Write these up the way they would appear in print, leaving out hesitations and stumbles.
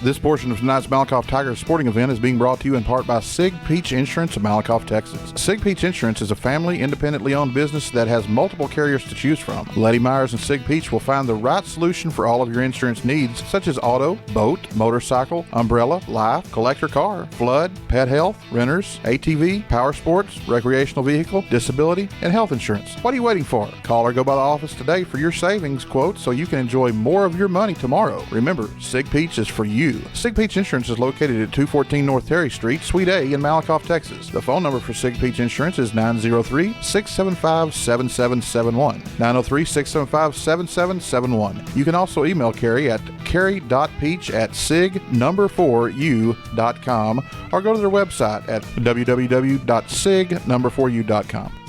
This portion of tonight's Malakoff Tigers sporting event is being brought to you in part by Sig Peach Insurance of Malakoff, Texas. Sig Peach Insurance is a family, independently owned business that has multiple carriers to choose from. Letty Myers and Sig Peach will find the right solution for all of your insurance needs, such as auto, boat, motorcycle, umbrella, life, collector car, flood, pet health, renters, ATV, power sports, recreational vehicle, disability, and health insurance. What are you waiting for? Call or go by the office today for your savings quote so you can enjoy more of your money tomorrow. Remember, Sig Peach is for you. Sig Peach Insurance is located at 214 North Terry Street, Suite A in Malakoff, Texas. The phone number for Sig Peach Insurance is 903-675-7771. 903-675-7771. You can also email Carrie at carrie.peach@sig4u.com or go to their website at www.sig4u.com.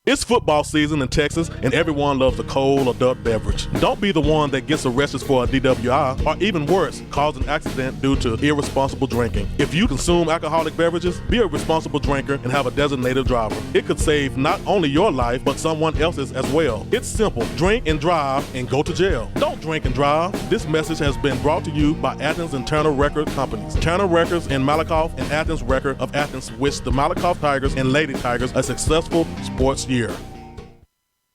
It's football season in Texas, and everyone loves a cold adult beverage. Don't be the one that gets arrested for a DWI, or even worse, cause an accident due to irresponsible drinking. If you consume alcoholic beverages, be a responsible drinker and have a designated driver. It could save not only your life, but someone else's as well. It's simple. Drink and drive and go to jail. Don't drink and drive. This message has been brought to you by Athens and Turner Record Companies. Turner Records in Malakoff and Athens Record of Athens wish the Malakoff Tigers and Lady Tigers a successful sports year.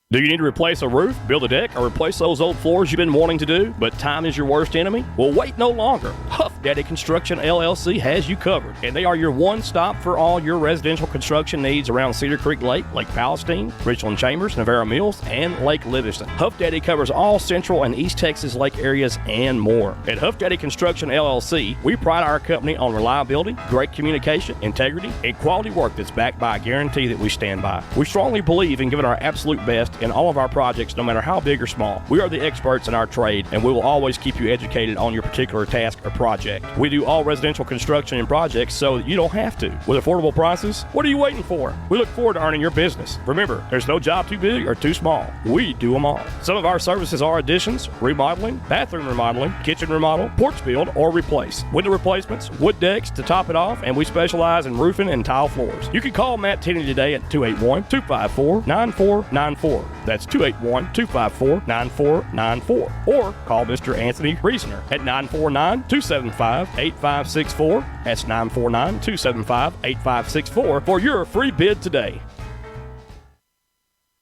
Do you need to replace a roof, build a deck, or replace those old floors you've been wanting to do, but time is your worst enemy? Well, wait no longer. Huff Daddy Construction LLC has you covered, and they are your one-stop for all your residential construction needs around Cedar Creek Lake, Lake Palestine, Richland Chambers, Navarro Mills, and Lake Livingston. Huff Daddy covers all Central and East Texas lake areas and more. At Huff Daddy Construction LLC, we pride our company on reliability, great communication, integrity, and quality work that's backed by a guarantee that we stand by. We strongly believe in giving our absolute best in all of our projects, no matter how big or small. We are the experts in our trade, and we will always keep you educated on your particular task or project. We do all residential construction and projects so that you don't have to. With affordable prices, what are you waiting for? We look forward to earning your business. Remember, there's no job too big or too small. We do them all. Some of our services are additions, remodeling, bathroom remodeling, kitchen remodel, porch build, or replace, window replacements, wood decks to top it off, and we specialize in roofing and tile floors. You can call Matt Tenney today at 281-254-9494. That's 281-254-9494. Or call Mr. Anthony Reasoner at 949-275-8564. That's 949-275-8564 for your free bid today.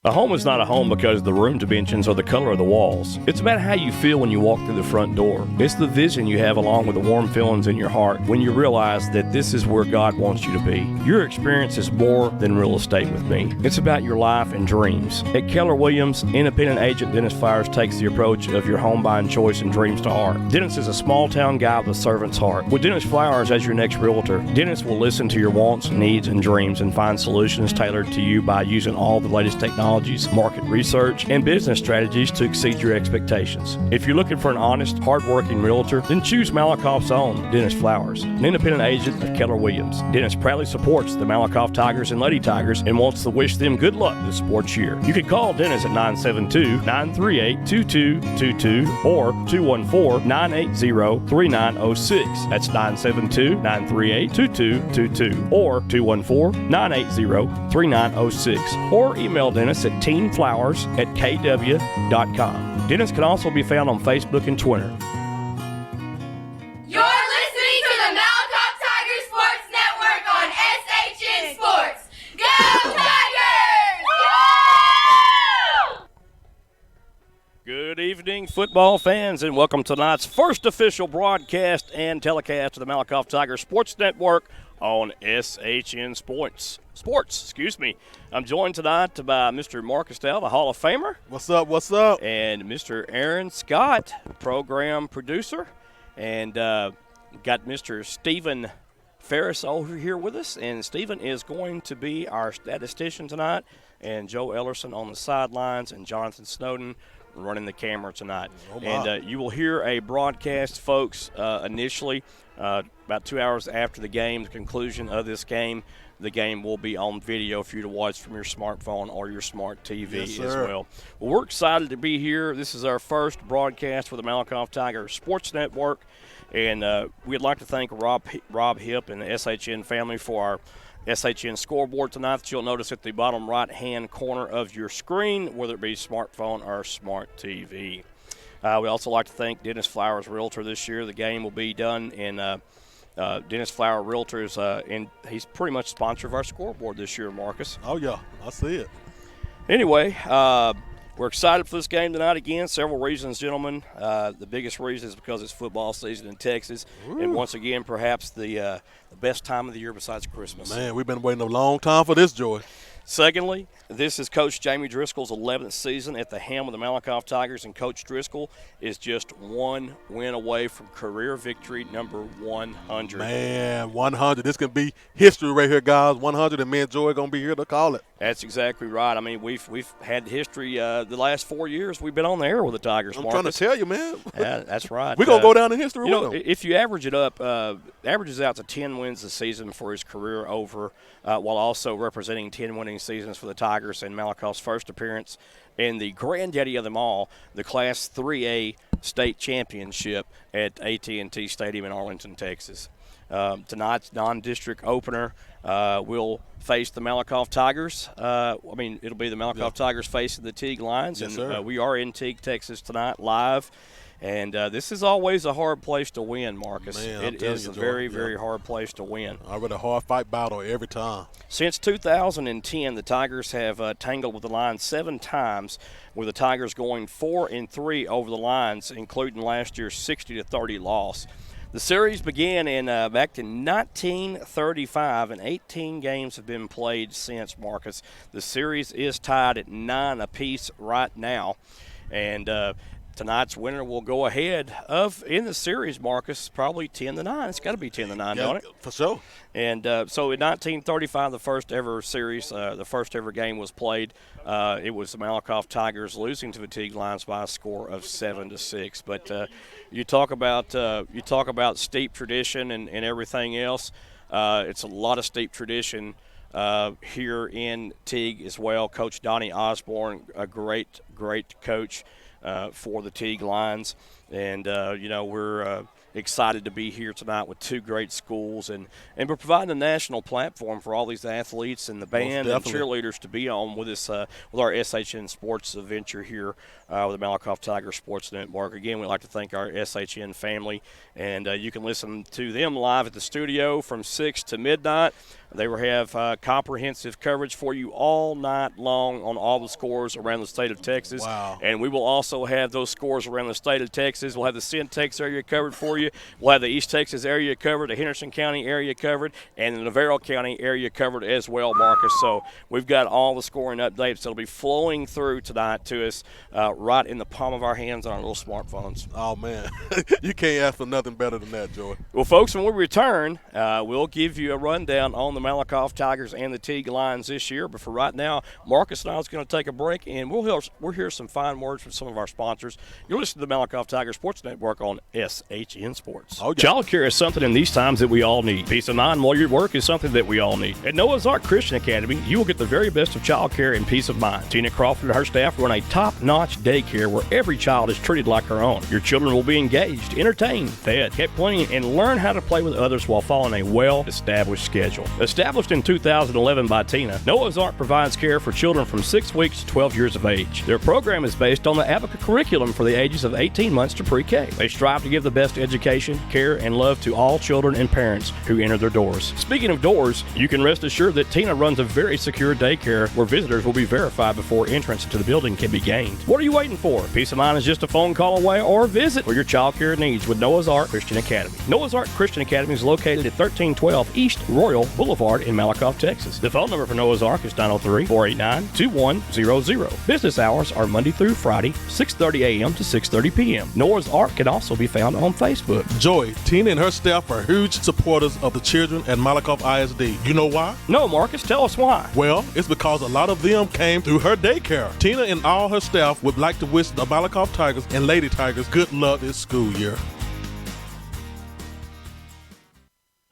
A home is not a home because the room dimensions or the color of the walls. It's about how you feel when you walk through the front door. It's the vision you have along with the warm feelings in your heart when you realize that this is where God wants you to be. Your experience is more than real estate with me. It's about your life and dreams. At Keller Williams, independent agent Dennis Flowers takes the approach of your home buying choice and dreams to heart. Dennis is a small town guy with a servant's heart. With Dennis Flowers as your next realtor, Dennis will listen to your wants, needs, and dreams and find solutions tailored to you by using all the latest technology, market research, and business strategies to exceed your expectations. If you're looking for an honest, hard-working realtor, then choose Malakoff's own Dennis Flowers, an independent agent of Keller Williams. Dennis proudly supports the Malakoff Tigers and Lady Tigers and wants to wish them good luck this sports year. You can call Dennis at 972-938-2222 or 214-980-3906. That's 972-938-2222 or 214-980-3906. Or email Dennis at teenflowers@kw.com. Dennis can also be found on Facebook and Twitter. You're listening to the Malakoff Tigers Sports Network on SHN Sports. Go Tigers! Good evening, football fans, and welcome to tonight's first official broadcast and telecast of the Malakoff Tigers Sports Network on SHN Sports. I'm joined tonight by Mr. Mark Estelle, the Hall of Famer. What's up, what's up? And Mr. Aaron Scott, program producer. And got Mr. Stephen Ferris over here with us. And Stephen is going to be our statistician tonight. And Joe Ellerson on the sidelines and Jonathan Snowden running the camera tonight. And you will hear a broadcast, folks, initially about 2 hours after the game, the conclusion of this game. The game will be on video for you to watch from your smartphone or your smart TV as well. Well, we're excited to be here. This is our first broadcast for the Malakoff Tigers Sports Network. And we'd like to thank Rob Hipp and the SHN family for our SHN scoreboard tonight that you'll notice at the bottom right-hand corner of your screen, whether it be smartphone or smart TV. We also like to thank Dennis Flowers Realtor this year. The game will be done in Dennis Flower Realtors, and he's pretty much sponsor of our scoreboard this year, Marcus. Oh, yeah, I see it. Anyway, we're excited for this game tonight again. Several reasons, gentlemen. The biggest reason is because it's football season in Texas. Ooh. And once again, perhaps the best time of the year besides Christmas. Man, we've been waiting a long time for this, Joy. Secondly, this is Coach Jamie Driscoll's 11th season at the helm of the Malakoff Tigers, and Coach Driscoll is just one win away from career victory number 100. Man, 100. This can be history right here, guys. 100, and me and Joy are going to be here to call it. That's exactly right. I mean, we've had history the last 4 years. We've been on the air with the Tigers, Marcus. I'm trying to tell you, man. Yeah, that's right. We're going to go down in history with them. If you average it up, averages out to 10 wins a season for his career over, while also representing 10 winning seasons for the Tigers and Malakoff's first appearance in the granddaddy of them all, the Class 3A state championship at AT&T Stadium in Arlington, Texas. Tonight's non-district opener will face the Malakoff Tigers. It'll be the Malakoff Tigers facing the Teague Lions. Yes, and we are in Teague, Texas tonight live. And this is always a hard place to win, Marcus. Man, it is a very, very hard place to win. I read a hard fight battle every time. Since 2010, the Tigers have tangled with the Lions 7 times, with the Tigers going 4-3 over the Lions, including last year's 60-30 loss. The series began back in 1935, and 18 games have been played since, Marcus. The series is tied at 9 apiece right now, and tonight's winner will go ahead in the series, Marcus, probably 10-9. It's got to be 10-9, don't it? For sure. And so in 1935, the first ever series, the first ever game was played. It was the Malakoff Tigers losing to the Teague Lions by a score of 7-6. But you talk about steep tradition and everything else. It's a lot of steep tradition here in Teague as well. Coach Donnie Osborne, a great coach for the Teague Lions, and we're excited to be here tonight with 2 great schools, and we're providing a national platform for all these athletes and the band and cheerleaders to be on with us with our SHN Sports venture here with the Malakoff Tigers Sports Network. Again, we'd like to thank our SHN family, and you can listen to them live at the studio from 6 to midnight. They will have comprehensive coverage for you all night long on all the scores around the state of Texas. Wow. And we will also have those scores around the state of Texas. We'll have the Centex area covered for you. We'll have the East Texas area covered, the Henderson County area covered, and the Navarro County area covered as well, Marcus. So we've got all the scoring updates that'll be flowing through tonight to us right in the palm of our hands on our little smartphones. Oh, man. You can't ask for nothing better than that, Joy. Well, folks, when we return, we'll give you a rundown on the Malakoff Tigers and the Teague Lions this year. But for right now, Marcus and I is going to take a break, and we'll hear some fine words from some of our sponsors. You're listening to the Malakoff Tigers Sports Network on SHN Sports. Oh, yeah. Child care is something in these times that we all need. Peace of mind while you're at work is something that we all need. At Noah's Ark Christian Academy, you will get the very best of child care and peace of mind. Tina Crawford and her staff run a top-notch daycare where every child is treated like her own. Your children will be engaged, entertained, fed, kept clean, and learn how to play with others while following a well-established schedule. Established in 2011 by Tina, Noah's Ark provides care for children from 6 weeks to 12 years of age. Their program is based on the Advocate curriculum for the ages of 18 months to pre-K. They strive to give the best education, care, and love to all children and parents who enter their doors. Speaking of doors, you can rest assured that Tina runs a very secure daycare where visitors will be verified before entrance into the building can be gained. What are you waiting for? Peace of mind is just a phone call away, or visit for your child care needs with Noah's Ark Christian Academy. Noah's Ark Christian Academy is located at 1312 East Royal Boulevard in Malakoff, Texas. The phone number for Noah's Ark is 903-489-2100. Business hours are Monday through Friday, 6:30 a.m. to 6:30 p.m. Noah's Ark can also be found on Facebook. Joy, Tina and her staff are huge supporters of the children at Malakoff ISD. You know why? No, Marcus, tell us why. Well, it's because a lot of them came through her daycare. Tina and all her staff would like to wish the Malakoff Tigers and Lady Tigers good luck this school year.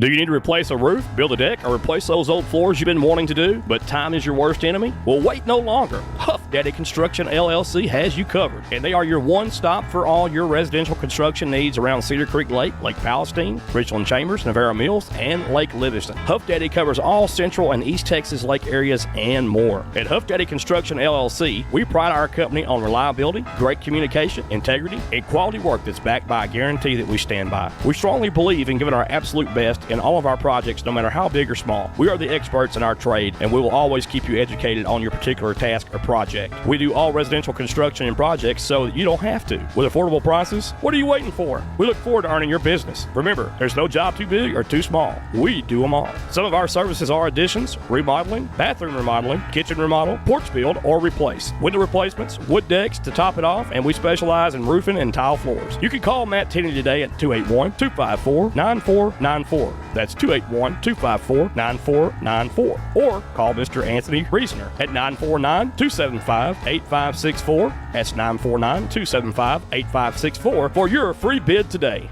Do you need to replace a roof, build a deck, or replace those old floors you've been wanting to do, but time is your worst enemy? Well, wait no longer. Huff Daddy Construction LLC has you covered, and they are your one-stop for all your residential construction needs around Cedar Creek Lake, Lake Palestine, Richland Chambers, Navarro Mills, and Lake Livingston. Huff Daddy covers all Central and East Texas lake areas and more. At Huff Daddy Construction LLC, we pride our company on reliability, great communication, integrity, and quality work that's backed by a guarantee that we stand by. We strongly believe in giving our absolute best in all of our projects, no matter how big or small. We are the experts in our trade, and we will always keep you educated on your particular task or project. We do all residential construction and projects so that you don't have to. With affordable prices, what are you waiting for? We look forward to earning your business. Remember, there's no job too big or too small. We do them all. Some of our services are additions, remodeling, bathroom remodeling, kitchen remodel, porch build, or replace. Window replacements, wood decks to top it off, and we specialize in roofing and tile floors. You can call Matt Tenney today at 281-254-9494. That's 281-254-9494. Or call Mr. Anthony Reasoner at 949-275-8564. That's 949-275-8564 for your free bid today.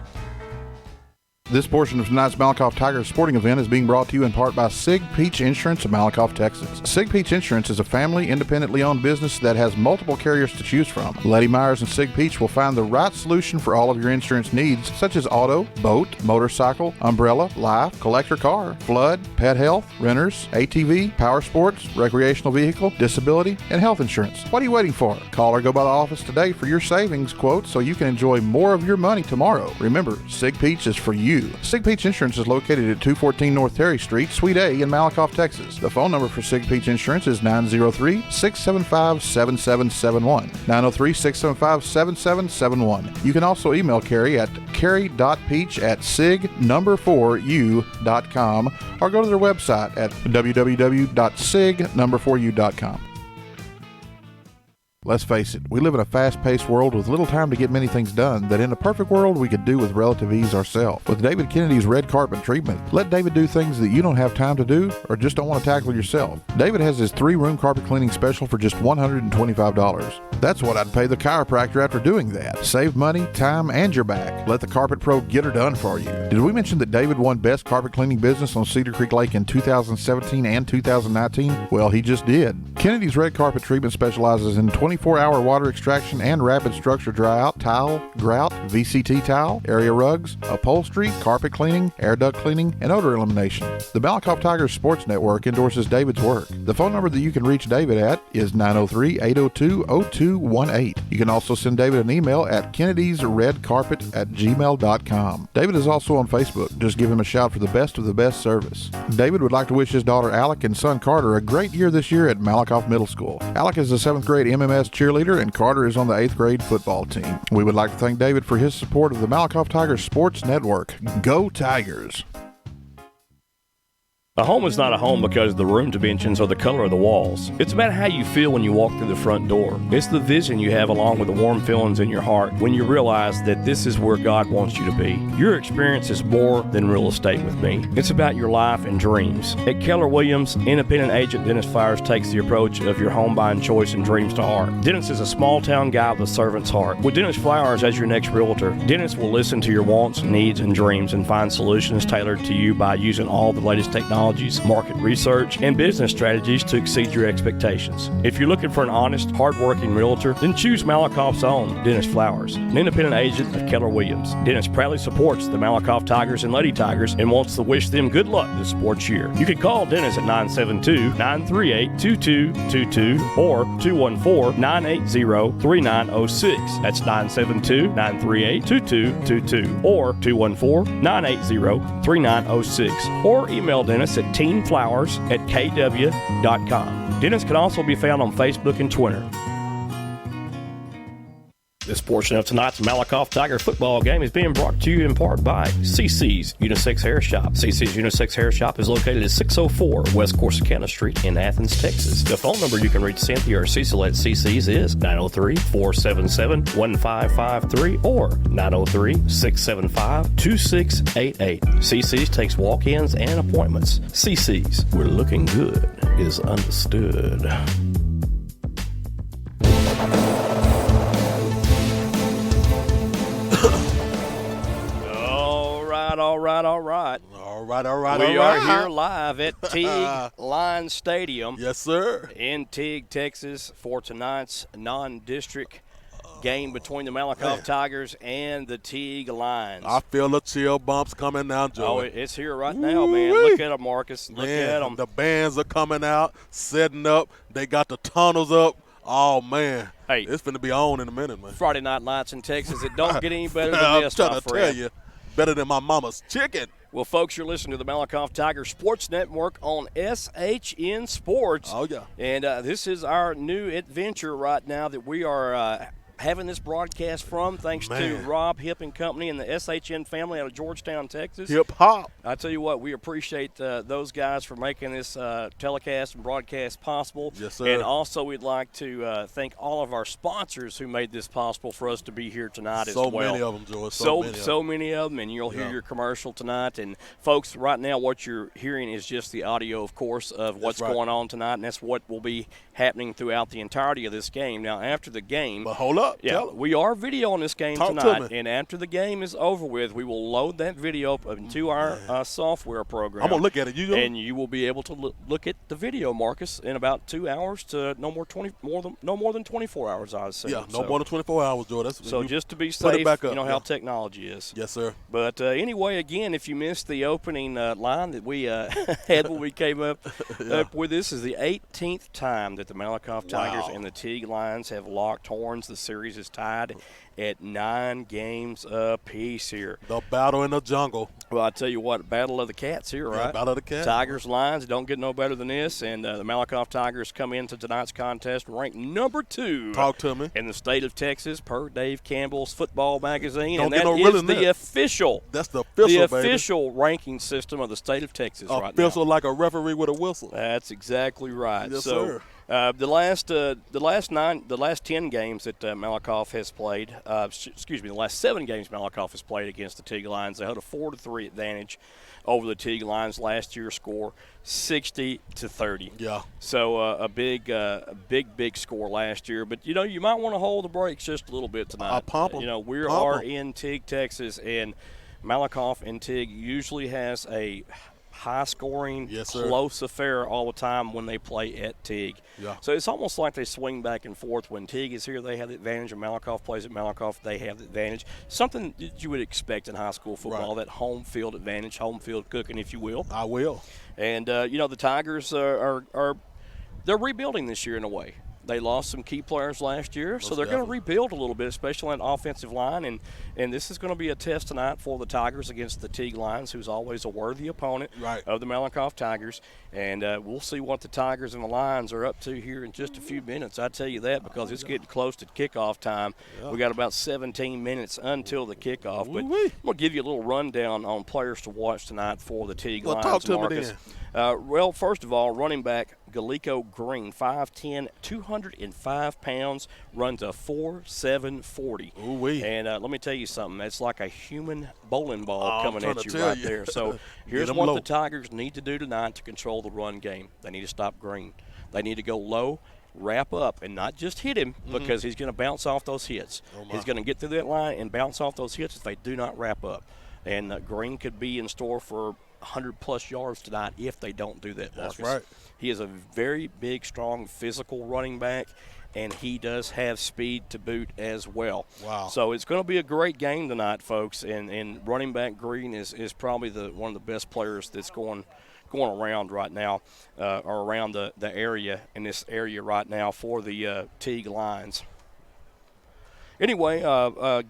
This portion of tonight's Malakoff Tigers sporting event is being brought to you in part by Sig Peach Insurance of Malakoff, Texas. Sig Peach Insurance is a family, independently owned business that has multiple carriers to choose from. Letty Myers and Sig Peach will find the right solution for all of your insurance needs, such as auto, boat, motorcycle, umbrella, life, collector car, flood, pet health, renters, ATV, power sports, recreational vehicle, disability, and health insurance. What are you waiting for? Call or go by the office today for your savings quote so you can enjoy more of your money tomorrow. Remember, Sig Peach is for you. Sig Peach Insurance is located at 214 North Terry Street, Suite A in Malakoff, Texas. The phone number for Sig Peach Insurance is 903-675-7771. 903-675-7771. You can also email Carrie at carrie.peach@sig4u.com or go to their website at www.sig4u.com. Let's face it, we live in a fast-paced world with little time to get many things done that in a perfect world we could do with relative ease ourselves. With David Kennedy's red carpet treatment, let David do things that you don't have time to do or just don't want to tackle yourself. David has his 3-room carpet cleaning special for just $125. That's what I'd pay the chiropractor after doing that. Save money, time, and your back. Let the Carpet Pro get her done for you. Did we mention that David won Best Carpet Cleaning Business on Cedar Creek Lake in 2017 and 2019? Well, he just did. Kennedy's red carpet treatment specializes in 24-hour water extraction and rapid structure dry-out, tile, grout, VCT tile, area rugs, upholstery, carpet cleaning, air duct cleaning, and odor elimination. The Malakoff Tigers Sports Network endorses David's work. The phone number that you can reach David at is 903-802-0218. You can also send David an email at kennedysredcarpet@gmail.com. David is also on Facebook. Just give him a shout for the best of the best service. David would like to wish his daughter Alec and son Carter a great year this year at Malakoff Middle School. Alec is a 7th grade MMS cheerleader and Carter is on the 8th grade football team. We would like to thank David for his support of the Malakoff Tigers Sports Network. Go Tigers! A home is not a home because of the room dimensions or the color of the walls. It's about how you feel when you walk through the front door. It's the vision you have along with the warm feelings in your heart when you realize that this is where God wants you to be. Your experience is more than real estate with me. It's about your life and dreams. At Keller Williams, independent agent Dennis Flowers takes the approach of your home buying choice and dreams to heart. Dennis is a small town guy with a servant's heart. With Dennis Flowers as your next realtor, Dennis will listen to your wants, needs, and dreams and find solutions tailored to you by using all the latest technologies, market research, and business strategies to exceed your expectations. If you're looking for an honest, hard-working realtor, then choose Malakoff's own Dennis Flowers, an independent agent of Keller Williams. Dennis proudly supports the Malakoff Tigers and Lady Tigers and wants to wish them good luck this sports year. You can call Dennis at 972-938-2222 or 214-980-3906. That's 972-938-2222 or 214-980-3906. Or email Dennis at teamflowers@kw.com. Dennis can also be found on Facebook and Twitter. This portion of tonight's Malakoff Tiger football game is being brought to you in part by CC's Unisex Hair Shop. CC's Unisex Hair Shop is located at 604 West Corsicana Street in Athens, Texas. The phone number you can reach Cynthia or Cecil at CC's is 903-477-1553 or 903-675-2688. CC's takes walk-ins and appointments. CC's, where looking good is understood. All All right. We are here live at Teague Lions Stadium. Yes, sir. In Teague, Texas, for tonight's non-district game between the Malakoff Tigers and the Teague Lions. I feel the chill bumps coming now, Joey. Oh, it's here right now, man. Look at them, Marcus. Look at them. The bands are coming out, setting up. They got the tunnels up. Oh, man. Hey, it's going to be on in a minute, man. Friday Night Lights in Texas. It don't get any better than this, my friend. I'm trying to tell you. Better than my mama's chicken. Well, folks, you're listening to the Malakoff Tiger Sports Network on SHN Sports. Oh, yeah. And this is our new adventure right now that we are having this broadcast from, thanks to Rob Hip and Company and the SHN family out of Georgetown, Texas. Hip hop. I tell you what, we appreciate those guys for making this telecast and broadcast possible. Yes, sir. And also, we'd like to thank all of our sponsors who made this possible for us to be here tonight as well. So many of them, George. So many of them, and you'll hear your commercial tonight. And folks, right now, what you're hearing is just the audio, of course, of what's going on tonight, and that's what will be happening throughout the entirety of this game. Now, after the game, but hold up. Yeah, we are videoing this game tonight, and after the game is over with, we will load that video up into our software program. I'm gonna look at it. You will be able to look at the video, Marcus, in about 2 hours to no more than 24 hours, I would say. Yeah, no more than 24 hours, George. So just to be safe, you know how technology is. Yes, sir. But anyway, again, if you missed the opening line that we had when we came up with this, is the 18th time that the Malakoff Tigers and the Teague Lions have locked horns. The series is tied at 9 games apiece here. The battle in the jungle. Well, I tell you what, battle of the cats here, right? Yeah, battle of the cats. Tigers, Lions, don't get no better than this. And the Malakoff Tigers come into tonight's contest ranked number 2. Talk to me. In the state of Texas, per Dave Campbell's Football Magazine. Don't and that is the official. That's the official, the official ranking system of the state of Texas right now. Official like a referee with a whistle. That's exactly right. Yes, sir. The last 10 games that Malakoff has played, the last 7 games Malakoff has played against the Teague Lions, they had a 4-3 advantage over the Teague Lions. Last year's score 60-30. Yeah. So a big score last year. But you might want to hold the brakes just a little bit tonight. We are in Teague, Texas, and Malakoff and Teague usually has a high-scoring, close affair all the time when they play at Teague. Yeah. So it's almost like they swing back and forth. When Teague is here, they have the advantage. When Malakoff plays at Malakoff, they have the advantage. Something that you would expect in high school football, that home field advantage, home field cooking, if you will. I will. And, the Tigers are they're rebuilding this year in a way. They lost some key players last year, so they're going to rebuild a little bit, especially on the offensive line. And this is going to be a test tonight for the Tigers against the Teague Lions, who's always a worthy opponent of the Malakoff Tigers. And we'll see what the Tigers and the Lions are up to here in just a few minutes. I tell you that because it's getting close to kickoff time. We got about 17 minutes until the kickoff. But I'm going to give you a little rundown on players to watch tonight for the Teague Lions. Talk to Marcus. me then. Well, first of all, running back Galiko Green, 5'10", 205 pounds, runs a 4.740. Ooh-wee. And let me tell you something. That's like a human bowling ball coming at you right there. So here's what the Tigers need to do tonight to control the run game. They need to stop Green. They need to go low, wrap up, and not just hit him because he's going to bounce off those hits. He's going to get through that line and bounce off those hits if they do not wrap up. And Green could be in store for 100-plus yards tonight if they don't do that, Marcus. That's right. He is a very big, strong, physical running back, and he does have speed to boot as well. Wow. So it's going to be a great game tonight, folks, and running back Green is probably one of the best players that's going around right now or around the area, in this area right now for the Teague Lions. Anyway,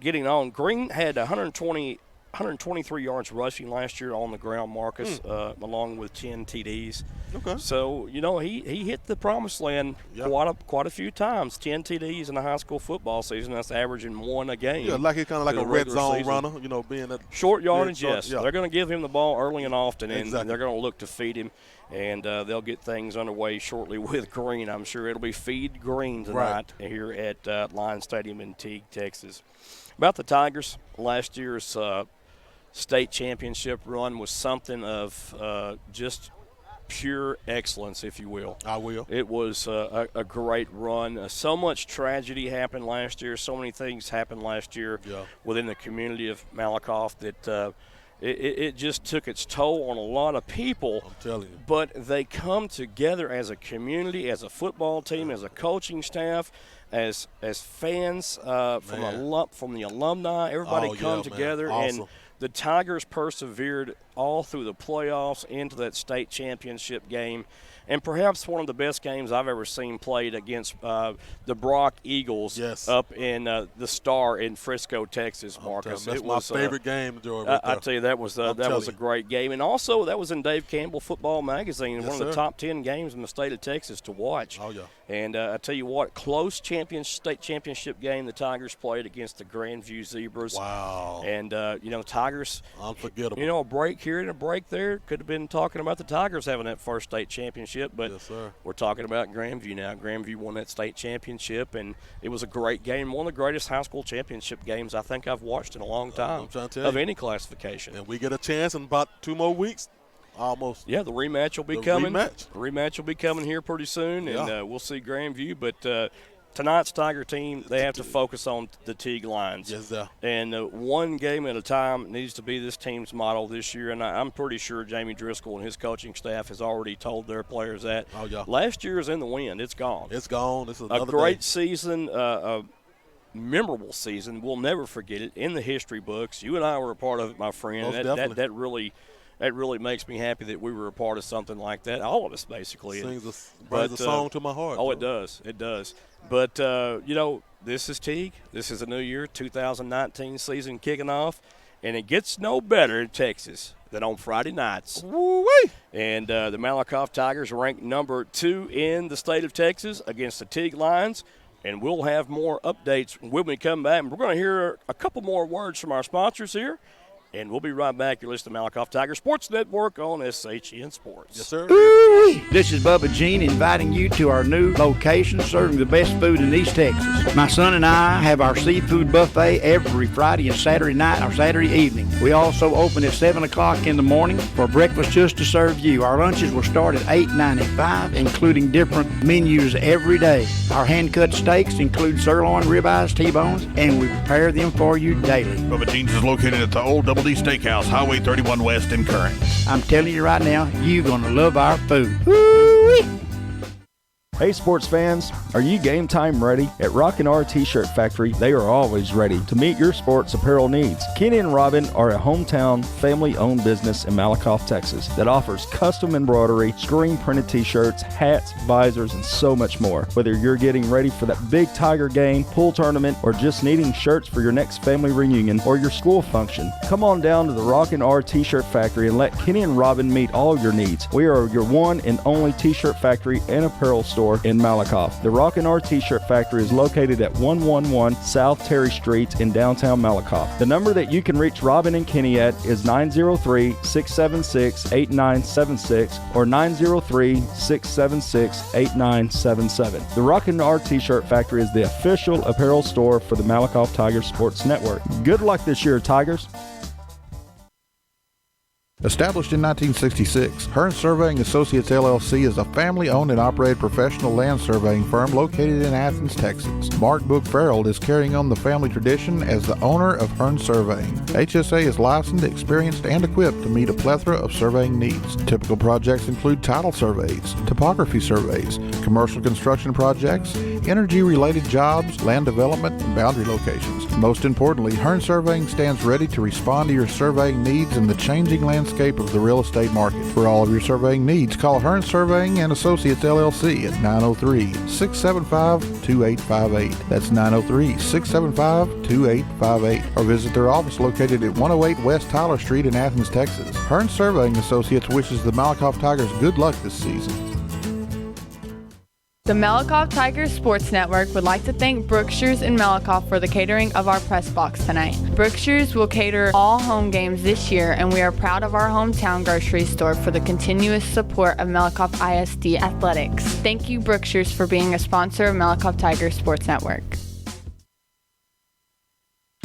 getting on, Green had 123 yards rushing last year on the ground, Marcus, along with 10 TDs. Okay. So, he hit the promised land quite a few times. 10 TDs in a high school football season. That's averaging 1 a game. Yeah, like he's kind of like a red zone runner, being a short yardage, yes. Yeah. They're going to give him the ball early and often, and they're going to look to feed him. And they'll get things underway shortly with Green. I'm sure it'll be Feed Green tonight here at Lions Stadium in Teague, Texas. About the Tigers, last year's state championship run was something of just pure excellence, if you will. I will. It was a great run. So much tragedy happened last year. So many things happened last year within the community of Malakoff that it just took its toll on a lot of people. I'm telling you. But they come together as a community, as a football team, as a coaching staff, as fans from the alumni. Everybody come together, awesome. and the Tigers persevered all through the playoffs into that state championship game. And perhaps one of the best games I've ever seen played against the Brock Eagles up in the Star in Frisco, Texas, Marcus. That's my favorite game, George. I tell you, that was a great game. And also, that was in Dave Campbell Football Magazine, one of the top 10 games in the state of Texas to watch. Oh, yeah. And I tell you what, close state championship game the Tigers played against the Grandview Zebras. Wow. And, Tigers, unforgettable. A break here and a break there. Could have been talking about the Tigers having that first state championship, but we're talking about Grandview now. Grandview won that state championship, and it was a great game, one of the greatest high school championship games I think I've watched in a long time of any classification. And we get a chance in about 2 more weeks. Almost. Yeah, the rematch will be coming. The rematch will be coming here pretty soon, and we'll see Grandview. But tonight's Tiger team, they have to focus on the Teague Lions. Yes, sir. And one game at a time needs to be this team's model this year. And I'm pretty sure Jamie Driscoll and his coaching staff has already told their players that. Oh, yeah. Last year is in the wind. It's gone. It's gone. This is another a great day. Season, a memorable season. We'll never forget it in the history books. You and I were a part of it, my friend. Most That really makes me happy that we were a part of something like that. All of us, basically. Brings a song to my heart. Oh, it does. It does. But, this is Teague. This is a new year, 2019 season kicking off. And it gets no better in Texas than on Friday nights. Woo-wee. And the Malakoff Tigers rank number 2 in the state of Texas against the Teague Lions. And we'll have more updates when we come back. We're going to hear a couple more words from our sponsors here. And we'll be right back. You're listening to Malakoff Tiger Sports Network on SHN Sports. Yes, sir. Ooh-wee. This is Bubba Jean inviting you to our new location serving the best food in East Texas. My son and I have our seafood buffet every Friday and Saturday night or Saturday evening. We also open at 7 o'clock in the morning for breakfast just to serve you. Our lunches will start at $8.95, including different menus every day. Our hand-cut steaks include sirloin, ribeyes, T-bones, and we prepare them for you daily. Bubba Jean's is located at the Old Double D Steakhouse, Highway 31 West in Current. I'm telling you right now, you're going to love our food. Woo-wee. Hey sports fans, are you game time ready? At Rockin' R T-Shirt Factory, they are always ready to meet your sports apparel needs. Kenny and Robin are a hometown, family-owned business in Malakoff, Texas that offers custom embroidery, screen-printed T-shirts, hats, visors, and so much more. Whether you're getting ready for that big Tiger game, pool tournament, or just needing shirts for your next family reunion or your school function, come on down to the Rockin' R T-Shirt Factory and let Kenny and Robin meet all your needs. We are your one and only T-shirt factory and apparel store in Malakoff. The Rockin' R T-Shirt Factory is located at 111 South Terry Street in downtown Malakoff. The number that you can reach Robin and Kenny at is 903-676-8976 or 903-676-8977. The Rockin' R T-Shirt Factory is the official apparel store for the Malakoff Tigers Sports Network. Good luck this year, Tigers. Established in 1966, Hearn Surveying Associates LLC is a family-owned and operated professional land surveying firm located in Athens, Texas. Mark Book Farrell is carrying on the family tradition as the owner of Hearn Surveying. HSA is licensed, experienced, and equipped to meet a plethora of surveying needs. Typical projects include title surveys, topography surveys, commercial construction projects, energy-related jobs, land development, and boundary locations. Most importantly, Hearn Surveying stands ready to respond to your surveying needs in the changing landscape of the real estate market. For all of your surveying needs, call Hearn Surveying and Associates LLC at 903-675-2858. That's 903-675-2858. Or visit their office located at 108 West Tyler Street in Athens, Texas. Hearn Surveying Associates wishes the Malakoff Tigers good luck this season. The Malakoff Tigers Sports Network would like to thank Brookshire's in Malakoff for the catering of our press box tonight. Brookshire's will cater all home games this year, and we are proud of our hometown grocery store for the continuous support of Malakoff ISD Athletics. Thank you, Brookshire's, for being a sponsor of Malakoff Tigers Sports Network.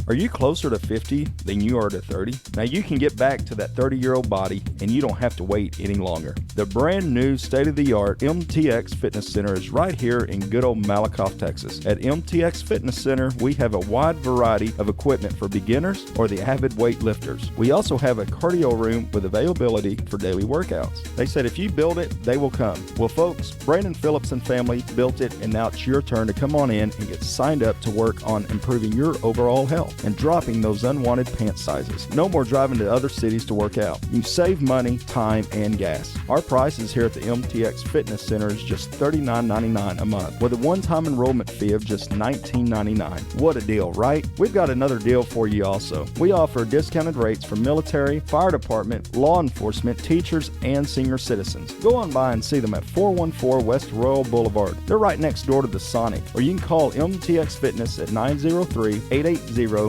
Are you closer to 50 than you are to 30? Now you can get back to that 30-year-old body and you don't have to wait any longer. The brand new state-of-the-art MTX Fitness Center is right here in good old Malakoff, Texas. At MTX Fitness Center, we have a wide variety of equipment for beginners or the avid weightlifters. We also have a cardio room with availability for daily workouts. They said if you build it, they will come. Well, folks, Brandon Phillips and family built it, and now it's your turn to come on in and get signed up to work on improving your overall health and dropping those unwanted pant sizes. No more driving to other cities to work out. You save money, time, and gas. Our prices here at the MTX Fitness Center is just $39.99 a month with a one-time enrollment fee of just $19.99. What a deal, right? We've got another deal for you also. We offer discounted rates for military, fire department, law enforcement, teachers, and senior citizens. Go on by and see them at 414 West Royal Boulevard. They're right next door to the Sonic, or you can call MTX Fitness at 903-880-2172.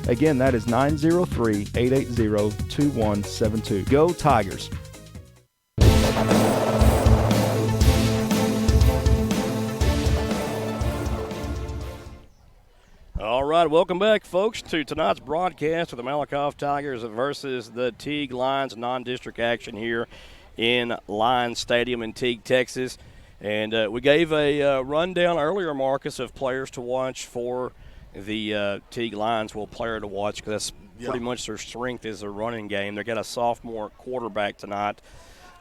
Again, that is 903-880-2172. Go Tigers! All right, welcome back, folks, to tonight's broadcast of the Malakoff Tigers versus the Teague Lions, non-district action here in Lions Stadium in Teague, Texas. And we gave a rundown earlier, Marcus, of players to watch for the Teague Lions. Well, player to watch because that's pretty much their strength is their running game. They got a sophomore quarterback tonight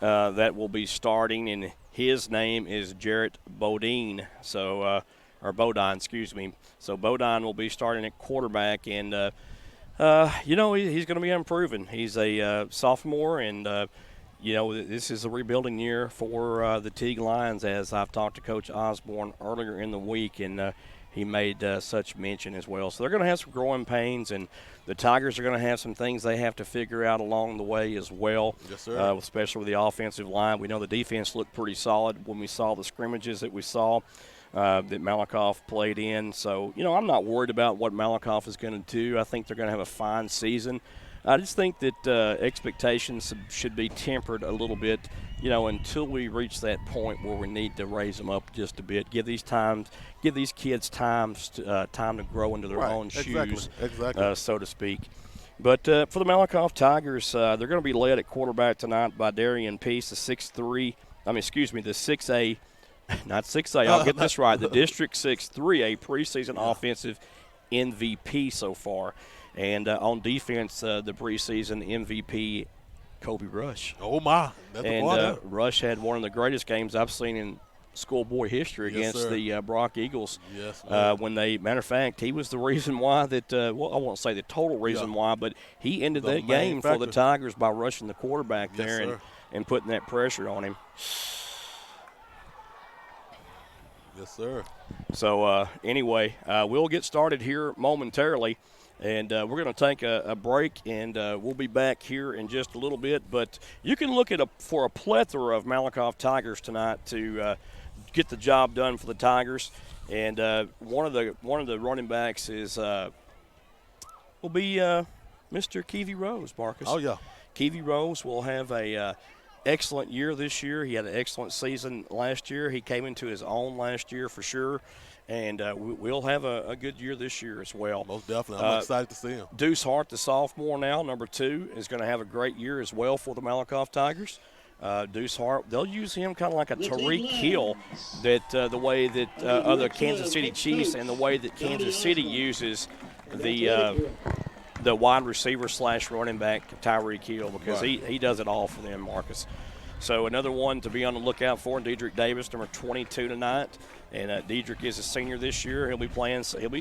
that will be starting, and his name is Jarrett Bodine. So, or Bodine, excuse me. So Bodine will be starting at quarterback, and he's going to be improving. He's a sophomore, and this is a rebuilding year for the Teague Lions, as I've talked to Coach Osborne earlier in the week, and he made such mention as well. So they're going to have some growing pains, and the Tigers are going to have some things they have to figure out along the way as well. Yes, sir. Especially with the offensive line. We know the defense looked pretty solid when we saw the scrimmages that we saw that Malakoff played in. So, I'm not worried about what Malakoff is going to do. I think they're going to have a fine season. I just think that expectations should be tempered a little bit, until we reach that point where we need to raise them up just a bit. Give these kids time to grow into their own shoes, so to speak. But for the Malakoff Tigers, they're going to be led at quarterback tonight by Darian Peace, the 6'A, not 6A, I'll get this right, the District 6-3A preseason offensive MVP so far. And on defense, the preseason MVP, Kobe Rush. Oh, my. That's and Rush had one of the greatest games I've seen in schoolboy history against the Brock Eagles. Yes, matter of fact, he was the reason why that, I won't say the total reason why, but he ended that game for the Tigers by rushing the quarterback there and putting that pressure on him. Yes, sir. So, anyway, we'll get started here momentarily, and we're going to take a break, and we'll be back here in just a little bit. But you can look for a plethora of Malakoff Tigers tonight to get the job done for the Tigers. And one of the running backs will be Mr. Keevy Rose, Marcus. Oh, yeah. Keevy Rose will have a excellent year this year. He had an excellent season last year. He came into his own last year for sure, and we'll have a good year this year as well. Most definitely. I'm excited to see him. Deuce Hart, the sophomore now, number 2, is going to have a great year as well for the Malakoff Tigers. Deuce Hart, they'll use him kind of like a Tariq Hill, that the way that other Kansas City Chiefs and the way that Kansas City uses the wide receiver / running back Tyreek Hill, because he does it all for them, Marcus. So another one to be on the lookout for, Dedrick Davis, number 22 tonight. And Dedrick is a senior this year. He'll be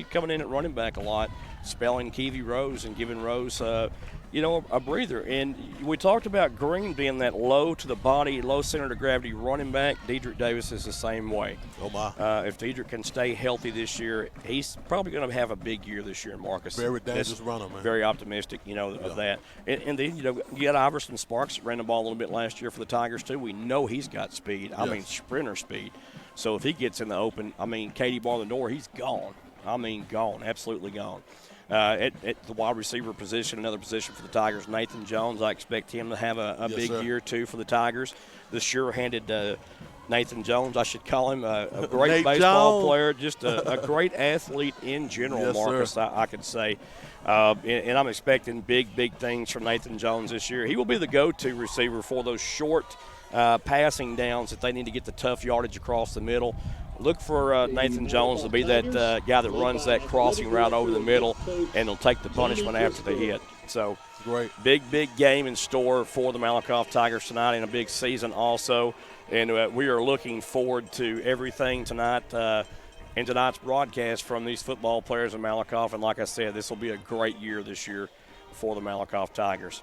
coming in at running back a lot, spelling Keevy Rose and giving Rose a breather. And we talked about Green being that low to the body, low center of gravity running back. Dedrick Davis is the same way. Oh, my. If Dedrick can stay healthy this year, he's probably going to have a big year this year, Marcus. Very dangerous runner, man. Very optimistic, of that. And then, you got Iverson Sparks ran the ball a little bit last year for the Tigers, too. We know he's got speed. I mean, sprinter speed. So if he gets in the open, Katie bar the door, he's gone. Gone, absolutely gone. At the wide receiver position, another position for the Tigers, Nathan Jones, I expect him to have a big year, too, for the Tigers. The sure-handed Nathan Jones, I should call him, a great Nate baseball Jones. player, just a great athlete in general, Yes, Marcus, I could say. And I'm expecting big things from Nathan Jones this year. He will be the go-to receiver for those short passing downs that they need to get the tough yardage across the middle. Look for Nathan Jones to be that guy that runs that crossing route over the middle, and he'll take the punishment after the hit. So Great. big game in store for the Malakoff Tigers tonight, and a big season also. And we are looking forward to everything tonight in tonight's broadcast from these football players in Malakoff. And like I said, this will be a great year this year for the Malakoff Tigers.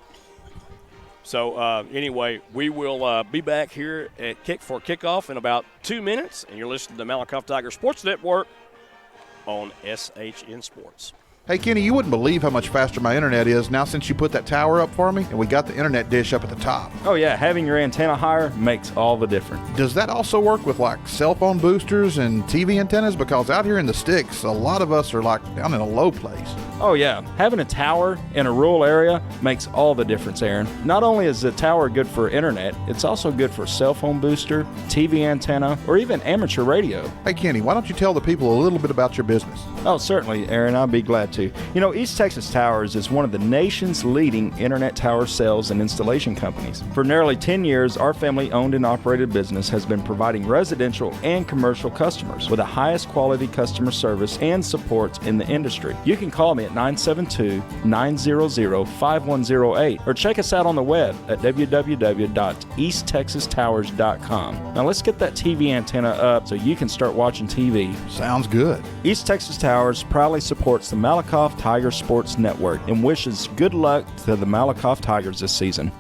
So, anyway, we will be back here at kickoff in about 2 minutes. And you're listening to the Malakoff Tigers Sports Network on SHN Sports. Hey, Kenny, you wouldn't believe how much faster my internet is now since you put that tower up for me and we got the internet dish up at the top. Oh, yeah, having your antenna higher makes all the difference. Does that also work with like cell phone boosters and TV antennas? Because out here in the sticks, a lot of us are like down in a low place. Oh, yeah, having a tower in a rural area makes all the difference, Aaron. Not only is the tower good for internet, it's also good for cell phone booster, TV antenna, or even amateur radio. Hey, Kenny, why don't you tell the people a little bit about your business? Oh, certainly, Aaron. I'd be glad to. You know, East Texas Towers is one of the nation's leading internet tower sales and installation companies. For nearly 10 years, our family-owned and operated business has been providing residential and commercial customers with the highest quality customer service and support in the industry. You can call me at 972-900-5108 or check us out on the web at www.easttexastowers.com. Now, let's get that TV antenna up so you can start watching TV. Sounds good. East Texas Towers proudly supports the Malakoff Tiger Sports Network and wishes good luck to the Malakoff Tigers this season.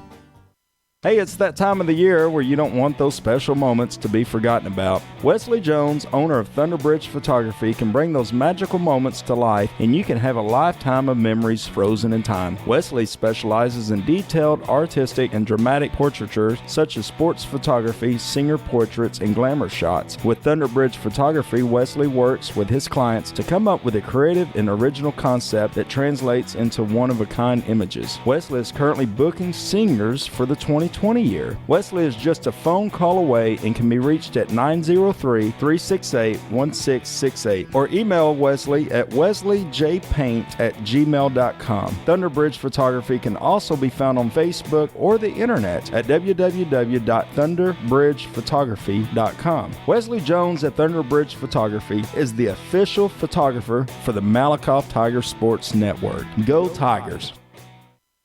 Hey, it's that time of the year where you don't want those special moments to be forgotten about. Wesley Jones, owner of Thunderbridge Photography, can bring those magical moments to life, and you can have a lifetime of memories frozen in time. Wesley specializes in detailed, artistic, and dramatic portraiture such as sports photography, singer portraits, and glamour shots. With Thunderbridge Photography, Wesley works with his clients to come up with a creative and original concept that translates into one-of-a-kind images. Wesley is currently booking singers for the 2020 year. Wesley is just a phone call away and can be reached at 903-368-1668 or email Wesley at wesleyjpaint@gmail.com. Thunderbridge Photography can also be found on Facebook or the internet at www.thunderbridgephotography.com. Wesley Jones at Thunderbridge Photography is the official photographer for the Malakoff Tiger Sports Network. Go Tigers!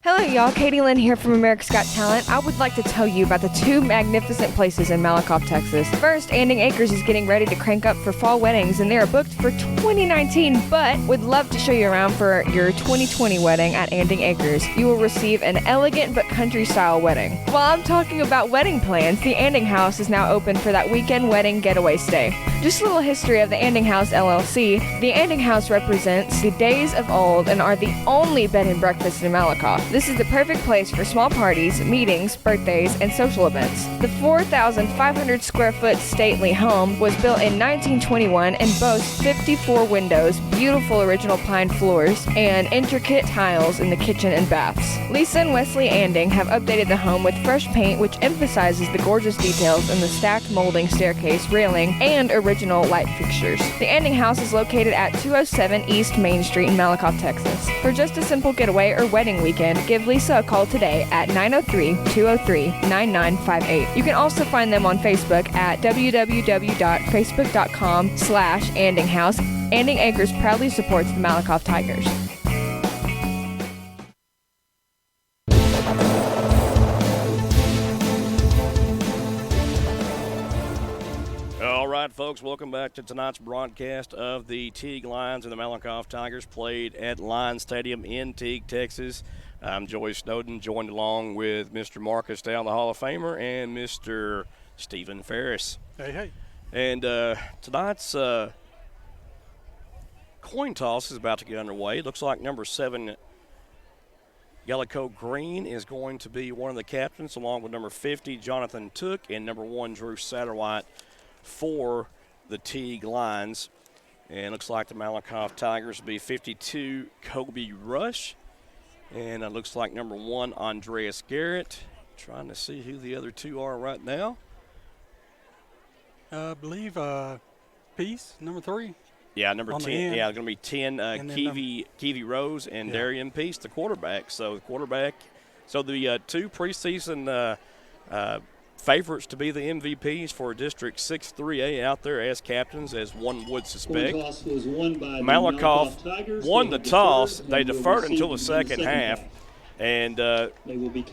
Hello, y'all. Katie Lynn here from America's Got Talent. I would like to tell you about the two magnificent places in Malakoff, Texas. First, Anding Acres is getting ready to crank up for fall weddings, and they are booked for 2019, but would love to show you around for your 2020 wedding at Anding Acres. You will receive an elegant but country-style wedding. While I'm talking about wedding plans, the Anding House is now open for that weekend wedding getaway stay. Just a little history of the Anding House LLC. The Anding House represents the days of old and are the only bed and breakfast in Malakoff. This is the perfect place for small parties, meetings, birthdays, and social events. The 4,500 square foot stately home was built in 1921 and boasts 54 windows, beautiful original pine floors, and intricate tiles in the kitchen and baths. Lisa and Wesley Anding have updated the home with fresh paint, which emphasizes the gorgeous details in the stacked molding staircase, railing, and original light fixtures. The Anding House is located at 207 East Main Street in Malakoff, Texas. For just a simple getaway or wedding weekend, give Lisa a call today at 903-203-9958. You can also find them on Facebook at www.facebook.com/AndingHouse. Anding Acres proudly supports the Malakoff Tigers. All right, folks, welcome back to tonight's broadcast of the Teague Lions and the Malakoff Tigers played at Lions Stadium in Teague, Texas. I'm Joey Snowden, joined along with Mr. Marcus Dow, the Hall of Famer, and Mr. Stephen Ferris. Hey. And tonight's coin toss is about to get underway. It looks like number 7, Gallico Green, is going to be one of the captains, along with number 50, Jonathan Took, and number 1, Drew Satterwhite, for the Teague Lions. And it looks like the Malakoff Tigers will be 52, Kobe Rush. And it looks like number 1, Andreas Garrett. Trying to see who the other two are right now. I believe Peace, number 3. Yeah, number On the 10. end. Yeah, going to be 10, Kiwi Rose and Darian Peace, the quarterback. So the 2 preseason favorites to be the MVPs for District 6-3A out there as captains, as one would suspect. Malakoff won the toss. They deferred until the second half. And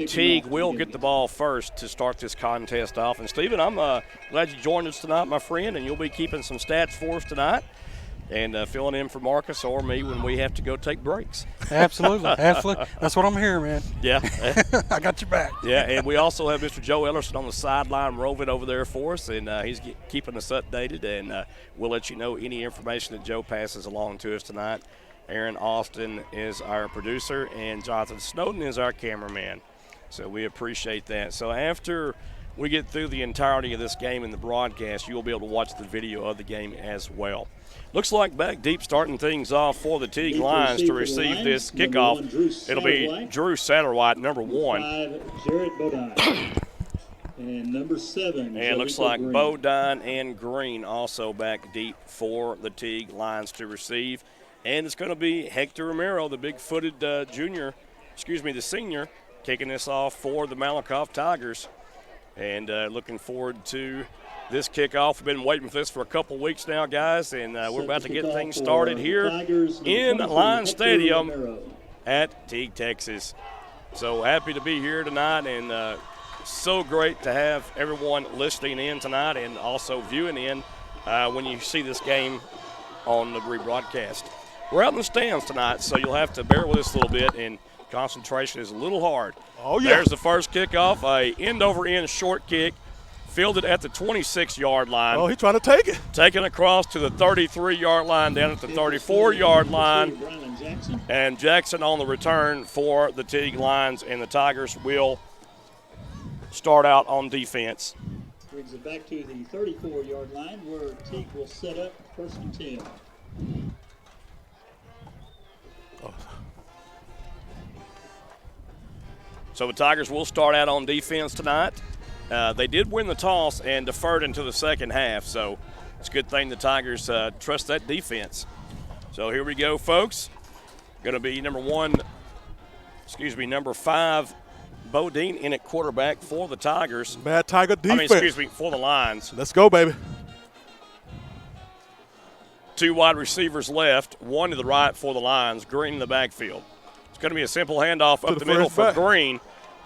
Teague will get the ball first to start this contest off. And, Stephen, I'm glad you joined us tonight, my friend, and you'll be keeping some stats for us tonight and filling in for Marcus or me when we have to go take breaks. Absolutely. Absolutely. That's what I'm here, man. Yeah. I got your back. Yeah, and we also have Mr. Joe Ellerson on the sideline roving over there for us, and he's keeping us updated, and we'll let you know any information that Joe passes along to us tonight. Aaron Austin is our producer, and Jonathan Snowden is our cameraman. So we appreciate that. So after we get through the entirety of this game in the broadcast, you'll be able to watch the video of the game as well. Looks like back deep starting things off for the Teague Lions to receive this kickoff. It'll be Drew Satterwhite, number 1. Jarrett Bodine. And number 7. And looks like Bodine and Green also back deep for the Teague Lions to receive. And it's going to be Hector Romero, the big-footed the senior, kicking this off for the Malakoff Tigers. And looking forward to this kickoff. We've been waiting for this for a couple weeks now, guys, and we're about to get things started here in Lions Stadium at Teague, Texas. So happy to be here tonight, and so great to have everyone listening in tonight and also viewing in when you see this game on the rebroadcast. We're out in the stands tonight, so you'll have to bear with us a little bit, and concentration is a little hard. Oh, yeah. There's the first kickoff, a end-over-end short kick, fielded at the 26-yard line. Oh, he's trying to take it. Taken across to the 33-yard line, down at the 34-yard line. And Jackson on the return for the Teague Lions, and the Tigers will start out on defense. Brings it back to the 34-yard line where Teague will set up 1st and 10. So the Tigers will start out on defense tonight. They did win the toss and deferred into the second half, so it's a good thing the Tigers trust that defense. So here we go, folks. Going to be number 5, Bodine in at quarterback for the Tigers. Bad Tiger defense. For the Lions. Let's go, baby. 2 wide receivers left, 1 to the right for the Lions, Green in the backfield. It's going to be a simple handoff up the middle for Green,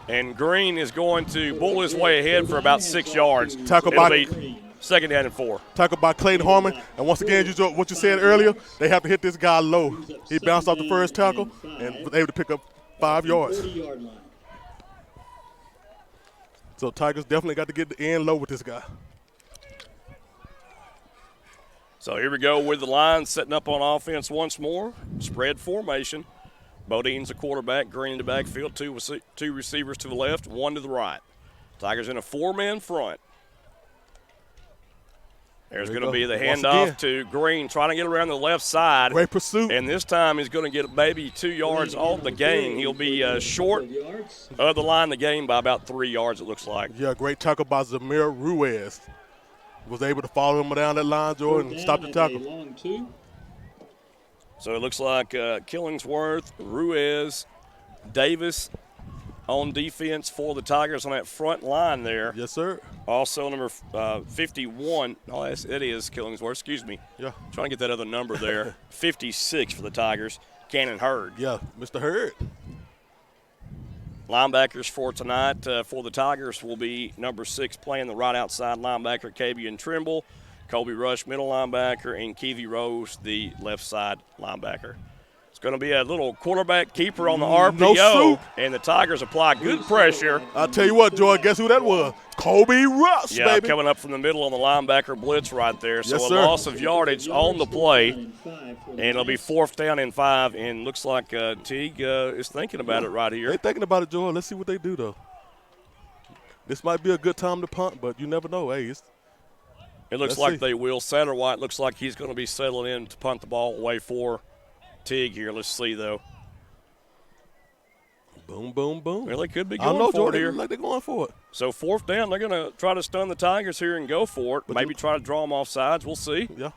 and Green is going to bull his way ahead for about 6 yards. Tackled by 2nd down and 4. Tackled by Clayton Harmon, and once again, what you said earlier, they have to hit this guy low. He bounced off the first tackle and was able to pick up 5 yards. So Tigers definitely got to get the end low with this guy. So here we go with the Lions setting up on offense once more. Spread formation. Bodine's the quarterback, Green in the backfield, two receivers to the left, 1 to the right. Tigers in a 4-man front. There's going to be the handoff to Green, trying to get around the left side. Great pursuit. And this time he's going to get maybe 2 yards on the gain. He'll be short of the line of the game by about 3 yards, it looks like. Yeah, great tackle by Zamir Ruiz. Was able to follow him down that line, Jordan, and stop the tackle. So it looks like Killingsworth, Ruiz, Davis on defense for the Tigers on that front line there. Yes, sir. Also number 51. Oh, it is Killingsworth. Excuse me. Yeah. Trying to get that other number there. 56 for the Tigers. Cannon Hurd. Yeah, Mr. Hurd. Linebackers for tonight for the Tigers will be number 6 playing the right outside linebacker, Kabian Trimble, Colby Rush, middle linebacker, and Keevy Rose, the left side linebacker. It's going to be a little quarterback keeper on the RPO, and the Tigers apply good pressure. I'll tell you what, Joy, guess who that was? Colby Rush, baby. Coming up from the middle on the linebacker blitz right there. So yes, a loss of yardage on the play, and it'll be 4th down and 5, and looks like Teague is thinking about it right here. They're thinking about it, Joy. Let's see what they do, though. This might be a good time to punt, but you never know. Hey, it looks like they will. Satterwhite looks like he's going to be settling in to punt the ball away for Teague here. Let's see, though. Boom, boom, boom. Well, they could be I don't going know, for it Joe. here. Like they're going for it. So 4th down, they're going to try to stun the Tigers here and go for it. Maybe try to draw them off sides. We'll see. Yeah.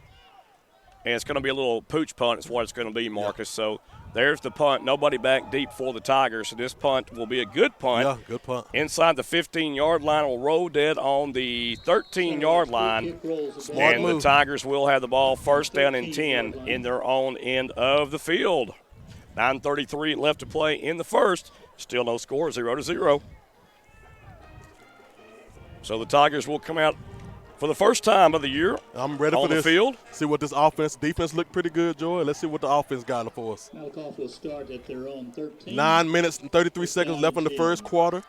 And it's going to be a little pooch punt is what it's going to be, Marcus. Yeah. So there's the punt. Nobody back deep for the Tigers. So this punt will be a good punt. Yeah, good punt. Inside the 15-yard line, will roll dead on the 13-yard line. Smart and move. The Tigers will have the ball 1st down and 10 in their own end of the field. 9:33 left to play in the first. Still no score, 0-0. So the Tigers will come out for the first time of the year. I'm ready on for this. The field. See what this defense looked pretty good, Joy. Let's see what the offense got for us. Malakoff will start at their own 13. 9 minutes and 33 seconds left in the first quarter.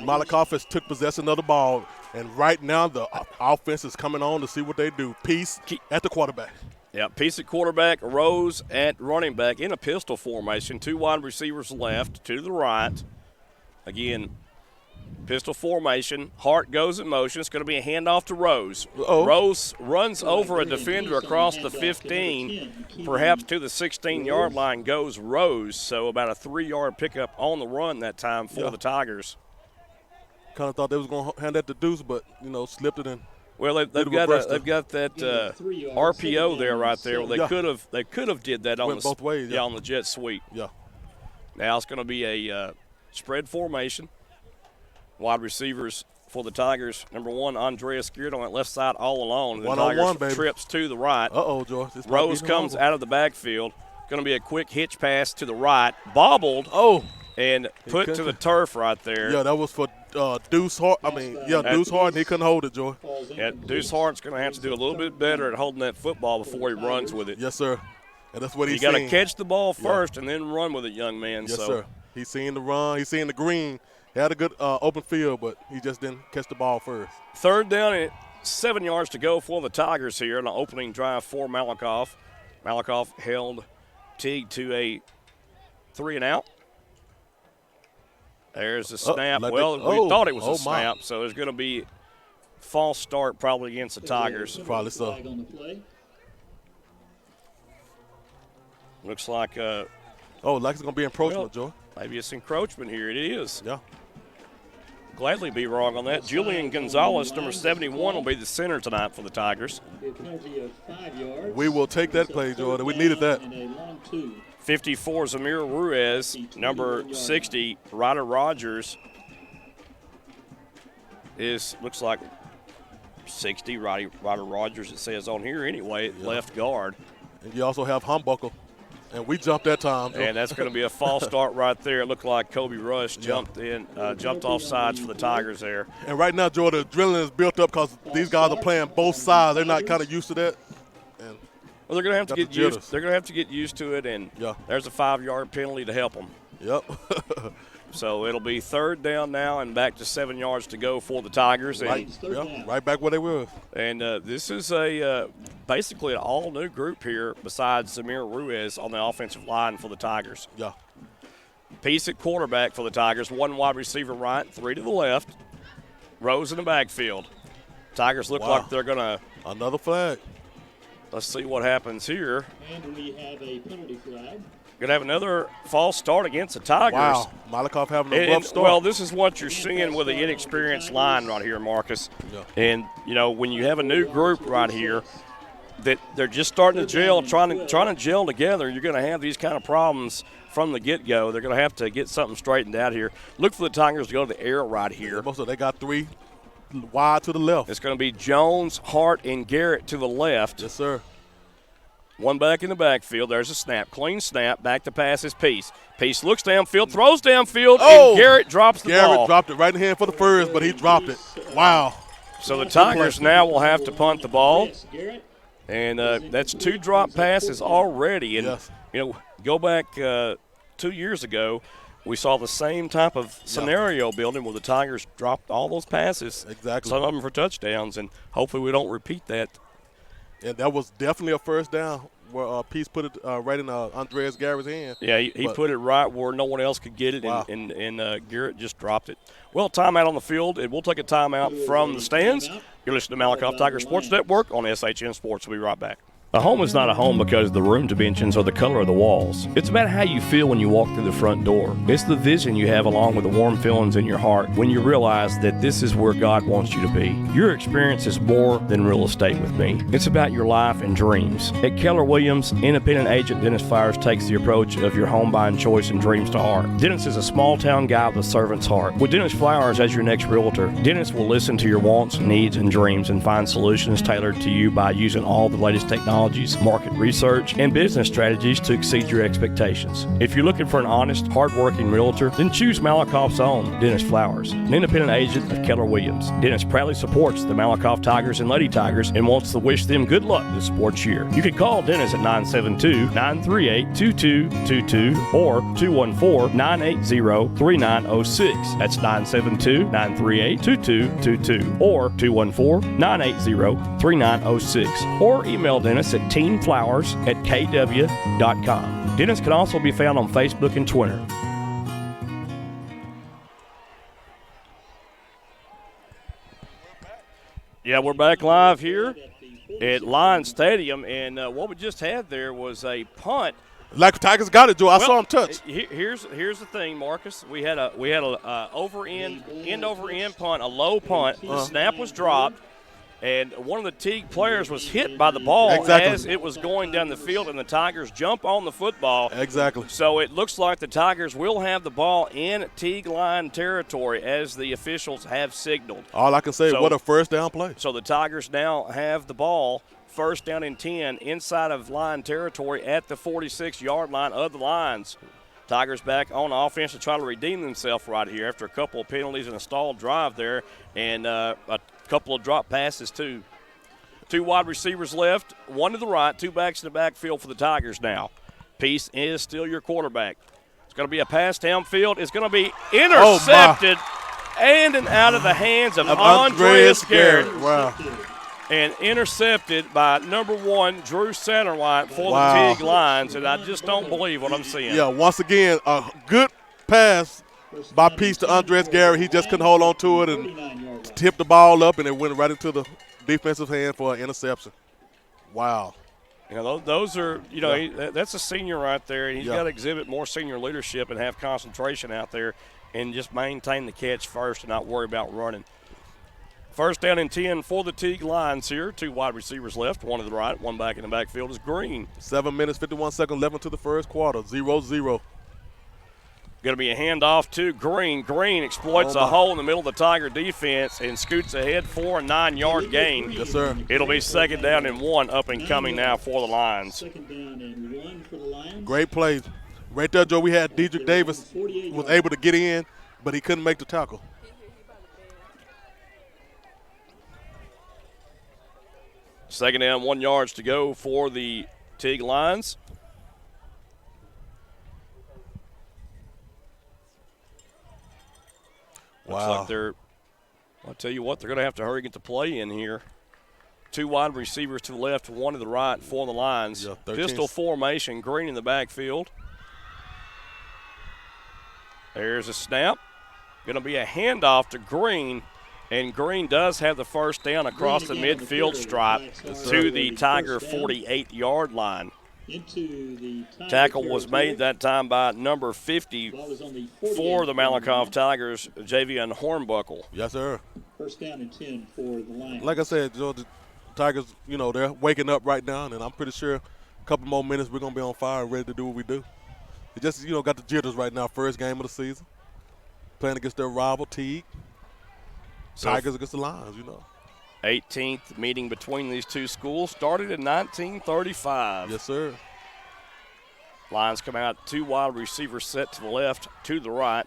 Malakoff has took possession of the ball, and right now the offense is coming on to see what they do. Peace at the quarterback. Yeah, Peace at quarterback, Rose at running back in a pistol formation. 2 wide receivers left, 2 to the right. Again, pistol formation. Hart goes in motion. It's going to be a handoff to Rose. Uh-oh. Rose runs over a defender across the 15, perhaps to the 16-yard line goes Rose. So about a 3-yard pickup on the run that time for the Tigers. Kind of thought they was going to hand that to Deuce, but, slipped it in. Well, they've got that RPO there right there. Well, they could have did that on Went both ways. on the jet sweep. Yeah. Now it's going to be a spread formation. Wide receivers for the Tigers. Number 1, Andreas Geert on that left side all alone. The One-on-one, Tigers baby. trips to the right. Uh-oh, George. Rose comes out of the backfield. Going to be a quick hitch pass to the right. Bobbled. Oh. And put to the turf right there. Yeah, that was for Deuce Hart. Deuce Hart, and he couldn't hold it, Joy. Yeah, Deuce Hart's going to have to do a little bit better at holding that football before he runs with it. Yes, sir. And that's what he's You got to catch the ball first and then run with it, young man. Yes, sir. He's seen the run. He's seen the green. He had a good open field, but he just didn't catch the ball first. 3rd down and 7 yards to go for the Tigers here in the opening drive for Malakoff. Malakoff held Teague to a 3-and-out. There's the snap. We thought it was a snap, so there's going to be false start probably against the Tigers. Probably so. Looks like like it's going to be encroachment, Joe. Maybe it's encroachment here. It is. Yeah. Gladly be wrong on that. Julian Gonzalez, number 71, will be the center tonight for the Tigers. We will take that play, Jordan. We needed that. 54, Zamir Ruiz. Number 60, Ryder Rogers. Looks like 60, Ryder Rogers, it says on here anyway, left guard. And you also have Humbuckle. And we jumped that time. And that's going to be a false start right there. It looked like Kobe Rush jumped off sides for the Tigers there. And right now, Jordan, the adrenaline is built up because these guys are playing both sides. They're not kind of used to that. And well, they're going to have to get used. They're going to have to get used to it. And there's a 5-yard penalty to help them. Yep. So it'll be 3rd down now and back to 7 yards to go for the Tigers. Right back where they were. And this is basically an all-new group here besides Zamir Ruiz on the offensive line for the Tigers. Yeah. Peace at quarterback for the Tigers. 1 wide receiver right, 3 to the left. Rose in the backfield. Tigers look like they're going to – another flag. Let's see what happens here. And we have a penalty flag. Going to have another false start against the Tigers. Wow, Malakoff having a rough start. Well, this is what you're seeing with the inexperienced line right here, Marcus. Yeah. And, when you have a new group right here that they're just starting to gel, trying to gel together, you're going to have these kind of problems from the get-go. They're going to have to get something straightened out here. Look for the Tigers to go to the air right here. Most of they got 3 wide to the left. It's going to be Jones, Hart, and Garrett to the left. Yes, sir. 1 back in the backfield. There's a snap. Clean snap. Back to pass is Peace. Peace looks downfield, throws downfield, and Garrett drops the ball. Garrett dropped it right in the hand for the first, but he dropped it. Wow. So the Tigers now will have to punt the ball. And that's 2 drop passes already. And, go back 2 years ago, we saw the same type of scenario building where the Tigers dropped all those passes. Exactly. Some of them for touchdowns, and hopefully we don't repeat that. And that was definitely a first down where Peace put it right in Andreas Garrett's hand. Yeah, he put it right where no one else could get it, and Garrett just dropped it. Well, timeout on the field, and we'll take a timeout from the stands. You're listening to Malakoff Tiger Sports Network on SHN Sports. We'll be right back. A home is not a home because the room dimensions or the color of the walls. It's about how you feel when you walk through the front door. It's the vision you have along with the warm feelings in your heart when you realize that this is where God wants you to be. Your experience is more than real estate with me. It's about your life and dreams. At Keller Williams, independent agent Dennis Flowers takes the approach of your home buying choice and dreams to heart. Dennis is a small town guy with a servant's heart. With Dennis Flowers as your next realtor, Dennis will listen to your wants, needs, and dreams and find solutions tailored to you by using all the latest technologies, market research, and business strategies to exceed your expectations. If you're looking for an honest, hard-working realtor, then choose Malakoff's own Dennis Flowers, an independent agent of Keller Williams. Dennis proudly supports the Malakoff Tigers and Lady Tigers and wants to wish them good luck this sports year. You can call Dennis at 972-938-2222 or 214-980-3906. That's 972-938-2222 or 214-980-3906. Or email Dennis at teamflowers@kw.com. Dennis can also be found on Facebook and Twitter. Yeah, we're back live here at Lions Stadium, and what we just had there was a punt. Like the Tigers got it, Joe. I saw him touch. Here's the thing, Marcus. We had a end over end punt, a low punt. The snap was dropped. And one of the Teague players was hit by the ball as it was going down the field, and the Tigers jump on the football. Exactly. So it looks like the Tigers will have the ball in Teague line territory as the officials have signaled. All I can say, what a first down play. So the Tigers now have the ball, first down and 10, inside of line territory at the 46-yard line of the Lions. Tigers back on offense to try to redeem themselves right here after a couple of penalties and a stalled drive there, and a couple of drop passes too. Two wide receivers left, one to the right, two backs in the backfield for the Tigers now. Peace is still your quarterback. It's going to be a pass downfield. It's going to be intercepted and out of the hands of Andreas Garrett. Wow. And intercepted by number 1, Drew Satterwhite for the Teague Lions, and I just don't believe what I'm seeing. Yeah, once again, a good pass by Peace to Andres Garrett. He just couldn't hold on to it and tipped the ball up, and it went right into the defensive hand for an interception. Wow. You know, those are, that's a senior right there, and he's got to exhibit more senior leadership and have concentration out there and just maintain the catch first and not worry about running. First down and 10 for the Teague Lions here. Two wide receivers left, one to the right, one back in the backfield is Green. 7 minutes, 51 seconds, 11 to the first quarter, 0-0. Going to be a handoff to Green. Green exploits a hole in the middle of the Tiger defense and scoots ahead for a 9-yard gain. Yes, sir. It'll be second down and 1 up and coming now for the Lions. Second down and 1 for the Lions. Great play. Right there, Joe, we had Dedrick Davis was able to get in, but he couldn't make the tackle. Second down, 1 yards to go for the Teague Lions. Wow. Looks like I'll tell you what, they're going to have to hurry and get the play in here. Two wide receivers to the left, one to the right for the Lions. Yeah, Pistol formation, Green in the backfield. There's a snap. Going to be a handoff to Green, and Green does have the first down across the midfield stripe to the Tiger 48-yard line. Tackle was made that time by number 50 for the Malakoff Tigers, Javion Hornbuckle. Yes, sir. First down and 10 for the Lions. Like I said, Joe, the Tigers, they're waking up right now, and I'm pretty sure a couple more minutes we're going to be on fire and ready to do what we do. It just, got the jitters right now, first game of the season. Playing against their rival, Teague. Tigers against the Lions, 18th meeting between these two schools started in 1935. Yes, sir. Lions come out, two wide receivers set to the left, to the right.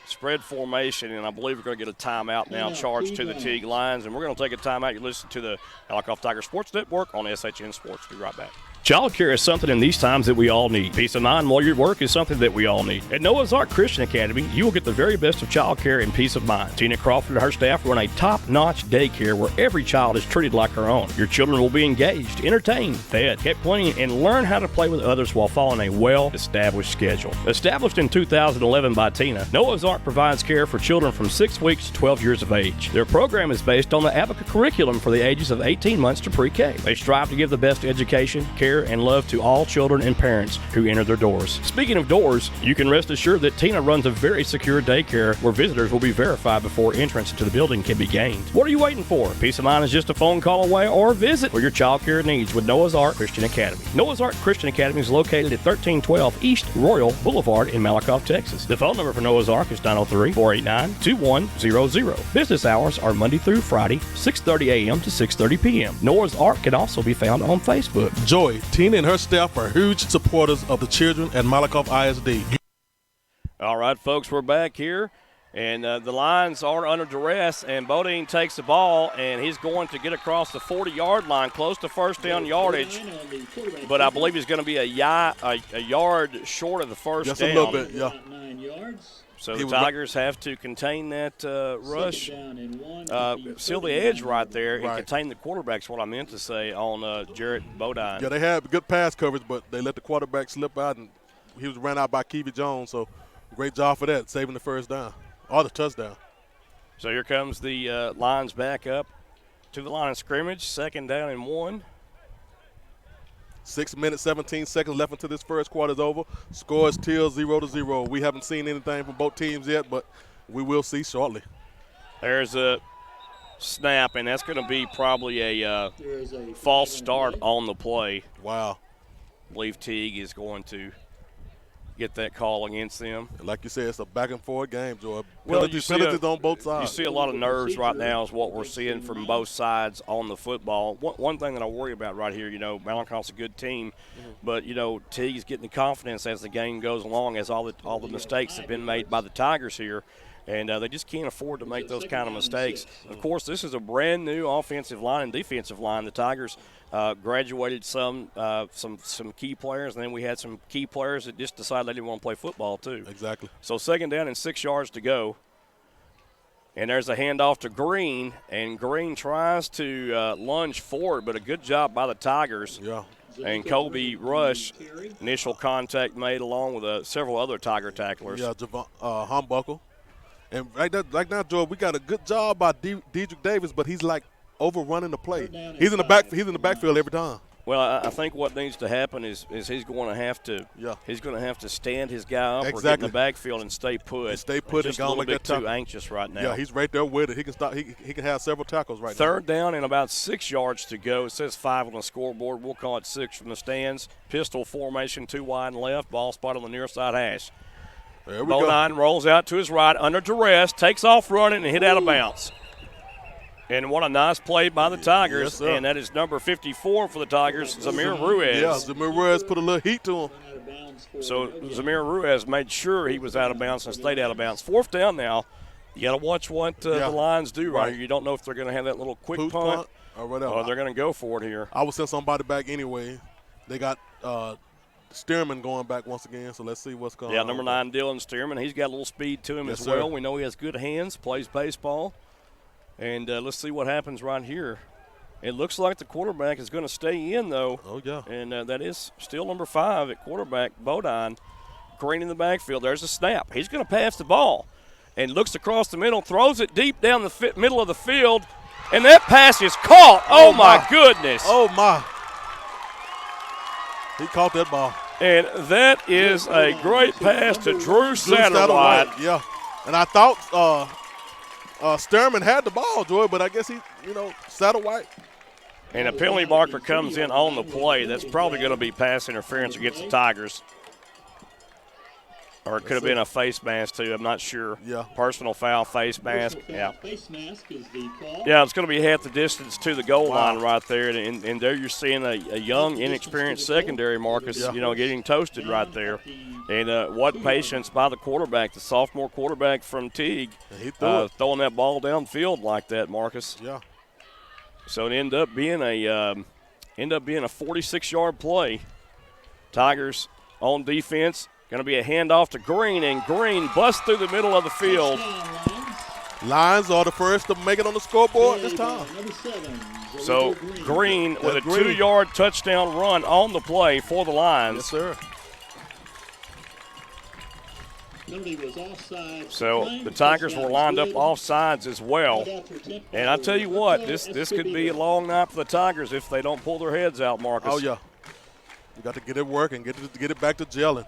Spread formation, and I believe we're going to get a timeout now charged to the Teague Lions, and we're going to take a timeout. You listen to the Malakoff Tiger Sports Network on SHN Sports. Be right back. Child care is something in these times that we all need. Peace of mind while you're at work is something that we all need. At Noah's Ark Christian Academy, you will get the very best of child care and peace of mind. Tina Crawford and her staff run a top-notch daycare where every child is treated like her own. Your children will be engaged, entertained, fed, kept clean, and learn how to play with others while following a well-established schedule. Established in 2011 by Tina, Noah's Ark provides care for children from 6 weeks to 12 years of age. Their program is based on the Abaca curriculum for the ages of 18 months to pre-K. They strive to give the best education, care, and love to all children and parents who enter their doors. Speaking of doors, you can rest assured that Tina runs a very secure daycare where visitors will be verified before entrance into the building can be gained. What are you waiting for? Peace of mind is just a phone call away, or visit for your child care needs with Noah's Ark Christian Academy. Noah's Ark Christian Academy is located at 1312 East Royal Boulevard in Malakoff, Texas. The phone number for Noah's Ark is 903-489-2100. Business hours are Monday through Friday, 6:30 a.m. to 6:30 p.m. Noah's Ark can also be found on Facebook. Joy, Tina, and her staff are huge supporters of the children at Malakoff ISD. All right, folks, we're back here, and the Lions are under duress, and Bodine takes the ball, and he's going to get across the 40-yard line, close to first down yardage, but I believe he's going to be a yard short of the first down. Just a little bit, yeah. So the Tigers have to contain that rush, seal the edge right there, and contain the quarterback's what I meant to say on Jarrett Bodine. Yeah, they had good pass coverage, but they let the quarterback slip out, and he was ran out by Keevy Jones, so great job for that, saving the first down, or the touchdown. So here comes the Lions back up to the line of scrimmage, 2nd down and 1. 6 minutes, 17 seconds left until this first quarter is over. Score is still 0-0. We haven't seen anything from both teams yet, but we will see shortly. There's a snap, and that's going to be probably a false start on the play. Wow. I believe Teague is going to get that call against them. Like you said, it's a back-and-forth game, Joy. Well, penalties on both sides. You see a lot of nerves right now is what we're seeing from both sides on the football. One thing that I worry about right here, Malakoff's a good team, but, Teague's getting the confidence as the game goes along, as all the mistakes have been made by the Tigers here. And they just can't afford to make those kind of mistakes. Of course, this is a brand-new offensive line and defensive line. The Tigers graduated some key players, and then we had some key players that just decided they didn't want to play football too. Exactly. So 2nd down and 6 yards to go. And there's a handoff to Green, and Green tries to lunge forward, but a good job by the Tigers. Yeah. And Colby Rush, initial contact made along with several other Tiger tacklers. Yeah, Humbuckle. And right now, Joe, we got a good job by Dedrick Davis, but he's like overrunning the play. He's in the backfield every time. Well, I think what needs to happen is he's going to have to stand his guy up or get in the backfield and stay put. And stay put just and a little bit too anxious right now. Yeah, he's right there with it. He can stop. He can have several tackles right now. 3rd down and about 6 yards to go. It says 5 on the scoreboard. We'll call it 6 from the stands. Pistol formation, 2 wide and left. Ball spot on the near side hash. Bodine rolls out to his right under duress, takes off running and hit out of bounds. And what a nice play by the Tigers. Yes, and that is number 54 for the Tigers, Zamir Ruiz. Yeah, Zamir Ruiz put a little heat to him. So Zamir Ruiz made sure he was out of bounds and stayed out of bounds. 4th down now. You got to watch what the Lions do right here. You don't know if they're going to have that little quick punt or whatever. Or they're going to go for it here. I would send somebody back anyway. They got Stearman going back once again, so let's see what's going on. Yeah, number 9, Dylan Stearman. He's got a little speed to him as well. We know he has good hands, plays baseball. And let's see what happens right here. It looks like the quarterback is going to stay in, though. Oh, yeah. And that is still number 5 at quarterback, Bodine. Green in the backfield. There's a snap. He's going to pass the ball and looks across the middle, throws it deep down the middle of the field, and that pass is caught. Oh, my goodness. Oh, my. He caught that ball. And that is a great pass to Drew Satterwhite. Yeah. And I thought Stearman had the ball, Joy, but I guess he, Satterwhite. And a penalty marker comes in on the play. That's probably going to be pass interference against the Tigers. Or it could have been a face mask, too. I'm not sure. Yeah. Personal foul, face mask. Yeah. Face mask is the call. Yeah, it's going to be half the distance to the goal line right there. And there you're seeing a young, inexperienced secondary, Marcus, getting toasted right there. And what patience by the quarterback, the sophomore quarterback from Teague, throwing that ball downfield like that, Marcus. Yeah. So it ended up being a end up being a 46-yard play. Tigers on defense. Going to be a handoff to Green, and Green busts through the middle of the field. Lions are the first to make it on the scoreboard this time. So Green with a 2-yard touchdown run on the play for the Lions. Yes, sir. So the Tigers were lined up off sides as well. And I tell you what, this could be a long night for the Tigers if they don't pull their heads out, Marcus. Oh, yeah. You got to get it working, get it back to gelling.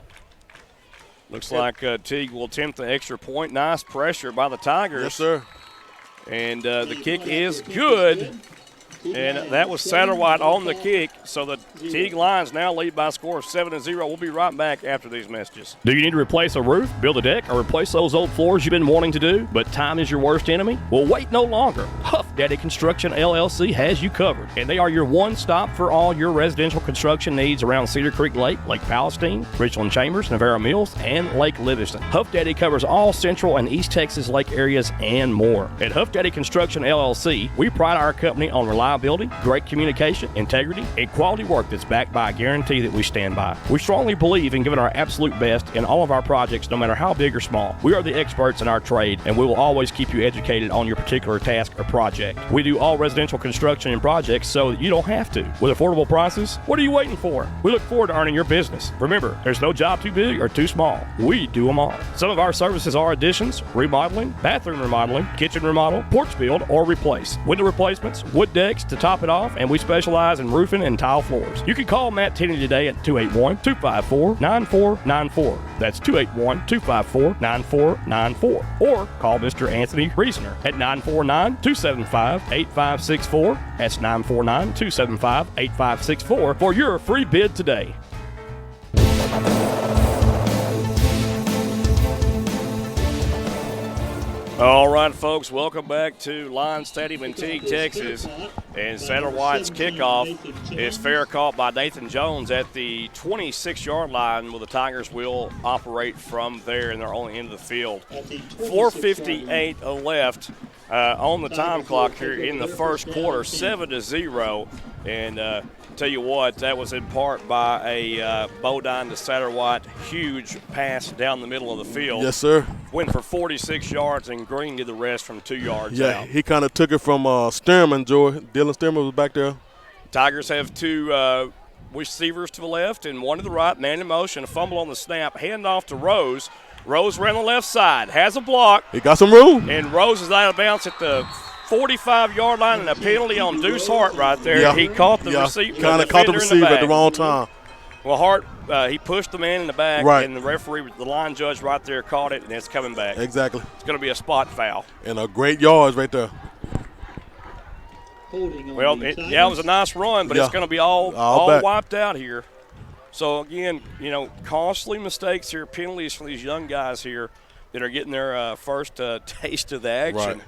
Looks like Teague will attempt the extra point. Nice pressure by the Tigers. Yes, sir. And the kick is good. And that was Satterwhite on the kick. So the Teague Lions now lead by a score of 7-0. We'll be right back after these messages. Do you need to replace a roof, build a deck, or replace those old floors you've been wanting to do, but time is your worst enemy? Well, wait no longer. Huff Daddy Construction LLC has you covered, and they are your one-stop for all your residential construction needs around Cedar Creek Lake, Lake Palestine, Richland Chambers, Navarro Mills, and Lake Livingston. Huff Daddy covers all Central and East Texas lake areas and more. At Huff Daddy Construction LLC, we pride our company on reliability, great communication, integrity, and quality work that's backed by a guarantee that we stand by. We strongly believe in giving our absolute best in all of our projects, no matter how big or small. We are the experts in our trade, and we will always keep you educated on your particular task or project. We do all residential construction and projects so that you don't have to. With affordable prices, what are you waiting for? We look forward to earning your business. Remember, there's no job too big or too small. We do them all. Some of our services are additions, remodeling, bathroom remodeling, kitchen remodel, porch build, or replace. Window replacements, wood decks to top it off, and we specialize in roofing and tile floors. You can call Matt Tenney today at 281-254-9494. That's 281-254-9494. Or call Mr. Anthony Reasoner at 949-275-8564. That's 949-275-8564 for your free bid today. All right, folks, welcome back to Lions Stadium in Teague, Texas. And Satterwhite's kickoff is fair caught by Nathan Jones at the 26-yard line, where the Tigers will operate from there in their own end of the field. 4:58 left on the time clock here in the first quarter, 7-0. And tell you what, that was in part by a Bodine to Satterwhite huge pass down the middle of the field. Yes, sir. Went for 46 yards, and Green did the rest from 2 yards Yeah, out. he kind of took it from Stearman, Joy. Dylan Stearman was back there. Tigers have two receivers to the left and one to the right. Man in motion, a fumble on the snap, handoff to Rose. Rose ran the left side, has a block. He got some room. And Rose is out of bounds at the 45-yard line, and a penalty on Deuce Hart right there. Yeah. He caught the receiver. Kind of caught the receiver at the wrong time. Well, Hart, he pushed the man in the back, Right. and the referee, the line judge right there, caught it, and it's coming back. Exactly. It's going to be a spot foul. And a great yards right there. Well, it was a nice run, but it's going to be all wiped out here. So, again, costly mistakes here, penalties for these young guys here that are getting their first taste of the action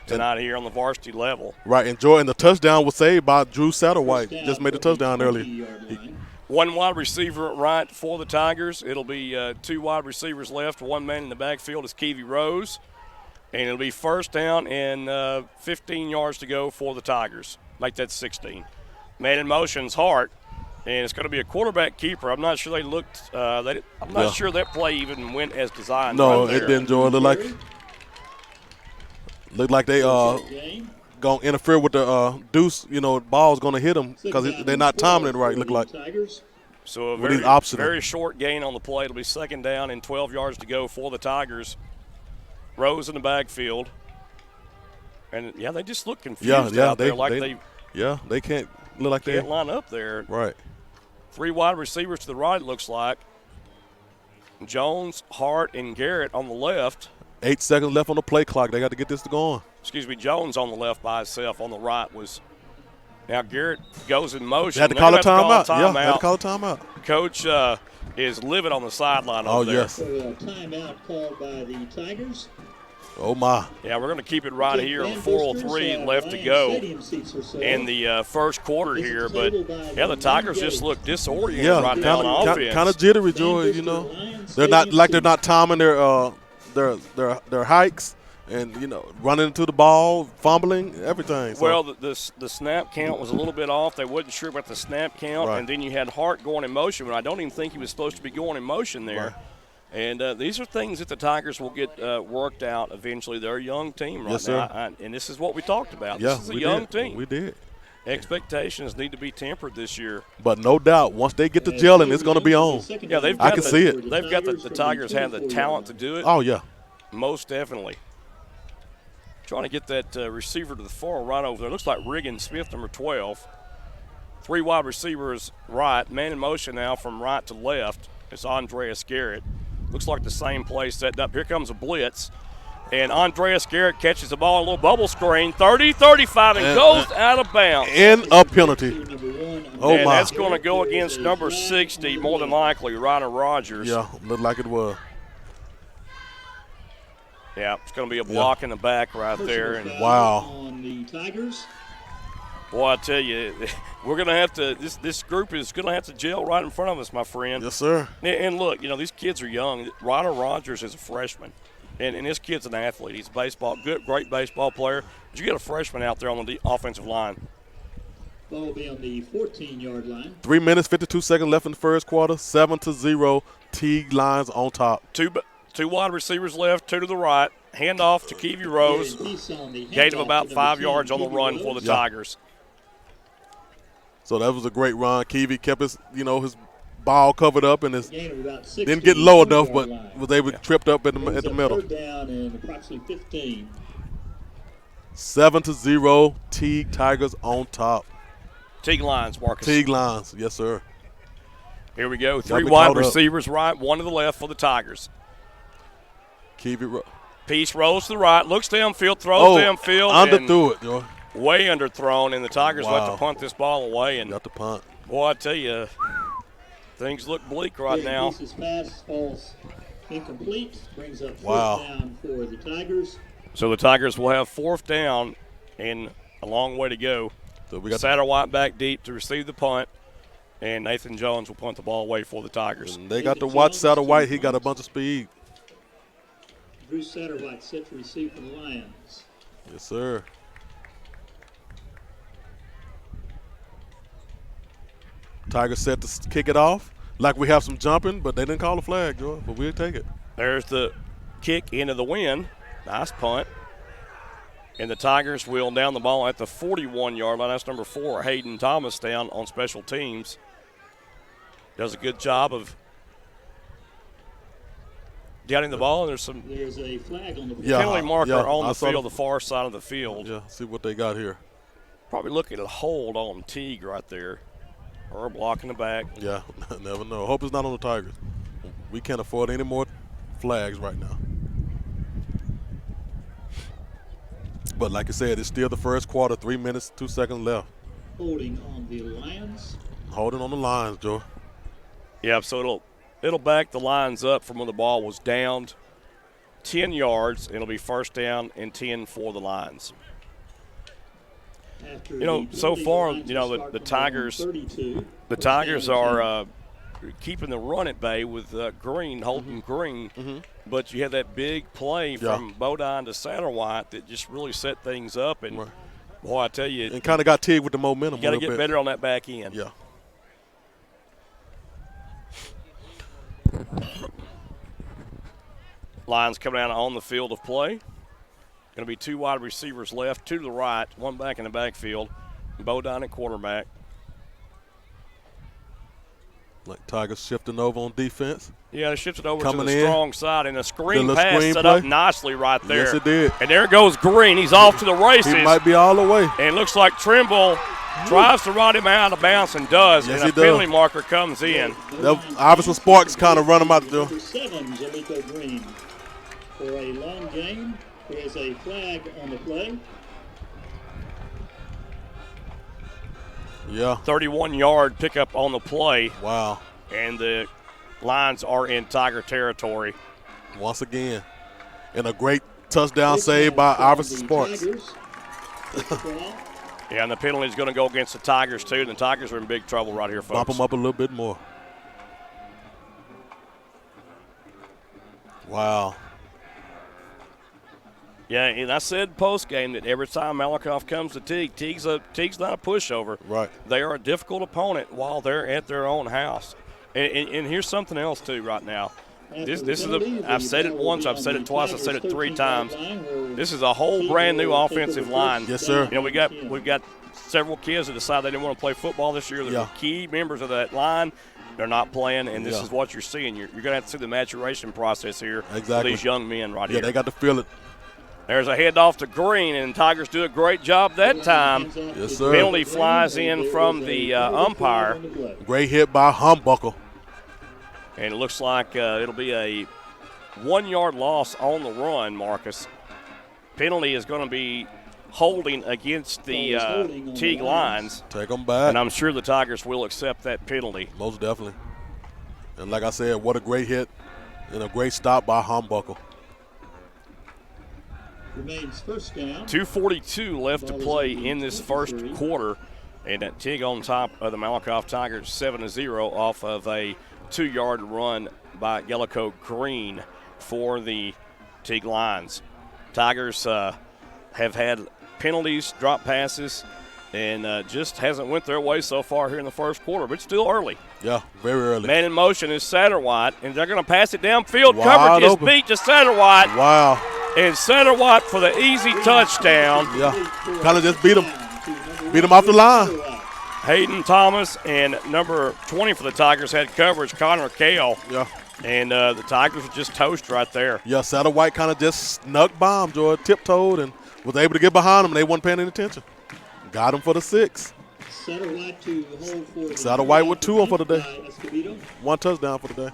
tonight here on the varsity level. Right, and the touchdown was saved by Drew Satterwhite. Just made the touchdown earlier. One wide receiver right for the Tigers. It'll be two wide receivers left. One man in the backfield is Keevy Rose. And it'll be first down and 15 yards to go for the Tigers. Make that 16. Man in motion's Hart. And it's going to be a quarterback keeper. I'm not sure they looked I'm not sure that play even went as designed. No, right it didn't, Joy. Looked like they going to interfere with the deuce. Ball's going to hit them because they're not timing it right, look like. So a very short gain on the play. It'll be second down and 12 yards to go for the Tigers. Rose in the backfield. And, they just look confused out there. They can't look like they can't line up there. Right. Three wide receivers to the right, it looks like. Jones, Hart, and Garrett on the left. 8 seconds left on the play clock. They got to get this going. Jones on the left by himself. On the right was – now Garrett goes in motion. They had to call a timeout. Yeah, they had to call a timeout. Coach is livid on the sideline over there. Oh, yes. Timeout called by the Tigers. Oh, my. Yeah, we're going to keep it right here on 4:03 left to go in the first quarter here. But, the Tigers just look disoriented right now on offense. Kind of jittery, Joy, They're not timing their hikes. and, running into the ball, fumbling, everything. So. Well, the snap count was a little bit off. They wasn't sure about the snap count. Right. And then you had Hart going in motion, but I don't even think he was supposed to be going in motion there. Right. And these are things that the Tigers will get worked out eventually. They're a young team right Yes, now. sir. And this is what we talked about. Yeah, This is a young team. We did. Expectations need to be tempered this year. But no doubt, once they get to gelling, it's going to be on. Yeah, I can see it. They've got the Tigers have the talent to do it. Oh, yeah. Most definitely. Trying to get that receiver to the far right over there. Looks like Riggin Smith, number 12. 3 wide receivers right. Man in motion now from right to left. It's Andreas Garrett. Looks like the same play set up. Here comes a blitz. And Andreas Garrett catches the ball, a little bubble screen, 30-35, and goes out of bounds. And a penalty. Oh, and my. that's going to go against number 60, more than likely, Ryder Rogers. Yeah, looked like it was. Yeah, it's going to be a block in the back right there. And wow. On the Tigers. Boy, I tell you, we're going to have to – this group is going to have to gel right in front of us, my friend. Yes, sir. And look, these kids are young. Ryder Rogers is a freshman. And this kid's an athlete. He's a great baseball player. But you get a freshman out there on the offensive line. Ball will be on the 14-yard line. 3 minutes, 52 seconds left in the first quarter. 7-0. Teague Lions on top. Two wide receivers left, 2 to the right. Handoff to Keevy Rose. Gain of about 5 yards on the run for the Tigers. So that was a great run. Keevy kept his ball covered up and didn't get low enough, but was able to tripped up at the middle. Third down and approximately 15. 7-0. Teague Tigers on top. Teague Lions, Marcus. Teague Lions, yes, sir. Here we go. 3 wide receivers right, 1 to the left for the Tigers. Keevy Peace rolls to the right, looks downfield, throws downfield. Underthrew it, Joy. Way underthrown, and the Tigers let to punt this ball away. And got the punt. Boy, I tell you, things look bleak right now. This pass falls incomplete. Brings up fourth down for the Tigers. So the Tigers will have 4th down and a long way to go. So we got Satterwhite back deep to receive the punt, and Nathan Jones will punt the ball away for the Tigers. And they got to watch Satterwhite. He got a bunch of speed. Drew Satterwhite set to receive for the Lions. Yes, sir. Tigers set to kick it off. Like we have some jumping, but they didn't call a flag, Joe, but we'll take it. There's the kick into the wind. Nice punt. And the Tigers will down the ball at the 41-yard line. That's number 4, Hayden Thomas, down on special teams. Does a good job of getting the ball. And there's a flag on the field. Penalty marker on the field, the far side of the field. Yeah, see what they got here. Probably looking at a hold on Teague right there. Or a block in the back. Yeah, never know. Hope it's not on the Tigers. We can't afford any more flags right now. But like I said, it's still the first quarter, 3 minutes, 2 seconds left. Holding on the Lions. Holding on the Lions, Joe. Yeah, so it'll back the Lions up from when the ball was downed 10 yards. It'll be 1st down and 10 for the Lions. So far, the Tigers are keeping the run at bay with Holton Green. Mm-hmm. But you had that big play from Bodine to Satterwhite that just really set things up. And, boy, I tell you. And kind of got Teague with the momentum. You got to get better on that back end. Yeah. Lions coming out on the field of play. Going to be 2 wide receivers left, 2 to the right, 1 back in the backfield. Bodine at quarterback. Like Tigers shifting over on defense. Yeah, they shifted over Coming to the strong side, and a screen pass screen set play. up nicely right there. Yes, it did. And there goes Green. He's off to the races. He might be all the way. And it looks like Trimble tries to run him out of bounds and does. Yes, and a penalty marker comes in. Iverson Sparks kind of run him out the door. Number 7, Jaleko Green. For a long game, there is a flag on the play. Yeah. 31-yard pickup on the play. Wow. And the Lions are in Tiger territory. Once again. And a great touchdown save by Iverson Sparks. Yeah, and the penalty is going to go against the Tigers, too. And the Tigers are in big trouble right here, folks. Bump them up a little bit more. Wow. Yeah, and I said post game that every time Malakoff comes to Teague, Teague's not a pushover. Right. They are a difficult opponent while they're at their own house. And here's something else too right now. This is I've said it once, I've said it twice, I've said it 3 times. This is a whole brand new offensive line. Yes, sir. You know, we've got several kids that decided they didn't want to play football this year. They're key members of that line. They're not playing, and this is what you're seeing. You're going to have to see the maturation process here for these young men right here. Yeah, they got to feel it. There's a handoff to Green, and Tigers do a great job that time. Yes, sir. Penalty flies in from the umpire. Great hit by Humbuckle. And it looks like it'll be a 1-yard loss on the run, Marcus. Penalty is going to be holding against the Teague lines. Take them back. And I'm sure the Tigers will accept that penalty. Most definitely. And like I said, what a great hit and a great stop by Humbuckle. Remains first down. 2:42 left to play in this first quarter. And Teague on top of the Malakoff Tigers 7-0 off of a 2-yard run by Yellowcoat Green for the Teague Lions. Tigers have had penalties, drop passes, and just hasn't went their way so far here in the first quarter, but it's still early. Yeah, very early. Man in motion is Satterwhite, and they're going to pass it downfield. Wide Coverage is open. beat to Satterwhite. Wow. And Satterwhite for the easy touchdown. Yeah, kind of just beat him off the line. Hayden Thomas and number 20 for the Tigers had coverage, Connor Kale. Yeah. And the Tigers were just toast right there. Yeah, Satterwhite kind of just snuck by him, Joy, tiptoed, and was able to get behind him, and they weren't paying any attention. Got him for the 6. Satterwhite with 2 for the day. 1 touchdown for the day.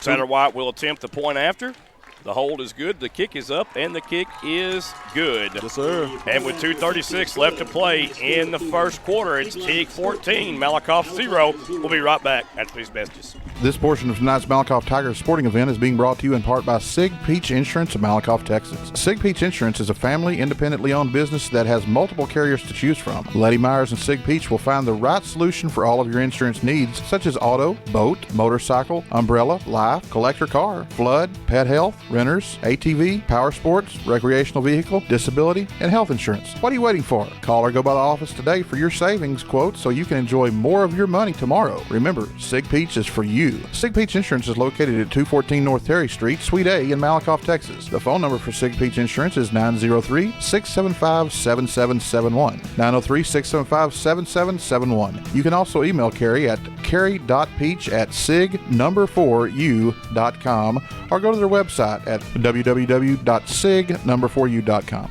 Satterwhite will attempt the point after. The hold is good, the kick is up, and the kick is good. Yes, sir. And with 2:36 left to play in the first quarter, it's Teague 14, Malakoff 0. We'll be right back after these messages. This portion of tonight's Malakoff Tigers sporting event is being brought to you in part by Sig Peach Insurance of Malakoff, Texas. Sig Peach Insurance is a family, independently owned business that has multiple carriers to choose from. Letty Myers and Sig Peach will find the right solution for all of your insurance needs, such as auto, boat, motorcycle, umbrella, life, collector car, flood, pet health, renters, ATV, power sports, recreational vehicle, disability, and health insurance. What are you waiting for? Call or go by the office today for your savings quote so you can enjoy more of your money tomorrow. Remember, Sig Peach is for you. Sig Peach Insurance is located at 214 North Terry Street, Suite A in Malakoff, Texas. The phone number for Sig Peach Insurance is 903-675-7771. 903-675-7771. You can also email Carrie at carrie.peach@sig4u.com or go to their website at www.sig4u.com.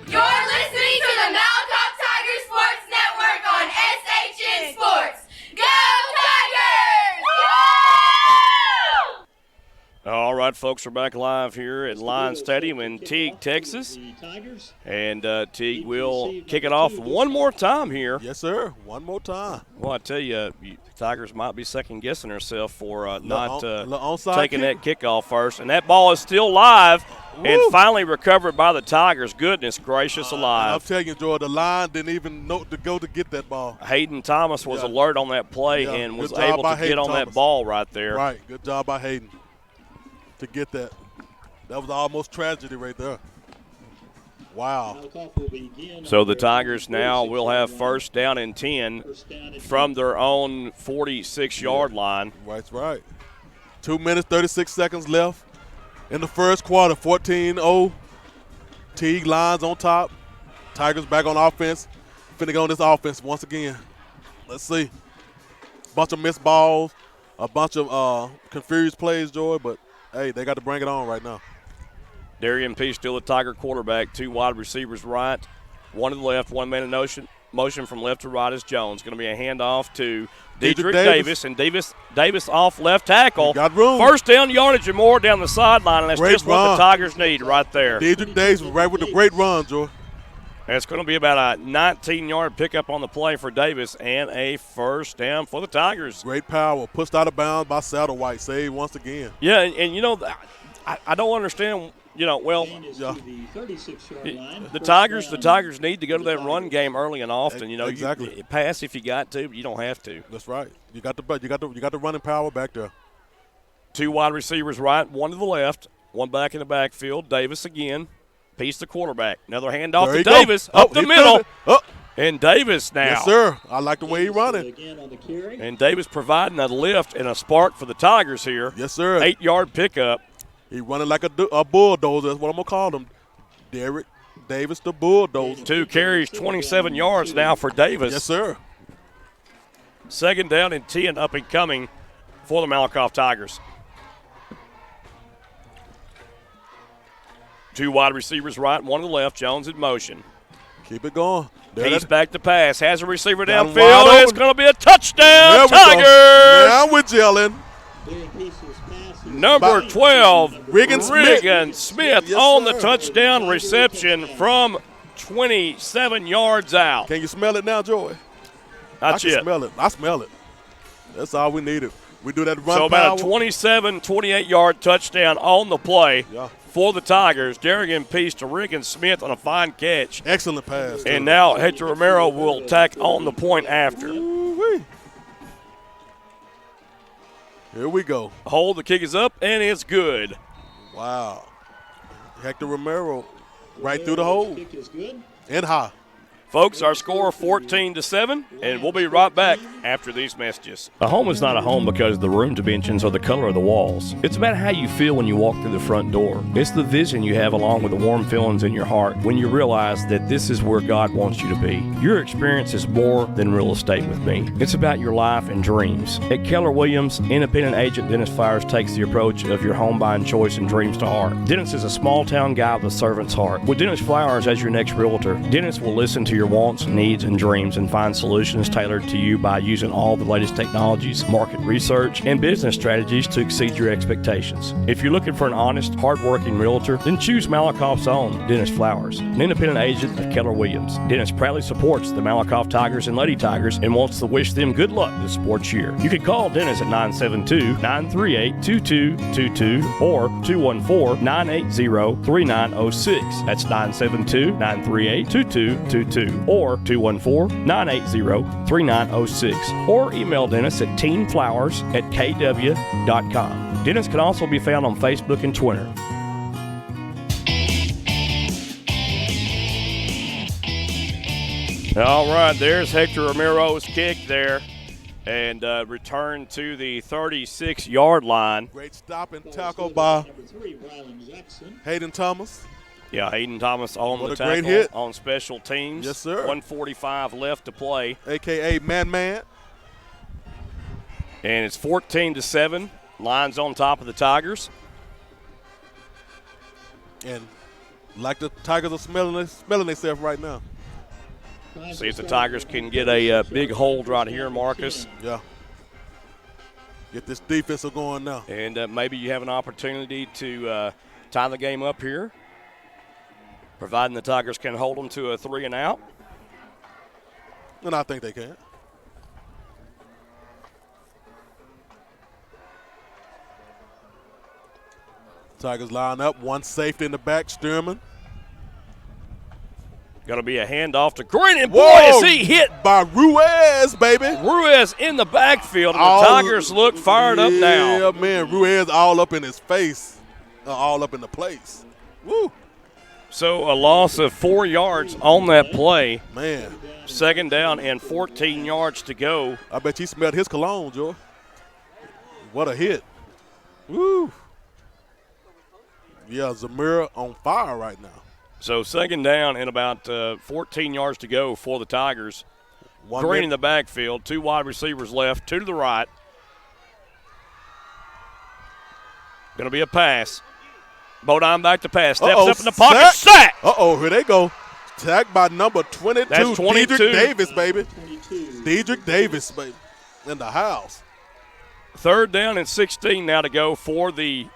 You're listening to the Malakoff Tigers Sports Network on SHN Sports. Go Tigers! All right, folks, we're back live here at Lions Stadium in Teague, Texas. And Teague will kick it off one more time here. Yes, sir. One more time. Well, I tell you, Tigers might be second-guessing herself for not onside taking kick. that kickoff first. And that ball is still live Woo. and finally recovered by the Tigers. Goodness gracious alive. I'm telling you, Joy, the line didn't even know to go to get that ball. Hayden Thomas was alert on that play and was able to get on that ball right there. Right. Good job by Hayden to get that. That was almost tragedy right there. Wow. So the Tigers now will have first down and 10 from their own 46-yard line. That's right. 2 minutes, 36 seconds left in the first quarter. 14-0. Teague Lions on top. Tigers back on offense. Finna go on this offense once again. Let's see. Bunch of missed balls. A bunch of confused plays, Joy, but hey, they got to bring it on right now. Darian P. still the Tiger quarterback. 2 wide receivers right, 1 to the left, 1 man in motion from left to right is Jones. Going to be a handoff to Dedrick Davis. And Davis off left tackle. Got room. First down yardage or more down the sideline, and that's Great just run. what the Tigers need right there. Dedrick Davis right with the great run, Joy. And it's going to be about a 19-yard pickup on the play for Davis and a first down for the Tigers. Great power. Pushed out of bounds by Satterwhite. Saved once again. Yeah, and you know, I don't understand. You know, well, the Tigers need to go to that run game early and often. You know, exactly. You pass if you got to, but you don't have to. That's right. You got the running power back there. Two wide receivers right, one to the left, one back in the backfield. Davis again. Piece the quarterback. Another handoff to Davis up the middle. And Davis now. Yes, sir. I like the way he running. And Davis providing a lift and a spark for the Tigers here. Yes, sir. 8-yard pickup. He running like a bulldozer. That's what I'm going to call him. Derek Davis, the bulldozer. 2 carries, 27 yards now for Davis. Yes, sir. Second down and 10 up and coming for the Malakoff Tigers. 2 wide receivers right, one to the left. Jones in motion. Keep it going. He's back to pass. Has a receiver Got him downfield. wide It's open. going to be a touchdown, There we go. Tigers. Now we're gelling. Number 12, Riggin Smith Yes, on the sir. touchdown reception from 27 yards out. Can you smell it now, Joey? Not I can yet. smell it. I smell it. That's all we needed. We do that run So about power. a 27, 28-yard touchdown on the play for the Tigers. Darrigan Peace to Riggin Smith on a fine catch. Excellent pass. And now Hector Romero will tack on the point after. Ooh-wee. Here we go. Hold, the kick is up, and it's good. Wow. Hector Romero right through the hole. Kick is good. And high. Folks, our score 14-7, and we'll be right back after these messages. A home is not a home because the room dimensions or the color of the walls. It's about how you feel when you walk through the front door. It's the vision you have along with the warm feelings in your heart when you realize that this is where God wants you to be. Your experience is more than real estate with me. It's about your life and dreams. At Keller Williams, independent agent Dennis Flowers takes the approach of your home buying choice and dreams to heart. Dennis is a small town guy with a servant's heart. With Dennis Flowers as your next realtor, Dennis will listen to your wants, needs, and dreams and find solutions tailored to you by using all the latest technologies, market research, and business strategies to exceed your expectations. If you're looking for an honest, hardworking realtor, then choose Malakoff's own Dennis Flowers, an independent agent of Keller Williams. Dennis proudly supports the Malakoff Tigers and Lady Tigers and wants to wish them good luck this sports year. You can call Dennis at 972-938-2222 or 214-980-3906. That's 972-938-2222 or 214-980-3906, or email Dennis at teenflowers@kw.com. Dennis can also be found on Facebook and Twitter. All right, there's Hector Romero's kick there, and return to the 36-yard line. Great stop and tackle by Number 3, Rylan Jackson. Hayden Thomas. Yeah, Hayden Thomas on What the a great tackle hit. on special teams. Yes, sir. 1:45 left to play. A.K.A. Man. And it's 14-7. Lions on top of the Tigers. And like the Tigers are smelling themselves right now. See if the Tigers can get a big hold right here, Marcus. Yeah. Get this defense going now. And maybe you have an opportunity to tie the game up here, providing the Tigers can hold them to a 3-and-out. And I think they can. Tigers line up. One safety in the back, Stearman. Going to be a handoff to Green, and boy, Whoa! is he hit. By Ruiz, baby. Ruiz in the backfield, and the Tigers look fired up now. Yeah, man, Ruiz all up in his face, all up in the place. Woo. So a loss of 4 yards on that play. Man. Second down and 14 yards to go. I bet you smelled his cologne, Joe. What a hit. Woo. Yeah, Zamira on fire right now. So second down and about 14 yards to go for the Tigers. Green in the backfield, 2 wide receivers left, 2 to the right. Going to be a pass. Bodine back to pass. Steps up in the pocket. Sack! Uh-oh, here they go. Sacked by number 22. That's 22. Dedrick Davis, baby. Dedrick Davis, baby, in the house. Third down and 16 now to go for the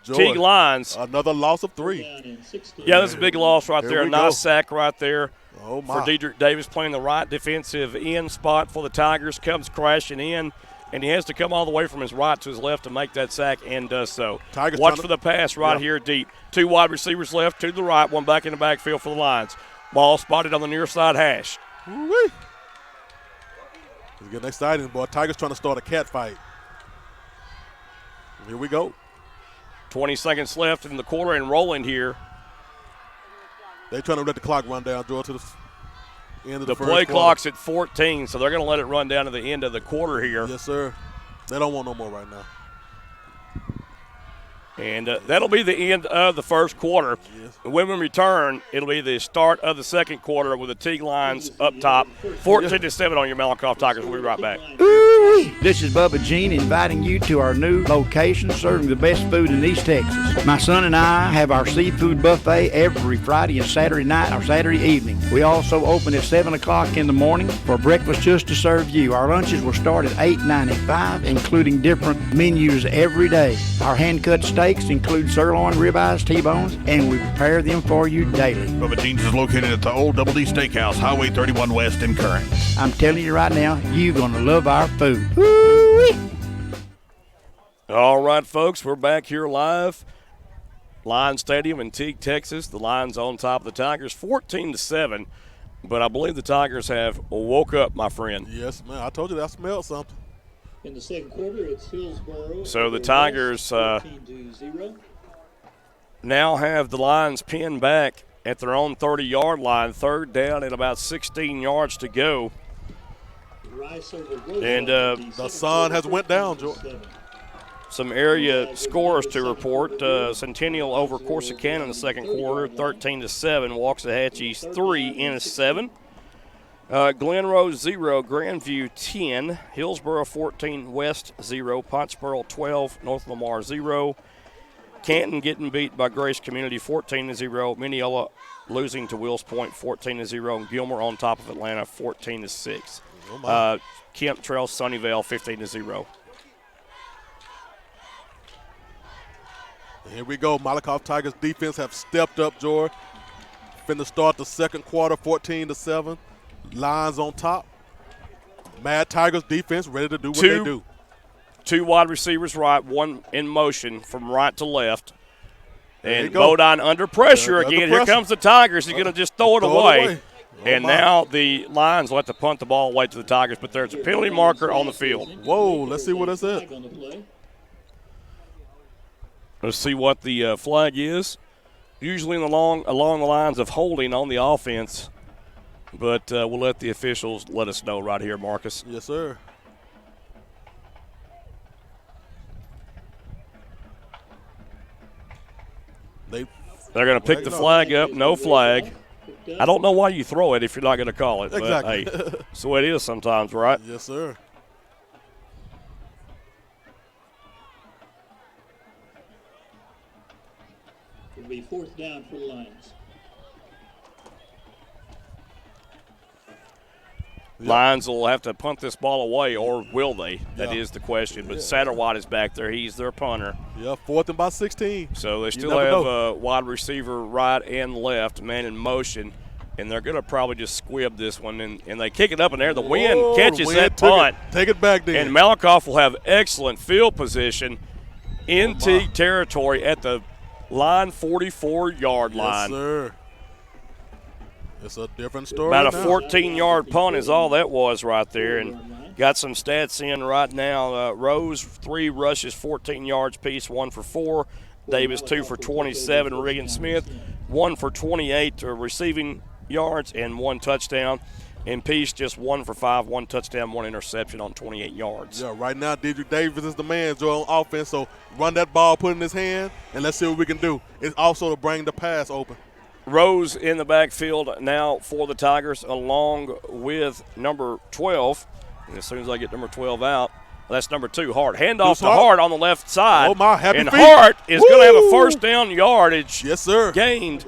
Teague Lions. Another loss of 3. Yeah, that's a big loss right Here there. A we nice go. sack right there Oh, for my. Dedrick Davis, playing the right defensive end spot for the Tigers. Comes crashing in, and he has to come all the way from his right to his left to make that sack, and does so. Tigers Watch trying for to- the pass right here deep. 2 wide receivers left, 2 to the right, 1 back in the backfield for the Lions. Ball spotted on the near side hash. Woo-wee. It's getting exciting, boy. Tigers trying to start a cat fight. Here we go. 20 seconds left in the quarter and rolling here. They're trying to let the clock run down, Joel, to the end of the first play quarter. clock's at 14, so they're going to let it run down to the end of the quarter here. Yes, sir. They don't want no more right now. And that'll be the end of the first quarter. Yes. When we return, it'll be the start of the second quarter with the Teague Lions up top. 14-7 on your Malakoff Tigers. We'll be right back. Ooh-wee. This is Bubba Jean inviting you to our new location serving the best food in East Texas. My son and I have our seafood buffet every Friday and Saturday night or Saturday evening. We also open at 7 o'clock in the morning for breakfast just to serve you. Our lunches will start at $8.95, including different menus every day. Our hand-cut steaks include sirloin, ribeyes, T-bones, and we prepare them for you daily. Bubba Jeans is located at the Old Double D Steakhouse, Highway 31 West in Current. I'm telling you right now, you're going to love our food. Woo-wee. All right, folks, we're back here live. Lions Stadium in Teague, Texas. The Lions on top of the Tigers, 14-7. But I believe the Tigers have woke up, my friend. Yes, man. I told you that I smelled something. In the second quarter, it's Hillsboro. So the Tigers 14-0. now have the Lions pinned back at their own 30-yard line, third down and about 16 yards to go. And the sun has went down, George. Some area scores to report. Centennial over Corsicana in the second quarter, 13-7. Waxahachie's 3 in 7. Glen Rose 0, Grandview 10, Hillsboro 14, West 0, Pottsboro 12, North Lamar 0. Canton getting beat by Grace Community 14-0. Mineola losing to Wills Point 14-0. And Gilmer on top of Atlanta 14-6. Kemp Trails Sunnyvale 15-0. Here we go. Malakoff Tigers defense have stepped up, George. Finna start the second quarter 14-7. Lions on top. Mad Tigers defense ready to do what they do. Two wide receivers right, one in motion from right to left. And Bodine under pressure again. Here comes the Tigers. He's going to just throw it away. And now the Lions will have to punt the ball away to the Tigers, but there's a penalty marker on the field. Whoa, let's see what it says. Let's see what the flag is. Usually along the lines of holding on the offense. But we'll let the officials let us know right here, Marcus. Yes, sir. They're going to pick the flag up. No flag. I don't know why you throw it if you're not going to call it. Exactly. But, hey, that's the way it is sometimes, right? Yes, sir. It'll be fourth down for the Lions. Lions will have to punt this ball away, or will they? That is the question. But Satterwhite is back there. He's their punter. Yeah, fourth and about 16. So they still have a wide receiver right and left, man in motion, and they're going to probably just squib this one. And they kick it up in there. The wind catches that punt. Take it back then. And Malakoff will have excellent field position in Teague territory at the line 44-yard line. Yes, sir. It's a different story. About a 14-yard punt is all that was right there. And got some stats in right now. Rose, 3 rushes, 14 yards piece, 1 for 4. Davis, 2 for 27. Regan Smith, 1 for 28 receiving yards and 1 touchdown. And Peace just 1 for 5, 1 touchdown, 1 interception on 28 yards. Yeah, right now, Dedrick Davis is the man, Joe, on offense. So run that ball, put it in his hand, and let's see what we can do. It's also to bring the pass open. Rose in the backfield now for the Tigers, along with number 12. And as soon as I get number 12 out, that's number 2, Hart. Handoff to Hart on the left side. Oh, my, happy and feet. Hart is going to have a first down yardage. Yes, sir. Gained.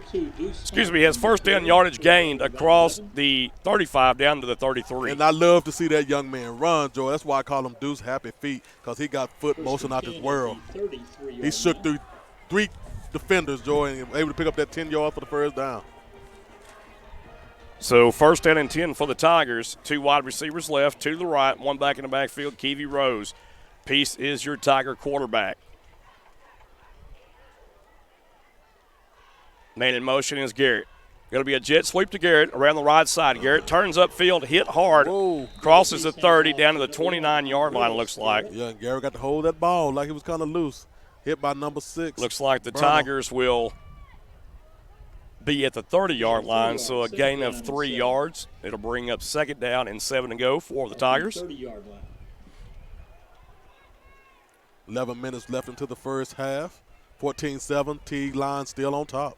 Has first down yardage gained across the 35 down to the 33. And I love to see that young man run, Joe. That's why I call him Deuce Happy Feet, because he got foot motion out this world. He shook through 3 defenders, Joe, and able to pick up that 10 yards for the first down. So first down and 10 for the Tigers. 2 wide receivers left, 2 to the right, 1 back in the backfield, Keevy Rose. Peace is your Tiger quarterback. Man in motion is Garrett. Going to be a jet sweep to Garrett around the right side. Garrett turns upfield, hit hard, crosses the 30 down to the 29-yard line, it looks like. Yeah, and Garrett got to hold that ball like it was kind of loose. Hit by number 6. Looks like the Tigers will be at the 30-yard line, so a gain of 3 yards. It'll bring up 2nd down and 7 to go for the Tigers. 30-yard line. 11 minutes left into the first half. 14-7, Teague line still on top.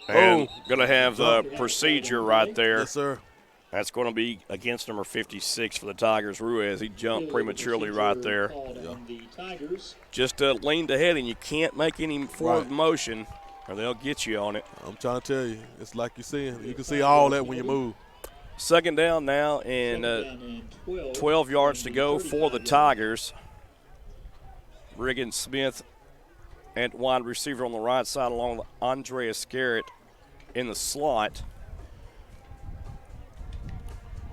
And going to have the procedure right there. Yes, sir. That's going to be against number 56 for the Tigers, Ruiz. He jumped prematurely right there. Just leaned ahead, and you can't make any forward motion, or they'll get you on it. I'm trying to tell you, it's like you're seeing. You can see all that when you move. 2nd down now, and 12 yards to go for the Tigers. Riggin Smith at wide receiver on the right side, along with Andreas Garrett in the slot.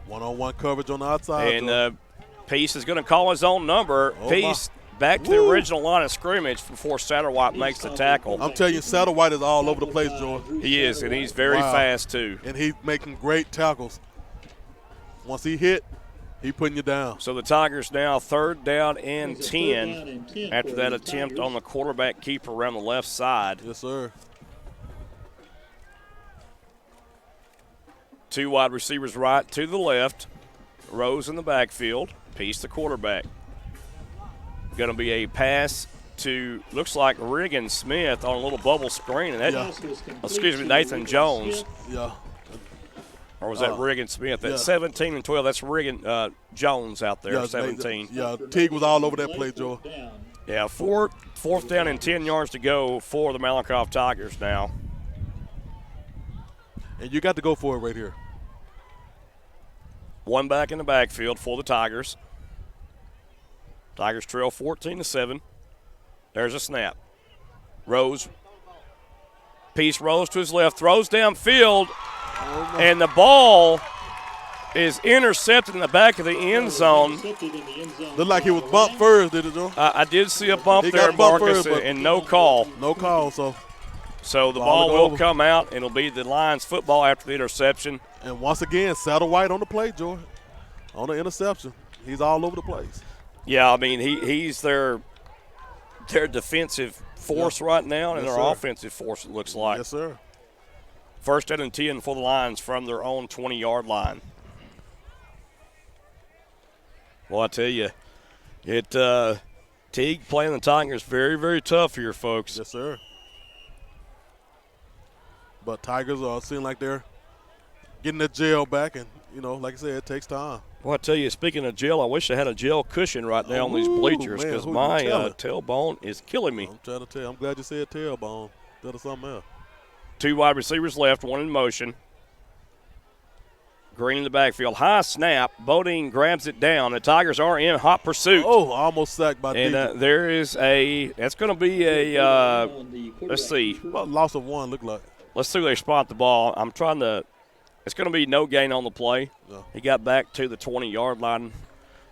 One-on-one coverage on the outside. And Peace is going to call his own number. Peace back to the original line of scrimmage before Satterwhite makes the tackle. I'm telling you, Satterwhite is all over the place, George. He is, and he's very fast, too. And he's making great tackles. Once he hit, he putting you down. So the Tigers now 3rd down and 10 after that attempt on the quarterback keeper around the left side. Yes, sir. 2 wide receivers right to the left. Rose in the backfield. Peace the quarterback. Going to be a pass to, looks like Riggin Smith on a little bubble screen. And that, Nathan Jones. Yeah. Or was that Riggin Smith? That's 17 and 12. That's Riggin Jones out there, 17. Yeah, Teague was all over that play, Joe. Yeah, 4th down and 10 yards to go for the Malakoff Tigers now. And you got to go for it right here. 1 back in the backfield for the Tigers. Tigers trail 14-7. There's a snap. Peace rolls to his left, throws downfield, and the ball is intercepted in the back of the end zone. Looked like he was bumped first, did it, Joe? I did see a bump there, Marcus, and no call. No call, So the ball will come out, and it'll be the Lions football after the interception. And once again, Satterwhite on the play, George. On the interception. He's all over the place. Yeah, I mean, he's their defensive force right now, and their offensive force, it looks like. Yes, sir. 1st down and 10 for the Lions from their own 20-yard line. Well, I tell you, Teague playing the Tigers very, very tough here, folks. Yes, sir. But Tigers seem like they're getting their gel back, and, like I said, it takes time. Well, I tell you, speaking of gel, I wish I had a gel cushion right now on these bleachers because my tailbone is killing me. I'm trying to tell you. I'm glad you said tailbone instead of something else. 2 wide receivers left, 1 in motion. Green in the backfield. High snap. Bodine grabs it down. The Tigers are in hot pursuit. Oh, almost sacked by Teague. And there is that's going to be let's see. Loss of 1 look like. Let's see where they spot the ball. It's going to be no gain on the play. No. He got back to the 20-yard line.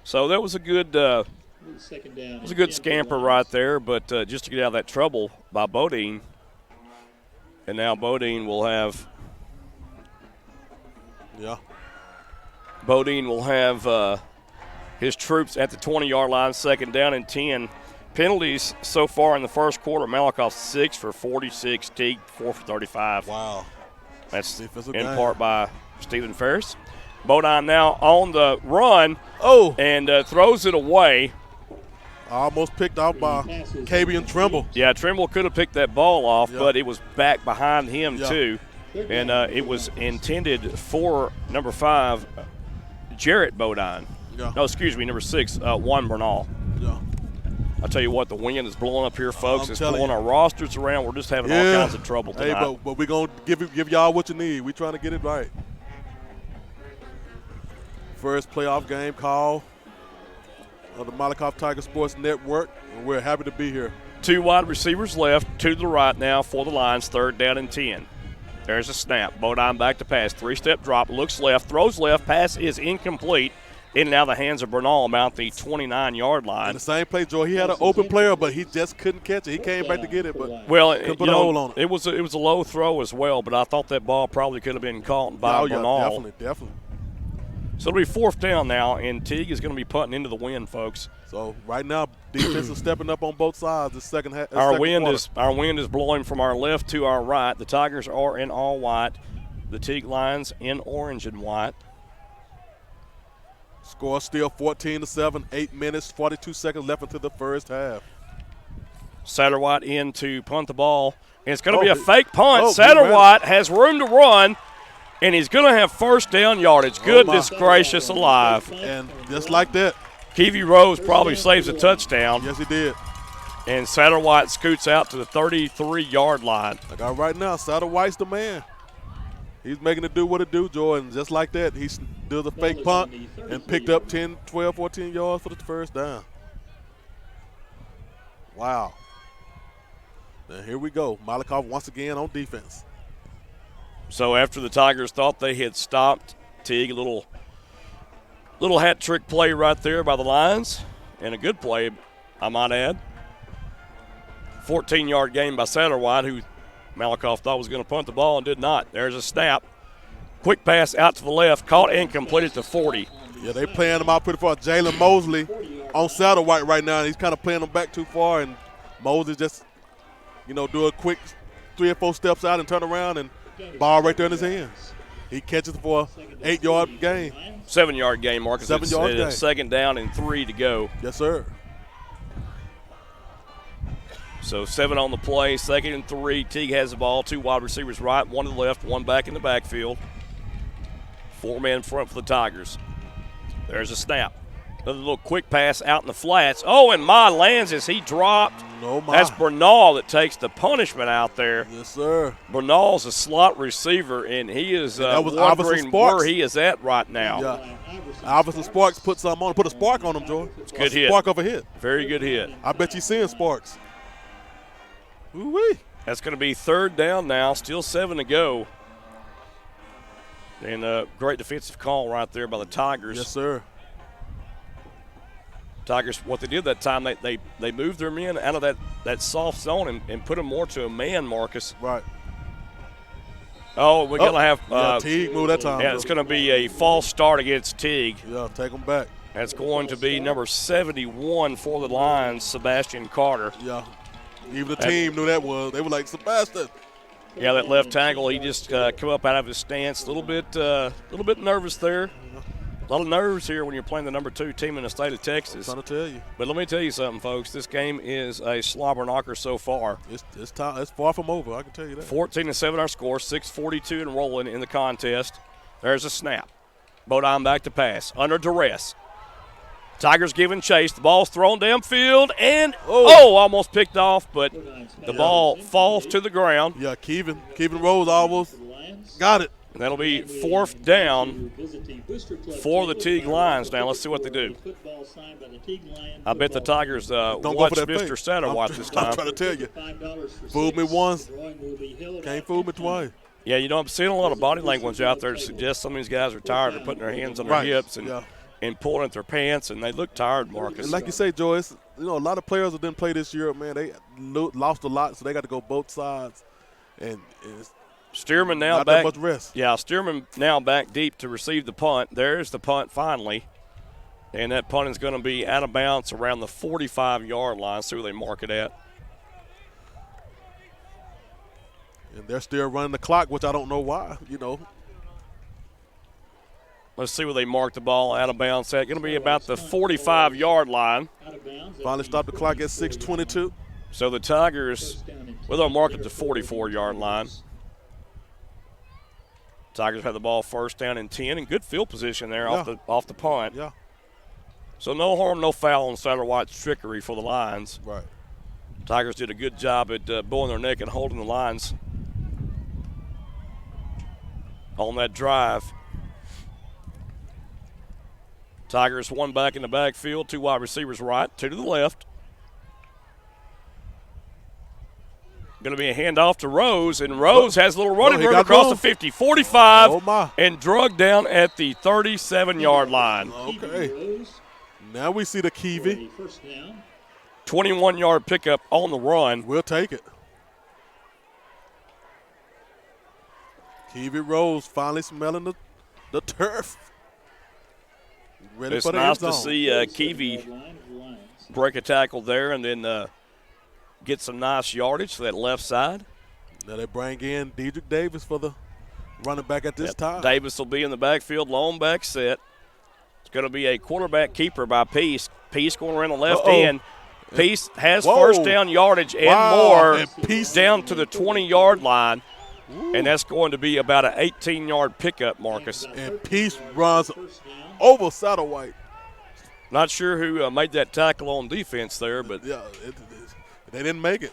So that was a good scamper right there, but just to get out of that trouble by Bodine. And now Bodine will have his troops at the 20-yard line, 2nd down and 10. Penalties so far in the first quarter. Malakoff 6 for 46, Teague 4 for 35. Wow. That's in part by Stephen Ferris. Bodine now on the run and throws it away. Almost picked off by Kabian Trimble. Yeah, Trimble could have picked that ball off, but it was back behind him too. And it was intended for number 5, Jarrett Bodine. Yeah. No, excuse me, number 6, Juan Bernal. Yeah. I tell you what, the wind is blowing up here, folks. It's blowing our rosters around. We're just having all kinds of trouble tonight. Hey, but we're going to give y'all what you need. We're trying to get it right. First playoff game call of the Malakoff Tiger Sports Network, and we're happy to be here. 2 wide receivers left, 2 to the right now for the Lions, 3rd down and 10. There's a snap. Bodine back to pass. 3-step drop, looks left, throws left, pass is incomplete. in and out of the hands of Bernal about the 29-yard line. And the same play, Joy. He had an open player, but he just couldn't catch it. He came back to get it, but couldn't put a hold on it. It was a low throw as well, but I thought that ball probably could have been caught by Bernal. Definitely. So it'll be 4th down now, and Teague is going to be punting into the wind, folks. So right now, defense is stepping up on both sides. The second half. Our wind is blowing from our left to our right. The Tigers are in all white. The Teague Lions in orange and white. Score still 14-7. 8 minutes, 42 seconds left into the first half. Satterwhite in to punt the ball. And it's going to be a fake punt. Satterwhite has room to run. And he's going to have first down yardage. Goodness gracious alive. And just like that. Keevy Rose probably saves a touchdown. Yes, he did. And Satterwhite scoots out to the 33-yard line. I got right now, Satterwhite's the man. He's making it do what it do, Jordan. Just like that, he does a fake punt and picked up 10, 12, 14 yards for the first down. Wow. Now here we go. Malakoff once again on defense. So after the Tigers thought they had stopped Teague, a little hat trick play right there by the Lions, and a good play, I might add. 14-yard gain by Satterwhite, who Malakoff thought was going to punt the ball and did not. There's a snap. Quick pass out to the left, caught and completed to 40. Yeah, they playing him out pretty far. Jalen Mosley on Satterwhite right now, and he's kind of playing him back too far, and Mosley just, do a quick 3 or 4 steps out and turn around and ball right there in his hands. He catches for an 8-yard gain. 7-yard gain, Marcus. 7-yard gain. Second down and 3 to go. Yes, sir. So 7 on the play, 2nd and 3. Teague has the ball. 2 wide receivers right, 1 to the left, 1 back in the backfield. 4-man front for the Tigers. There's a snap. Another little quick pass out in the flats. Oh, and Ma lands as he dropped. No, Ma. That's Bernal that takes the punishment out there. Yes, sir. Bernal's a slot receiver, and he is wondering where he is at right now. Yeah. Obviously, Sparks put a spark on him, Joy. It's a good hit. Spark of a hit. Very good hit. I bet you're seeing Sparks. Ooh-wee. That's going to be 3rd down now, still 7 to go. And a great defensive call right there by the Tigers. Yes, sir. Tigers, what they did that time, they moved their men out of that soft zone and put them more to a man, Marcus. Right. Oh, we're going to have Teague move that time. Yeah, it's going to be a false start against Teague. Yeah, take them back. That's going to be number 71 for the Lions, Sebastian Carter. Yeah. Even the team knew that was. They were like, Sebastian. Yeah, that left tackle, he just come up out of his stance. A little bit nervous there. A lot of nerves here when you're playing the number 2 team in the state of Texas. I'm trying to tell you. But let me tell you something, folks. This game is a slobber knocker so far. It's far from over, I can tell you that. 14-7 our score, 6:42 and rolling in the contest. There's a snap. Bodine back to pass, under duress. Tigers giving chase. The ball's thrown downfield, and almost picked off, but the ball falls to the ground. Yeah, Kevin Rose almost got it. And that'll be 4th down for the Teague Lions. Now let's see what they do. I bet the Tigers watch Mr. Satterwhite this time. I'm trying to tell you. Fooled me once, can't fool me twice. Yeah, I'm seeing a lot of body language out there to suggest some of these guys are tired of putting their hands on their hips and pulling at their pants, and they look tired, Marcus. And like you say, Joyce, a lot of players that didn't play this year, man, they lost a lot, so they got to go both sides. And it's Stearman now not back. That much rest. Yeah, Stearman now back deep to receive the punt. There's the punt finally. And that punt is going to be out of bounds around the 45-yard line. See where they mark it at. And they're still running the clock, which I don't know why, Let's see where they mark the ball out of bounds at. Going to be about the 45-yard line. Finally stopped the clock at 6:22. So the Tigers, they'll mark it to 44-yard line. Tigers have the ball 1st down and 10, and good field position there off the punt. Yeah. So no harm, no foul on Satterwhite's trickery for the Lions. Right. Tigers did a good job at bowing their neck and holding the lines on that drive. Tigers 1 back in the backfield, 2 wide receivers right, 2 to the left. Going to be a handoff to Rose, and Rose has a little running room got across room. the 50, 45, Oh, my. and drug down at the 37-yard line. Okay. Now we see the Kiwi. 21-yard pickup on the run. We'll take it. Kiwi Rose finally smelling the turf. Ready It's for the nice end to zone. see Kiwi break a tackle there and then get some nice yardage to that left side. Now they bring in Dedrick Davis for the running back at this time. Davis will be in the backfield, lone back set. It's going to be a quarterback keeper by Peace. Peace going around the left end. Peace has first down yardage and more And Peace down to the 20-yard line. And that's going to be about an 18-yard pickup, Marcus. And Peace runs over Satterwhite. Not sure who made that tackle on defense there, but Yeah, they didn't make it.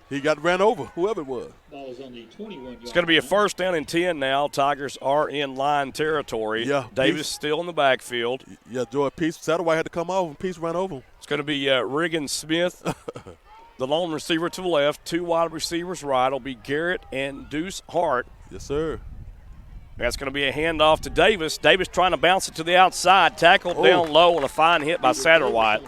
He got ran over, whoever it was. Ball is on the 21-yard it's going to be a first down and 10 now. Tigers are in line territory. Yeah, Davis Peace. still in the backfield. Yeah, Joy Peace. Satterwhite had to come off, and Peace ran over him. It's going to be Riggin Smith, the lone receiver to the left. Two wide receivers right. It'll be Garrett and Deuce Hart. Yes, sir. That's going to be a handoff to Davis. Davis trying to bounce it to the outside. Tackled down low and a fine hit by Satterwhite.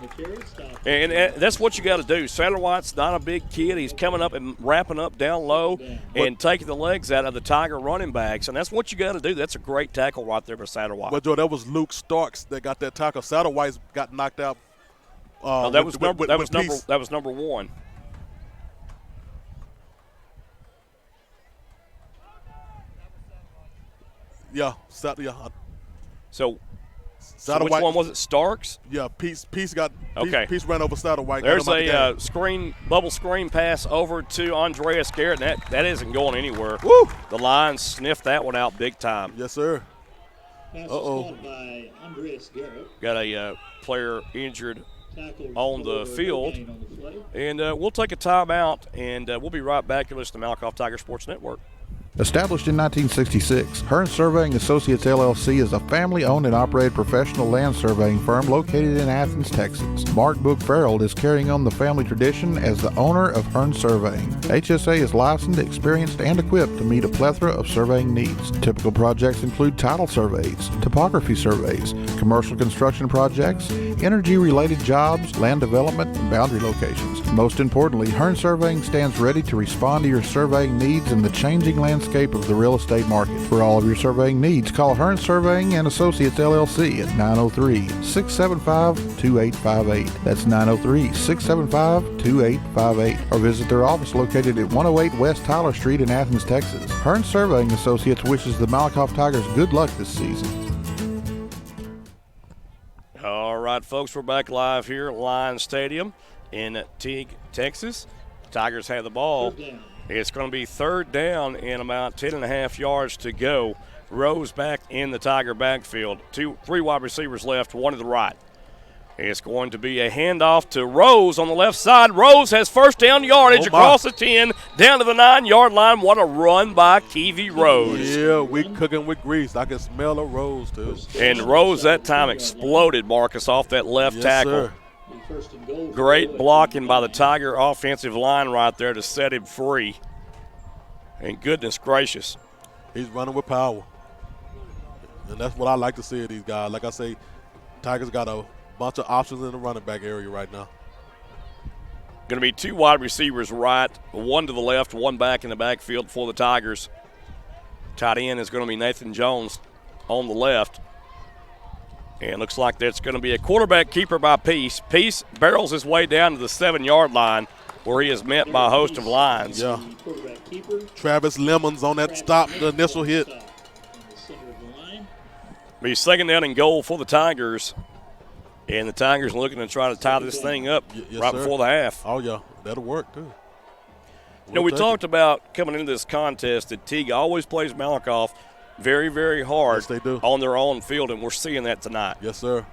And that's what you got to do. Satterwhite's not a big kid. He's coming up and wrapping up down low and taking the legs out of the Tiger running backs. And that's what you got to do. That's a great tackle right there for Satterwhite. But, Joy, that was Luke Starks that got that tackle. Satterwhite got knocked out. That was number one. Yeah, So Satterwhite. which one was it? Starks? Yeah, Peace got. Okay. Peace ran over Satterwhite. There's a bubble screen pass over to Andreas Garrett, and that isn't going anywhere. Woo! The Lions sniffed that one out big time. Yes, sir. Uh-oh. By Andreas Garrett. Got a player injured Tackled on the for field. gain on the play. And we'll take a timeout, and we'll be right back. You're listening to Malakoff Tiger Sports Network. Established in 1966, Hearn Surveying Associates LLC is a family-owned and operated professional land surveying firm located in Athens, Texas. Mark Book Farrell is carrying on the family tradition as the owner of Hearn Surveying. HSA is licensed, experienced, and equipped to meet a plethora of surveying needs. Typical projects include title surveys, topography surveys, commercial construction projects, energy-related jobs, land development, and boundary locations. Most importantly, Hearn Surveying stands ready to respond to your surveying needs in the changing landscape of the real estate market. For all of your surveying needs, call Hearn Surveying and Associates LLC at 903-675-2858. That's 903-675-2858. Or visit their office located at 108 West Tyler Street in Athens, Texas. Hearn Surveying Associates wishes the Malakoff Tigers good luck this season. All right, folks, we're back live here at Lions Stadium in Teague, Texas. Tigers have the ball. It's going to be third down and about 10.5 yards to go. Rose back in the Tiger backfield. Three wide receivers left, one to the right. It's going to be a handoff to Rose on the left side. Rose has first down yardage across the 10, down to the 9-yard line. What a run by Kiwi Rose. Yeah, we cooking with grease. I can smell a Rose, too. And Rose that time exploded, Marcus, off that left tackle. Sir. Great blocking by the Tiger offensive line right there to set him free. And goodness gracious. He's running with power. And that's what I like to see of these guys. Like I say, Tigers got a bunch of options in the running back area right now. Going to be two wide receivers right, one to the left, one back in the backfield for the Tigers. Tight end is going to be Nathan Jones on the left. And looks like that's going to be a quarterback keeper by Peace. Peace barrels his way down to the 7-yard line where he is met by a host of Lions. Yeah. Travis Lemons on that stop, the initial hit. Be second down and goal for the Tigers. And the Tigers looking to try to tie this thing up before the half. Oh, yeah. That'll work, too. We talked about coming into this contest that Teague always plays Malakoff very, very hard on their own field, and we're seeing that tonight. Yes, sir.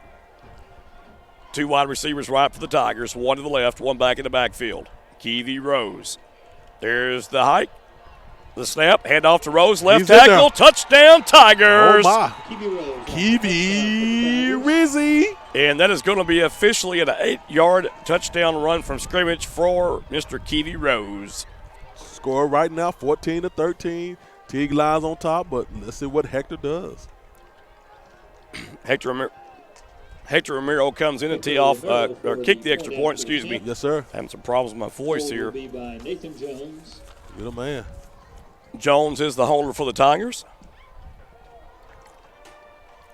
Two wide receivers right for the Tigers, one to the left, one back in the backfield. Kiwi Rose. There's the hike. The snap, hand off to Rose, left He's in tackle, there. touchdown Tigers. Oh, my. Kiwi Rose. Kiwi Rizzi. And that is going to be officially an 8-yard touchdown run from scrimmage for Mr. Kiwi Rose. Score right now, 14-13. Teague lies on top, but let's see what Hector does. Hector Ramiro comes in and tee off, or kick the extra point, excuse me. Yes, sir. Having some problems with my voice Will here. be by Nathan Jones. You're the man. Jones is the holder for the Tigers.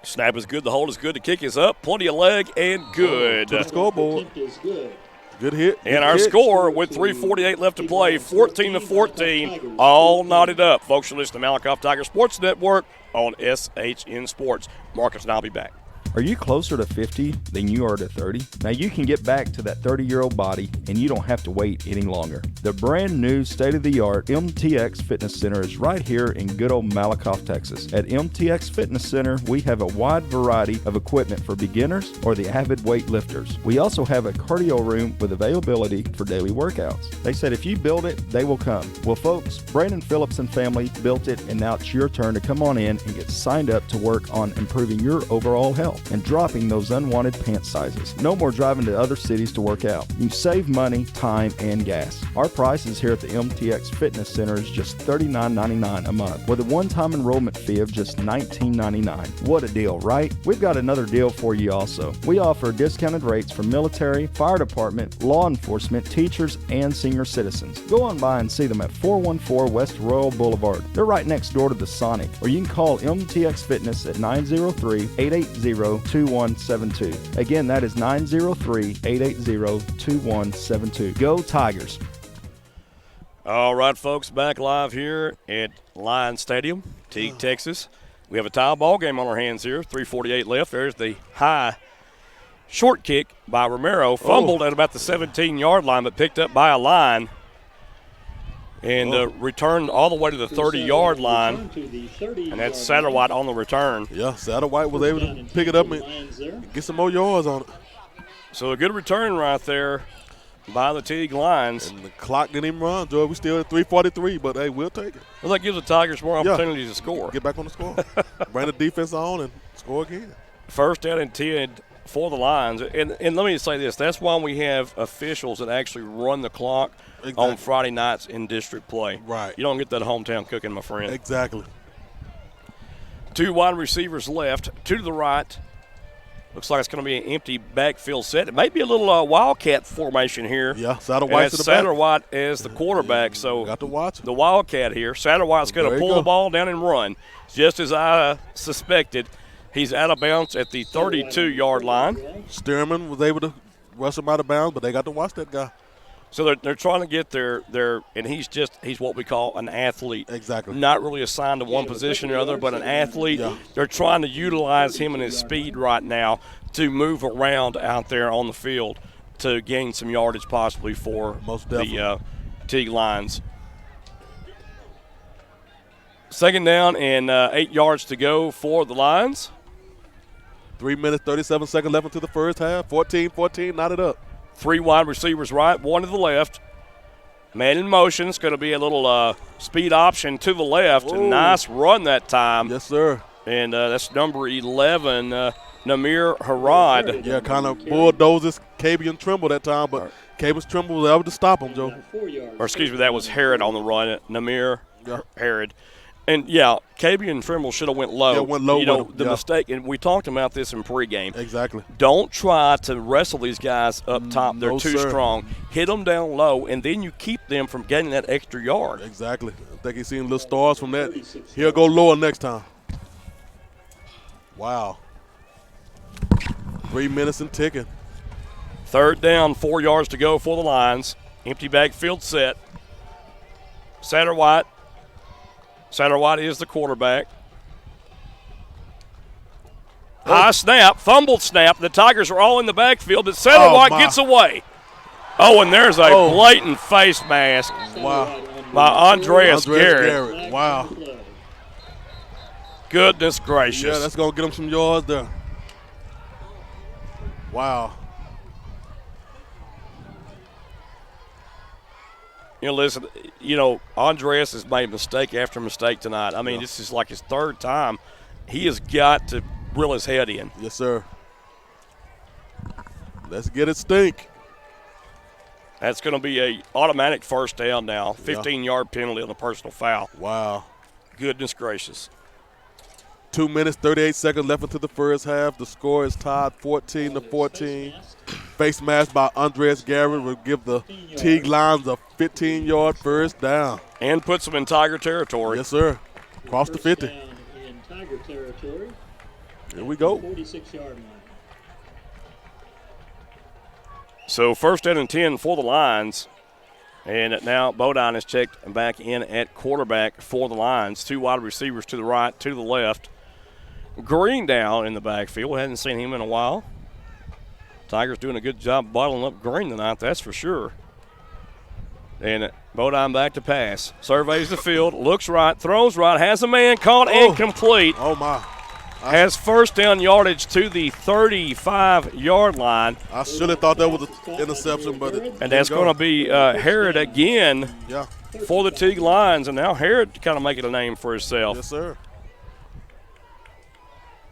Snap is good, the hold is good, the kick is up, plenty of leg, and good. To the scoreboard. Attempt is good. Good hit. And good our hit. score with 3:48 left to play, 14-14, all knotted up. Folks, you're listening to Malakoff Tiger Sports Network on SHN Sports. Marcus and I'll be back. Are you closer to 50 than you are to 30? Now you can get back to that 30-year-old body and you don't have to wait any longer. The brand new state-of-the-art MTX Fitness Center is right here in good old Malakoff, Texas. At MTX Fitness Center, we have a wide variety of equipment for beginners or the avid weightlifters. We also have a cardio room with availability for daily workouts. They said if you build it, they will come. Well, folks, Brandon Phillips and family built it, and now it's your turn to come on in and get signed up to work on improving your overall health and dropping those unwanted pant sizes. No more driving to other cities to work out. You save money, time, and gas. Our prices here at the MTX Fitness Center is just $39.99 a month with a one-time enrollment fee of just $19.99. What a deal, right? We've got another deal for you also. We offer discounted rates for military, fire department, law enforcement, teachers, and senior citizens. Go on by and see them at 414 West Royal Boulevard. They're right next door to the Sonic, or you can call MTX Fitness at 903-880-2172. Again, that is 903-880-2172. Go Tigers. All right, folks, back live here at Lions Stadium, Teague, Texas. We have a tie ball game on our hands here. 3:48 left. There's the high short kick by Romero. Fumbled at about the 17-yard line, but picked up by a line and returned all the way to the 30-yard line. And that's Satterwhite on the return. Yeah, Satterwhite was able to pick it up and get some more yards on it. So a good return right there by the Teague Lions. And the clock didn't even run, Joe. We still at 3:43, but, hey, we'll take it. Well, that gives the Tigers more opportunities to score. Get back on the score. Bring the defense on and score again. First down and 10 for the Lions. And let me say this. That's why we have officials that actually run the clock on Friday nights in district play. Right. You don't get that hometown cooking, my friend. Exactly. Two wide receivers left, two to the right. Looks like it's going to be an empty backfield set. It may be a little Wildcat formation here. Yeah, Satterwhite to the back. Satterwhite as the quarterback. So got to watch the Wildcat here. Satterwhite's going to pull the ball down and run. Just as I suspected, he's out of bounds at the 32-yard line. Stearman was able to rush him out of bounds, but they got to watch that guy. So they're trying to get their and he's what we call an athlete. Exactly. Not really assigned to one position or other, but an athlete. Yeah. They're trying to utilize him and his speed right now to move around out there on the field to gain some yardage possibly for the Teague Lions. Second down and 8 yards to go for the Lions. 3 minutes, 37 seconds left into the first half. 14-14, knotted up. Three wide receivers right, one to the left. Man in motion. It's going to be a little speed option to the left. A nice run that time. Yes, sir. And that's number 11, Namir Harad. Yeah, kind of bulldozes Cabian Trimble that time, but Cabian Trimble was able to stop him, Joe. Or excuse me, that was Harrod on the run. Namir Harrod. And, Cabian Trimble should have went low. Yeah, went low. The mistake, and we talked about this in pregame. Exactly. Don't try to wrestle these guys up top. They're too strong. Hit them down low, and then you keep them from getting that extra yard. Exactly. I think he's seen little stars from that. He'll go lower next time. Wow. 3 minutes and ticking. Third down, 4 yards to go for the Lions. Empty backfield set. Satterwhite is the quarterback. High snap, fumbled snap. The Tigers are all in the backfield, but Satterwhite gets away. Oh, and there's a blatant face mask by Andreas Garrett. Wow. Goodness gracious. Yeah, that's going to get him some yards there. Wow. Listen, Andres has made mistake after mistake tonight. I mean, this is like his third time. He has got to reel his head in. Yes, sir. Let's get it stink. That's going to be a automatic first down now. 15-yard penalty on the personal foul. Wow. Goodness gracious. 2 minutes, 38 seconds left into the first half. The score is tied 14-14. Face mask by Andres Garrett will give the Teague Lions a 15-yard first down. And puts them in Tiger territory. Yes, sir. Across the 50. Down in Tiger territory. Here we go. 46-yard line. So first down and 10 for the Lions. And now Bodine is checked back in at quarterback for the Lions. 2 wide receivers to the right, 2 to the left. Green down in the backfield. Hadn't seen him in a while. Tigers doing a good job bottling up Green tonight, that's for sure. And Bodine back to pass. Surveys the field, looks right, throws right, has a man caught and complete. Oh, my. Has first down yardage to the 35-yard line. I should have thought that was an interception, but and that's going to be Herod again for the Teague Lions. And now Herod kind of making a name for himself. Yes, sir.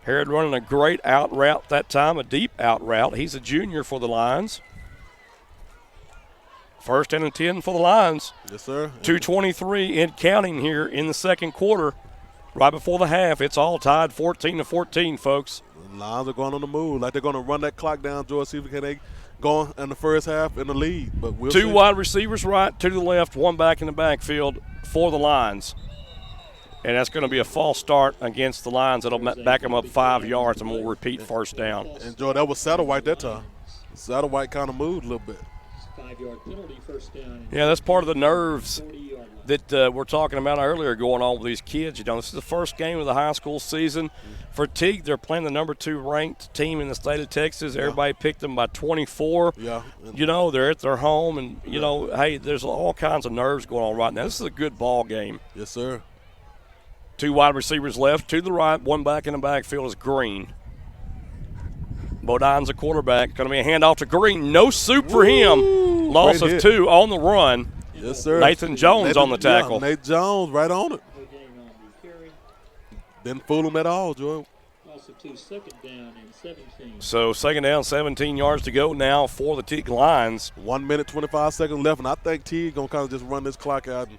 Herod running a great out route that time, a deep out route. He's a junior for the Lions. First and 10 for the Lions. Yes, sir. 2:23 and counting here in the second quarter. Right before the half, it's all tied 14-14, folks. The Lions are going on the move. Like they're going to run that clock down, George, see if they go in the first half in the lead. But we'll 2 see. wide receivers right, 2 to the left, 1 back in the backfield for the Lions. And that's going to be a false start against the Lions. That'll back them up 5 yards, and we'll repeat first down. And, George, that was Satterwhite that time. Satterwhite kind of moved a little bit. 5-yard penalty, first down. Yeah, that's part of the nerves that we're talking about earlier going on with these kids. This is the first game of the high school season. For Teague, they're playing the number 2 ranked team in the state of Texas. Everybody picked them by 24. Yeah. They're at their home, and, hey, there's all kinds of nerves going on right now. This is a good ball game. Yes, sir. 2 wide receivers left, 2 to the right, 1 back in the backfield is Green. Bodine's a quarterback. Going to be a handoff to Green. No soup for him. Loss of 2 on the run. Yes, sir. Nathan Jones on the tackle. Nate Jones right on it. Didn't fool him at all, Joe. Also 2, second down and 17. So second down, 17 yards to go now for the Teague Lions. 1 minute, 25 seconds left, and I think Teague going to kind of just run this clock out as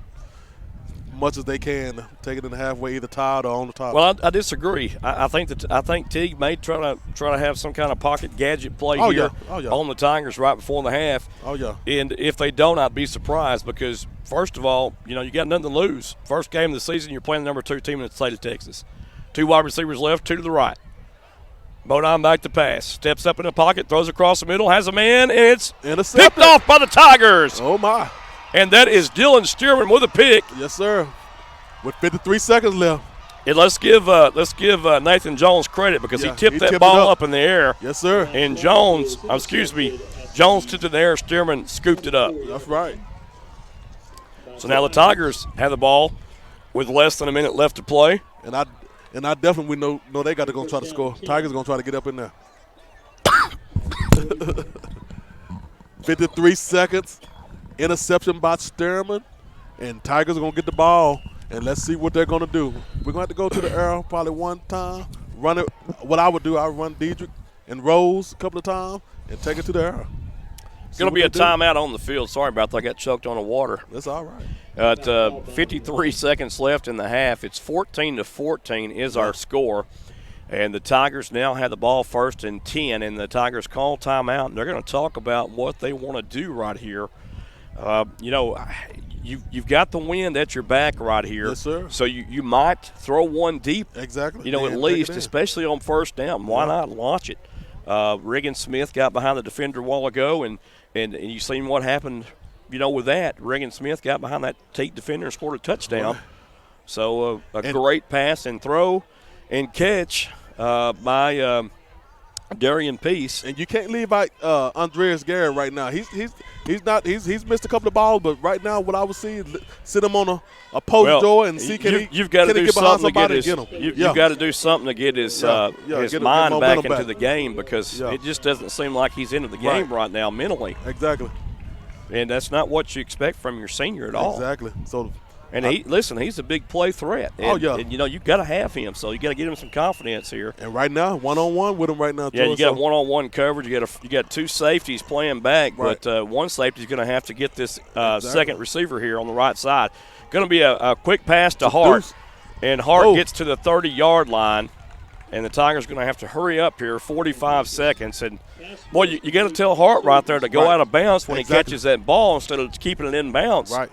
much as they can, take it in the halfway, either tied or on the top. Well, I disagree. I think Teague may try to have some kind of pocket gadget play here on the Tigers right before the half. Oh yeah. And if they don't, I'd be surprised because first of all, you got nothing to lose. First game of the season, you're playing the number 2 team in the state of Texas. 2 wide receivers left, 2 to the right. Bodine back to pass. Steps up in the pocket, throws across the middle, has a man, and it's picked off by the Tigers. Oh my. And that is Dylan Stearman with a pick. Yes, sir. With 53 seconds left. And let's give Nathan Jones credit because he tipped that ball up in the air. Yes, sir. And Jones tipped it in the air. Stearman scooped it up. That's right. So now the Tigers have the ball with less than a minute left to play. And I definitely know they got to go try to score. Tigers going to try to get up in there. 53 seconds. Interception by Stearman, and Tigers are going to get the ball, and let's see what they're going to do. We're going to have to go to the arrow probably one time, run it. What I would do, I would run Diedrich and Rose a couple of times and take it to the arrow. It's going to be a timeout on the field. Sorry about that. I got choked on the water. That's all right. At 53 seconds left in the half, it's 14-14 is our score. And the Tigers now have the ball first and 10, and the Tigers call timeout, and they're going to talk about what they want to do right here. You've got the wind at your back right here. Yes, sir. So you might throw one deep. Exactly. At least, especially on first down. Why not launch it? Regan Smith got behind the defender a while ago, and you seen what happened, with that. Regan Smith got behind that Teague defender and scored a touchdown. Right. So a great pass and throw and catch by Darian Peace. And you can't leave out Andreas Garrett right now. He's missed a couple of balls, but right now what I would see is sit him on a post door and see you've got to do something to get his, get him. You've got to do something to get his mind back into the game because it just doesn't seem like he's into the game right now mentally. Exactly. And that's not what you expect from your senior at all. Exactly. So, and he's a big play threat. And, and you got to have him, so you got to get him some confidence here. And right now, one-on-one with him right now. Yeah, you got one-on-one coverage. You got two safeties playing back, but one safety's going to have to get this second receiver here on the right side. Going to be a quick pass to Hart, and Hart gets to the 30-yard line, and the Tigers are going to have to hurry up here, 45 seconds. And, boy, you got to tell Hart right there to go out of bounds when he catches that ball instead of keeping it in bounds. Right.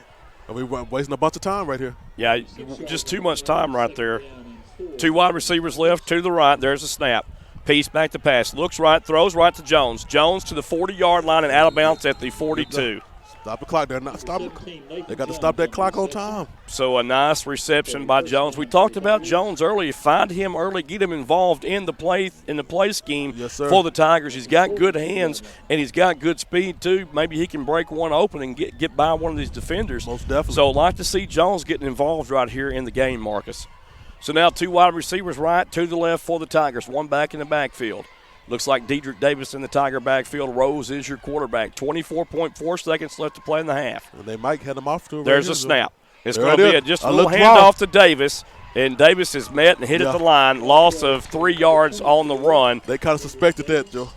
We're wasting a bunch of time right here. Yeah, just too much time right there. Two wide receivers left to the right. There's a snap. Peace back to pass. Looks right, throws right to Jones. Jones to the 40-yard line and out of bounds at the 42. Stop the clock. They're not stopping. They got to stop that clock on time. So a nice reception by Jones. We talked about Jones earlier. Find him early, get him involved in the play scheme for the Tigers. He's got good hands and he's got good speed too. Maybe he can break one open and get by one of these defenders. Most definitely. So I'd like to see Jones getting involved right here in the game, Marcus. So now two wide receivers right, to the left for the Tigers. One back in the backfield. Looks like Dedrick Davis in the Tiger backfield. Rose is your quarterback. 24.4 seconds left to play in the half. And they might head him off to There's a snap. It's going to be just a little handoff to Davis. And Davis is met and hit at the line. Loss of 3 yards on the run. They kind of suspected that, Joe.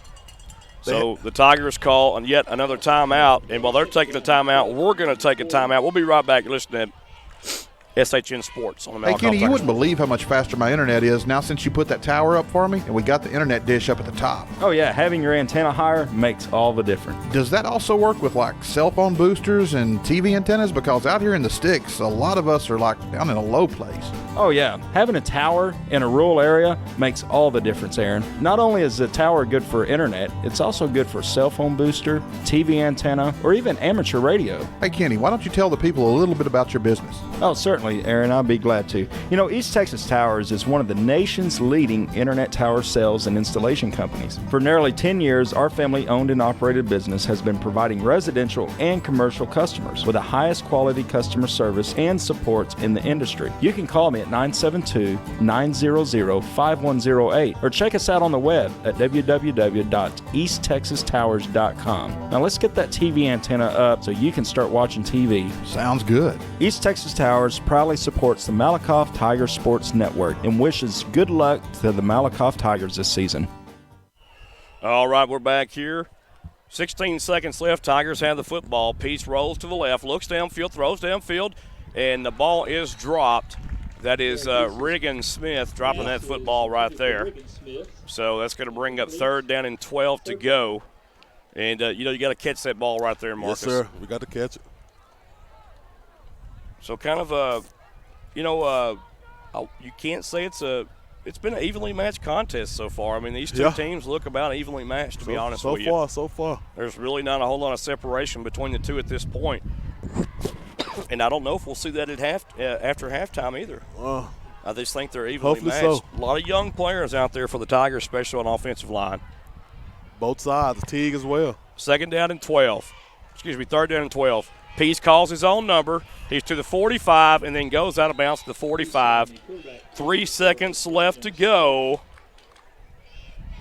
So the Tigers call and yet another timeout. And while they're taking a timeout, we're going to take a timeout. We'll be right back listening to SHN Sports on the Malakoff. Hey, Kenny, you wouldn't believe how much faster my internet is now since you put that tower up for me, and we got the internet dish up at the top. Oh, yeah, having your antenna higher makes all the difference. Does that also work with, like, cell phone boosters and TV antennas? Because out here in the sticks, a lot of us are, like, down in a low place. Oh, yeah. Having a tower in a rural area makes all the difference, Aaron. Not only is the tower good for internet, it's also good for cell phone booster, TV antenna, or even amateur radio. Hey, Kenny, why don't you tell the people a little bit about your business? Oh, certainly, Aaron. I'll be glad to. You know, East Texas Towers is one of the nation's leading internet tower sales and installation companies. For nearly 10 years, our family-owned and operated business has been providing residential and commercial customers with the highest quality customer service and support in the industry. You can call me at 972-900-5108 or check us out on the web at www.easttexastowers.com. Now let's get that TV antenna up so you can start watching TV. Sounds good. East Texas Towers proudly supports the Malakoff Tiger Sports Network and wishes good luck to the Malakoff Tigers this season. All right, we're back here. 16 seconds left. Tigers have the football. Peace rolls to the left, looks downfield, throws downfield, and the ball is dropped. That is Regan Smith dropping that football right there. So that's going to bring up 3rd down and 12 to go. And, you got to catch that ball right there, Marcus. Yes, sir. We got to catch it. So kind of you can't say it's been an evenly matched contest so far. I mean, these two teams look about evenly matched, to be honest with you. So far. There's really not a whole lot of separation between the two at this point. And I don't know if we'll see that at after halftime either. I just think they're evenly matched. So. A lot of young players out there for the Tigers, especially on offensive line. Both sides, Teague as well. 3rd down and 12. Peace calls his own number. He's to the 45 and then goes out of bounds to the 45. 3 seconds left to go.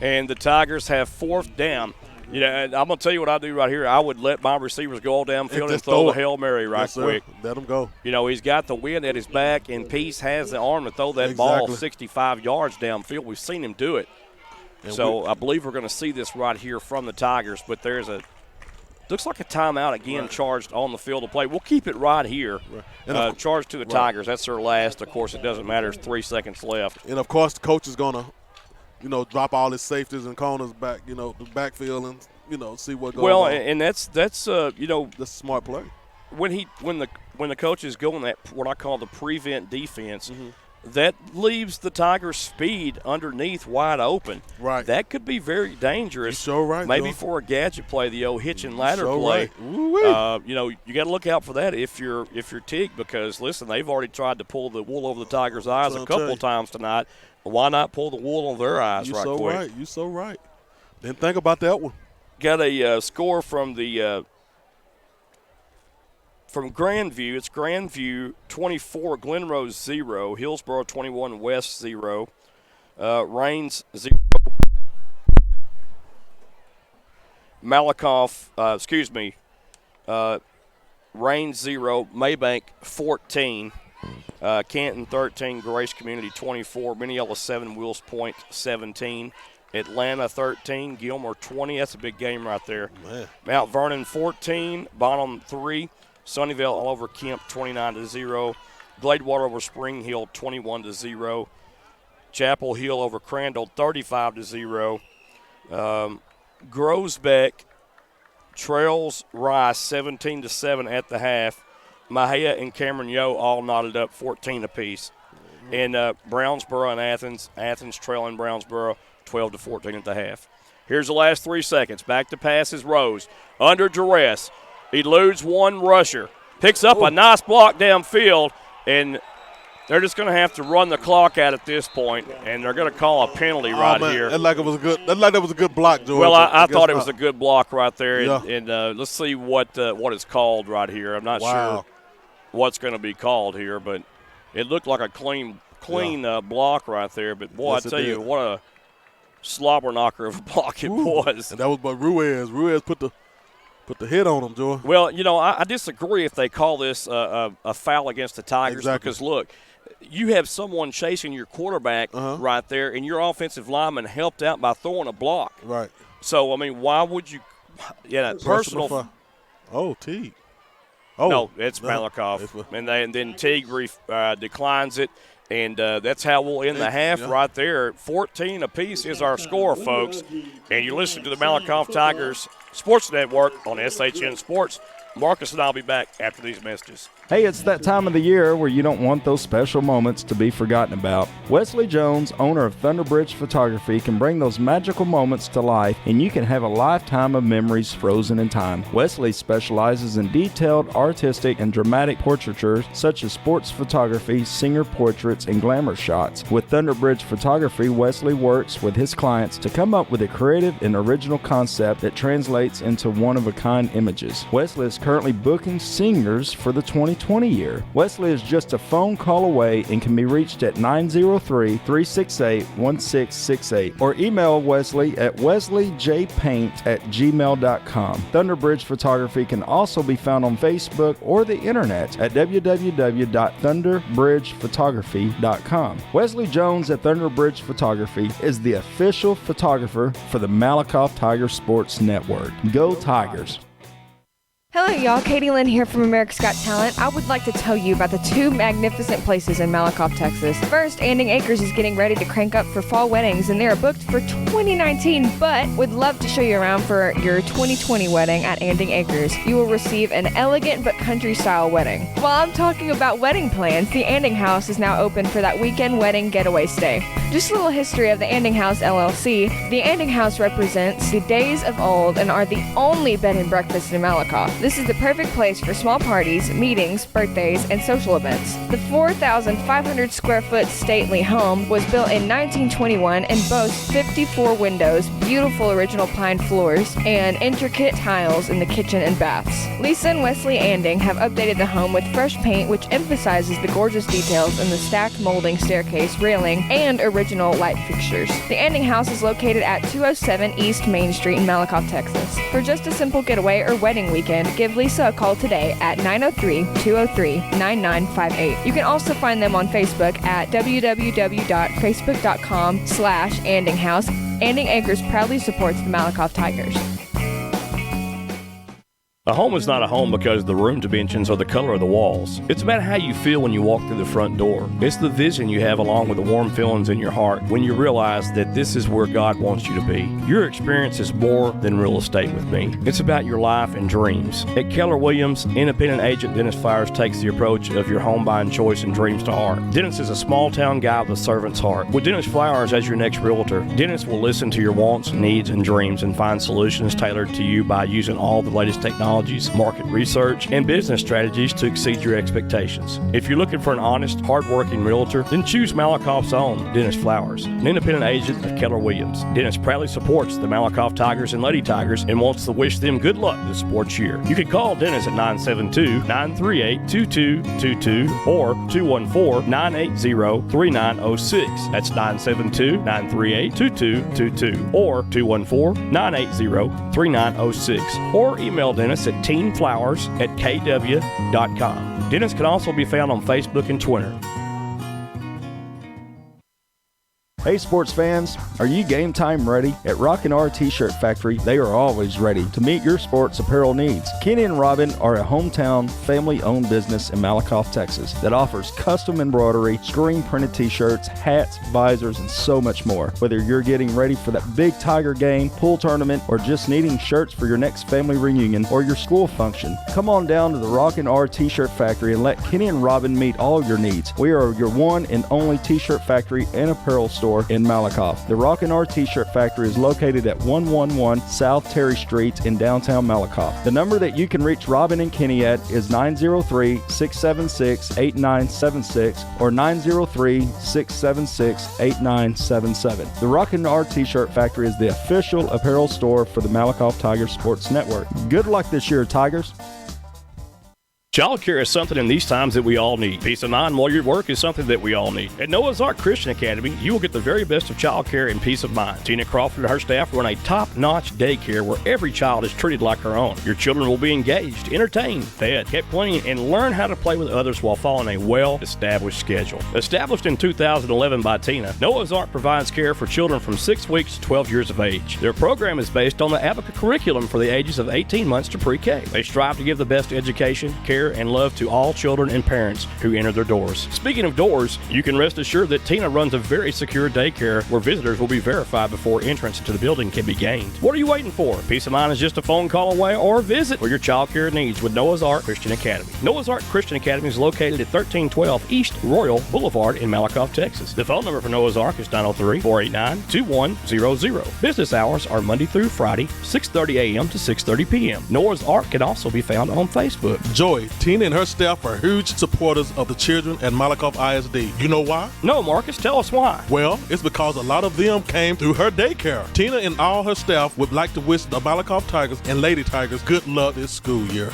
And the Tigers have 4th down. And I'm going to tell you what I do right here. I would let my receivers go all downfield and throw the Hail Mary right quick. Let them go. He's got the wind at his back, and Peace has the arm to throw that ball 65 yards downfield. We've seen him do it. So I believe we're going to see this right here from the Tigers, but looks like a timeout again charged on the field of play. We'll keep it right here. Charged to the Tigers. That's their last. Of course, it doesn't matter. There's 3 seconds left. And, of course, the coach is going to, drop all his safeties and corners back, the backfield and, see what goes on. Well, and that's that's a smart play. When the coach is going that what I call the prevent defense, that leaves the Tigers' speed underneath wide open. Right. That could be very dangerous. You're so right, maybe Joe. for a gadget play, the old hitch and ladder play. Right. You got to look out for that if you're Teague, because listen, they've already tried to pull the wool over the Tigers' eyes a couple times tonight. Why not pull the wool on their eyes quick? You're so right. Didn't think about that one. Got a score from the from Grandview. It's Grandview 24, Glenrose 0, Hillsboro 21, West 0, Rains 0, Malakoff, Rain 0, Maybank 14, Canton 13, Grace Community 24, Mineola 7, Wills Point 17, Atlanta 13, Gilmer 20. That's a big game right there. Man. Mount Vernon 14, Bonham 3, Sunnyvale all over Kemp 29-0, Gladewater over Spring Hill 21-0, Chapel Hill over Crandall 35-0, Grosbeck trails Rice 17-7 at the half. Mahia and Cameron Yo all knotted up 14 apiece. And Brownsboro and Athens trailing Brownsboro 12-14 at the half. Here's the last 3 seconds. Back to pass is Rose. Under duress. Eludes one rusher. Picks up a nice block downfield, and they're just going to have to run the clock out at this point, and they're going to call a penalty here. That like that was a good block, George. Well, I thought it was a good block right there, Yeah. and let's see what is called right here. I'm not sure what's going to be called here, but it looked like a clean block right there. But boy, Yes, I tell you, what a slobber knocker of a block it was. And that was by Ruiz. Ruiz put the hit on him, George. Well, I disagree if they call this a foul against the Tigers because, look, you have someone chasing your quarterback right there, and your offensive lineman helped out by throwing a block. Right. So, I mean, why would you – personal – Oh, Teague. Oh. No, it's Malakoff. And then Teague declines it, and that's how we'll end the half right there. 14 apiece is our score, folks. And you're listening to the Malakoff Tigers Sports Network on SHN Sports. Marcus and I will be back after these messages. Hey, it's that time of the year where you don't want those special moments to be forgotten about. Wesley Jones, owner of Thunderbridge Photography, can bring those magical moments to life, and you can have a lifetime of memories frozen in time. Wesley specializes in detailed, artistic, and dramatic portraitures such as sports photography, singer portraits, and glamour shots. With Thunderbridge Photography, Wesley works with his clients to come up with a creative and original concept that translates into one-of-a-kind images. Wesley is currently booking singers for the 2020 year. Wesley is just a phone call away and can be reached at 903-368-1668 or email Wesley at wesleyjpaint@gmail.com. Thunderbridge Photography can also be found on Facebook or the internet at www.thunderbridgephotography.com. Wesley Jones at Thunderbridge Photography is the official photographer for the Malakoff Tiger Sports Network. Go Tigers! Hello, y'all. Katie Lynn here from America's Got Talent. I would like to tell you about the two magnificent places in Malakoff, Texas. First, Anding Acres is getting ready to crank up for fall weddings, and they are booked for 2019, but would love to show you around for your 2020 wedding at Anding Acres. You will receive an elegant but country-style wedding. While I'm talking about wedding plans, the Anding House is now open for that weekend wedding getaway stay. Just a little history of the Anding House LLC. The Anding House represents the days of old and are the only bed and breakfast in Malakoff. This is the perfect place for small parties, meetings, birthdays, and social events. The 4,500 square foot stately home was built in 1921 and boasts 54 windows, beautiful original pine floors, and intricate tiles in the kitchen and baths. Lisa and Wesley Anding have updated the home with fresh paint, which emphasizes the gorgeous details in the stacked molding staircase, railing, and original light fixtures. The Anding House is located at 207 East Main Street in Malakoff, Texas. For just a simple getaway or wedding weekend, give Lisa a call today at 903-203-9958. You can also find them on Facebook at www.facebook.com/AndingHouse. Anding Acres proudly supports the Malakoff Tigers. A home is not a home because the room dimensions or the color of the walls. It's about how you feel when you walk through the front door. It's the vision you have along with the warm feelings in your heart when you realize that this is where God wants you to be. Your experience is more than real estate with me. It's about your life and dreams. At Keller Williams, independent agent Dennis Flowers takes the approach of your home buying choice and dreams to heart. Dennis is a small town guy with a servant's heart. With Dennis Flowers as your next realtor, Dennis will listen to your wants, needs, and dreams and find solutions tailored to you by using all the latest technology, market research, and business strategies to exceed your expectations. If you're looking for an honest, hard-working realtor, then choose Malakoff's own Dennis Flowers, an independent agent of Keller Williams. Dennis proudly supports the Malakoff Tigers and Lady Tigers and wants to wish them good luck this sports year. You can call Dennis at 972-938-2222 or 214-980-3906. That's 972-938-2222 or 214-980-3906. Or email Dennis us at teenflowers@kw.com. Dennis can also be found on Facebook and Twitter. Hey sports fans, are you game time ready? At Rockin' R T-Shirt Factory, they are always ready to meet your sports apparel needs. Kenny and Robin are a hometown, family-owned business in Malakoff, Texas that offers custom embroidery, screen-printed T-shirts, hats, visors, and so much more. Whether you're getting ready for that big Tiger game, pool tournament, or just needing shirts for your next family reunion or your school function, come on down to the Rockin' R T-Shirt Factory and let Kenny and Robin meet all your needs. We are your one and only T-shirt factory and apparel store in Malakoff. The Rockin' R T-shirt factory is located at 111 South Terry Street in downtown Malakoff. The number that you can reach Robin and Kenny at is 903-676-8976 or 903-676-8977. The Rockin' R T-shirt factory is the official apparel store for the Malakoff Tigers Sports Network. Good luck this year, Tigers. Child care is something in these times that we all need. Peace of mind while you work is something that we all need. At Noah's Ark Christian Academy, you will get the very best of child care and peace of mind. Tina Crawford and her staff run a top-notch daycare where every child is treated like their own. Your children will be engaged, entertained, fed, kept clean, and learn how to play with others while following a well-established schedule. Established in 2011 by Tina, Noah's Ark provides care for children from 6 weeks to 12 years of age. Their program is based on the Abaca curriculum for the ages of 18 months to pre-K. They strive to give the best education, care, and love to all children and parents who enter their doors. Speaking of doors, you can rest assured that Tina runs a very secure daycare where visitors will be verified before entrance into the building can be gained. What are you waiting for? Peace of mind is just a phone call away, or visit for your child care needs with Noah's Ark Christian Academy. Noah's Ark Christian Academy is located at 1312 East Royal Boulevard in Malakoff, Texas. The phone number for Noah's Ark is 903-489-2100. Business hours are Monday through Friday, 6:30 a.m. to 6:30 p.m. Noah's Ark can also be found on Facebook. Joy, Tina and her staff are huge supporters of the children at Malakoff ISD. You know why? No, Marcus, tell us why. Well, it's because a lot of them came through her daycare. Tina and all her staff would like to wish the Malakoff Tigers and Lady Tigers good luck this school year.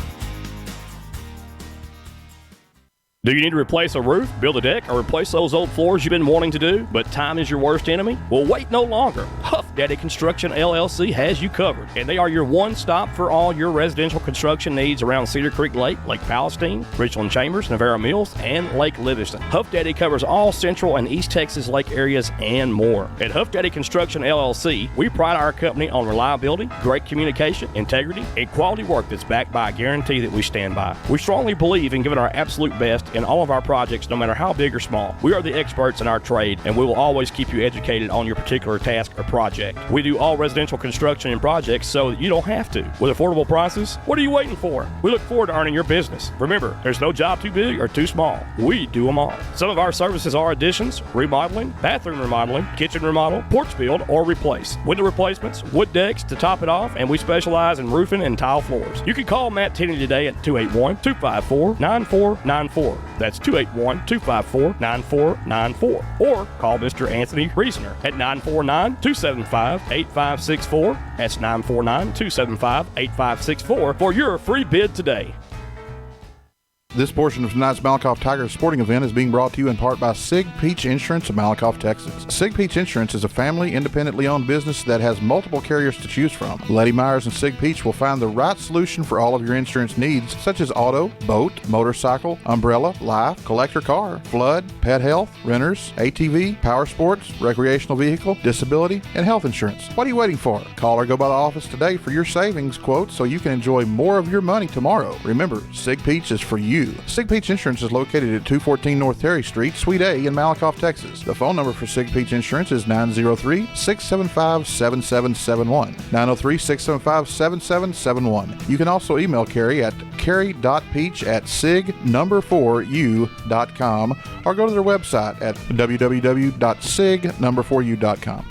Do you need to replace a roof, build a deck, or replace those old floors you've been wanting to do, but time is your worst enemy? Well, wait no longer. Huff Daddy Construction LLC has you covered, and they are your one-stop for all your residential construction needs around Cedar Creek Lake, Lake Palestine, Richland Chambers, Navarro Mills, and Lake Livingston. Huff Daddy covers all Central and East Texas lake areas and more. At Huff Daddy Construction LLC, we pride our company on reliability, great communication, integrity, and quality work that's backed by a guarantee that we stand by. We strongly believe in giving our absolute best in all of our projects, no matter how big or small. We are the experts in our trade, and we will always keep you educated on your particular task or project. We do all residential construction and projects so that you don't have to. With affordable prices, what are you waiting for? We look forward to earning your business. Remember, there's no job too big or too small. We do them all. Some of our services are additions, remodeling, bathroom remodeling, kitchen remodel, porch build, or replace, window replacements, wood decks to top it off, and we specialize in roofing and tile floors. You can call Matt Tenney today at 281-254-9494. That's 281-254-9494. Or call Mr. Anthony Reasoner at 949-275-8564. That's 949-275-8564 for your free bid today. This portion of tonight's Malakoff Tigers sporting event is being brought to you in part by Sig Peach Insurance of Malakoff, Texas. Sig Peach Insurance is a family, independently owned business that has multiple carriers to choose from. Letty Myers and Sig Peach will find the right solution for all of your insurance needs, such as auto, boat, motorcycle, umbrella, life, collector car, flood, pet health, renters, ATV, power sports, recreational vehicle, disability, and health insurance. What are you waiting for? Call or go by the office today for your savings quote so you can enjoy more of your money tomorrow. Remember, Sig Peach is for you. Sig Peach Insurance is located at 214 North Terry Street, Suite A in Malakoff, Texas. The phone number for Sig Peach Insurance is 903-675-7771. 903-675-7771. You can also email Carrie at carrie.peach@sig4u.com or go to their website at www.sig4u.com.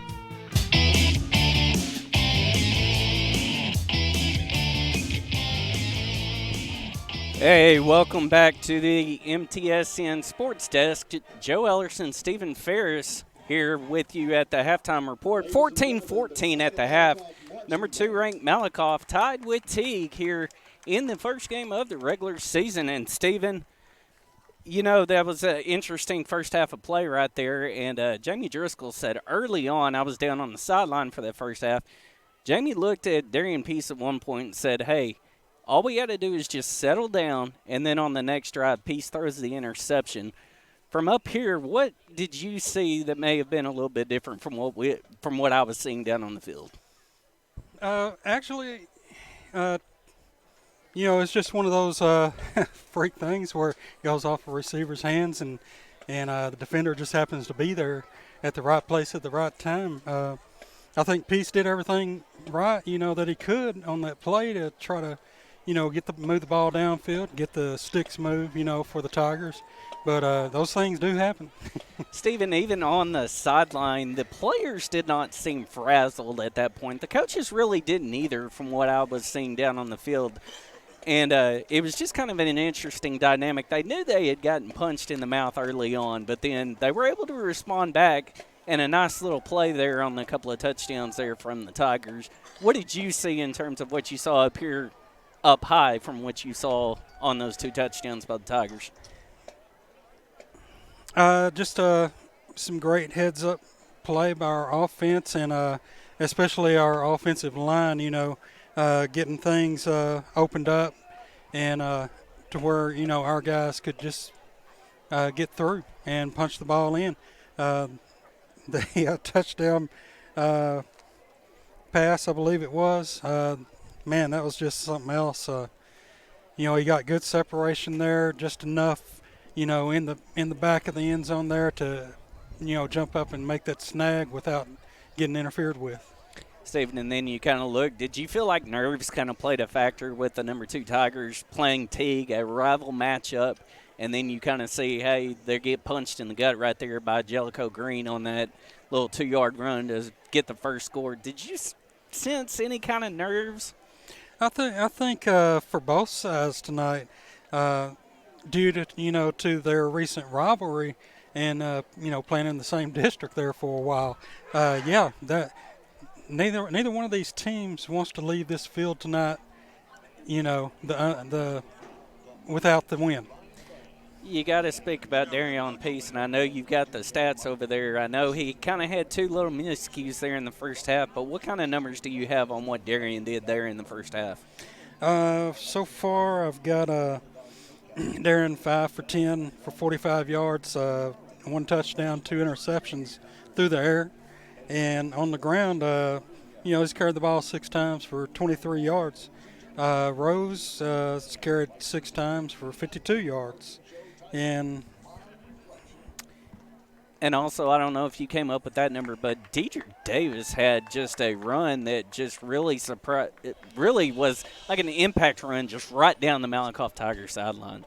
Hey, welcome back to the MTSN Sports Desk. Joe Ellerson, Stephen Ferris here with you at the halftime report. 14-14 at the half. Number 2 ranked Malakoff tied with Teague here in the first game of the regular season. And Stephen, you know, that was an interesting first half of play right there. And Jamie Driscoll said early on, I was down on the sideline for that first half, Jamie looked at Darian Peace at one point and said, hey, All we got to do is just settle down, and then on the next drive, Peace throws the interception. From up here, what did you see that may have been a little bit different from what I was seeing down on the field? Actually, it's just one of those freak things where it goes off a receiver's hands, and the defender just happens to be there at the right place at the right time. I think Peace did everything right, that he could on that play to try to, move the ball downfield, get the sticks moved, for the Tigers. But those things do happen. Stephen, even on the sideline, the players did not seem frazzled at that point. The coaches really didn't either from what I was seeing down on the field. And it was just kind of an interesting dynamic. They knew they had gotten punched in the mouth early on, but then they were able to respond back, and a nice little play there on a couple of touchdowns there from the Tigers. What did you see in terms of what you saw up here up high from what you saw on those 2 touchdowns by the Tigers? Just some great heads-up play by our offense, and especially our offensive line, getting things opened up and to where, our guys could just get through and punch the ball in. The touchdown pass, I believe it was, man, that was just something else. He got good separation there, just enough, in the back of the end zone there to, jump up and make that snag without getting interfered with. Stephen, and then you kind of look, did you feel like nerves kind of played a factor with the number 2 Tigers playing Teague, a rival matchup, and then you kind of see, hey, they get punched in the gut right there by Jellicoe Green on that little 2-yard run to get the first score. Did you sense any kind of nerves? I think for both sides tonight, due to to their recent rivalry and playing in the same district there for a while, that neither one of these teams wants to leave this field tonight, the without the win. You got to speak about Darion Peace, and I know you've got the stats over there. I know he kind of had 2 little miscues there in the first half, but what kind of numbers do you have on what Darion did there in the first half? So far, I've got Darren 5 for 10 for 45 yards, 1 touchdown, 2 interceptions through the air. And on the ground, he's carried the ball 6 times for 23 yards. Rose has carried 6 times for 52 yards. And also, I don't know if you came up with that number, but Deidre Davis had just a run that just really surprised. It really was like an impact run just right down the Malakoff Tigers sideline.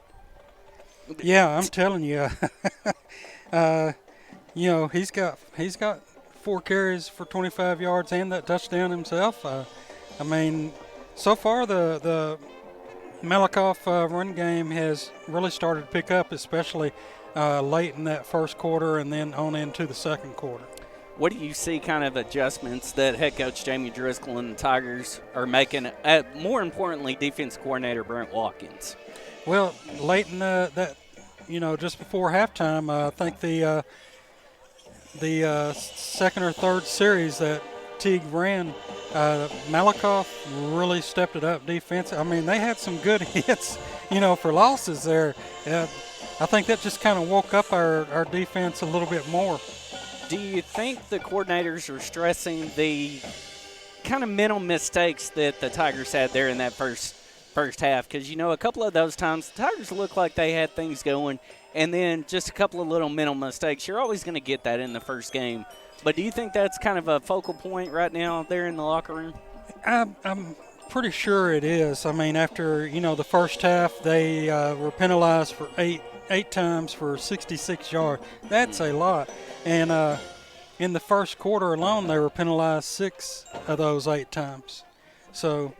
Yeah, I'm telling you, he's got 4 carries for 25 yards and that touchdown himself. So far the Malakoff run game has really started to pick up, especially late in that first quarter and then on into the second quarter. What do you see kind of adjustments that head coach Jamie Driscoll and the Tigers are making, more importantly, defense coordinator Brent Watkins? Well, late in that, just before halftime, I think the second or third series that Teague ran, Malakoff really stepped it up defensive. They had some good hits, for losses there. I think that just kind of woke up our defense a little bit more. Do you think the coordinators are stressing the kind of mental mistakes that the Tigers had there in that first half? Because, a couple of those times the Tigers looked like they had things going, and then just a couple of little mental mistakes. You're always going to get that in the first game. But do you think that's kind of a focal point right now there in the locker room? I'm pretty sure it is. After, the first half, they were penalized for eight times for 66 yards. That's a lot. And in the first quarter alone, they were penalized 6 of those 8 times. So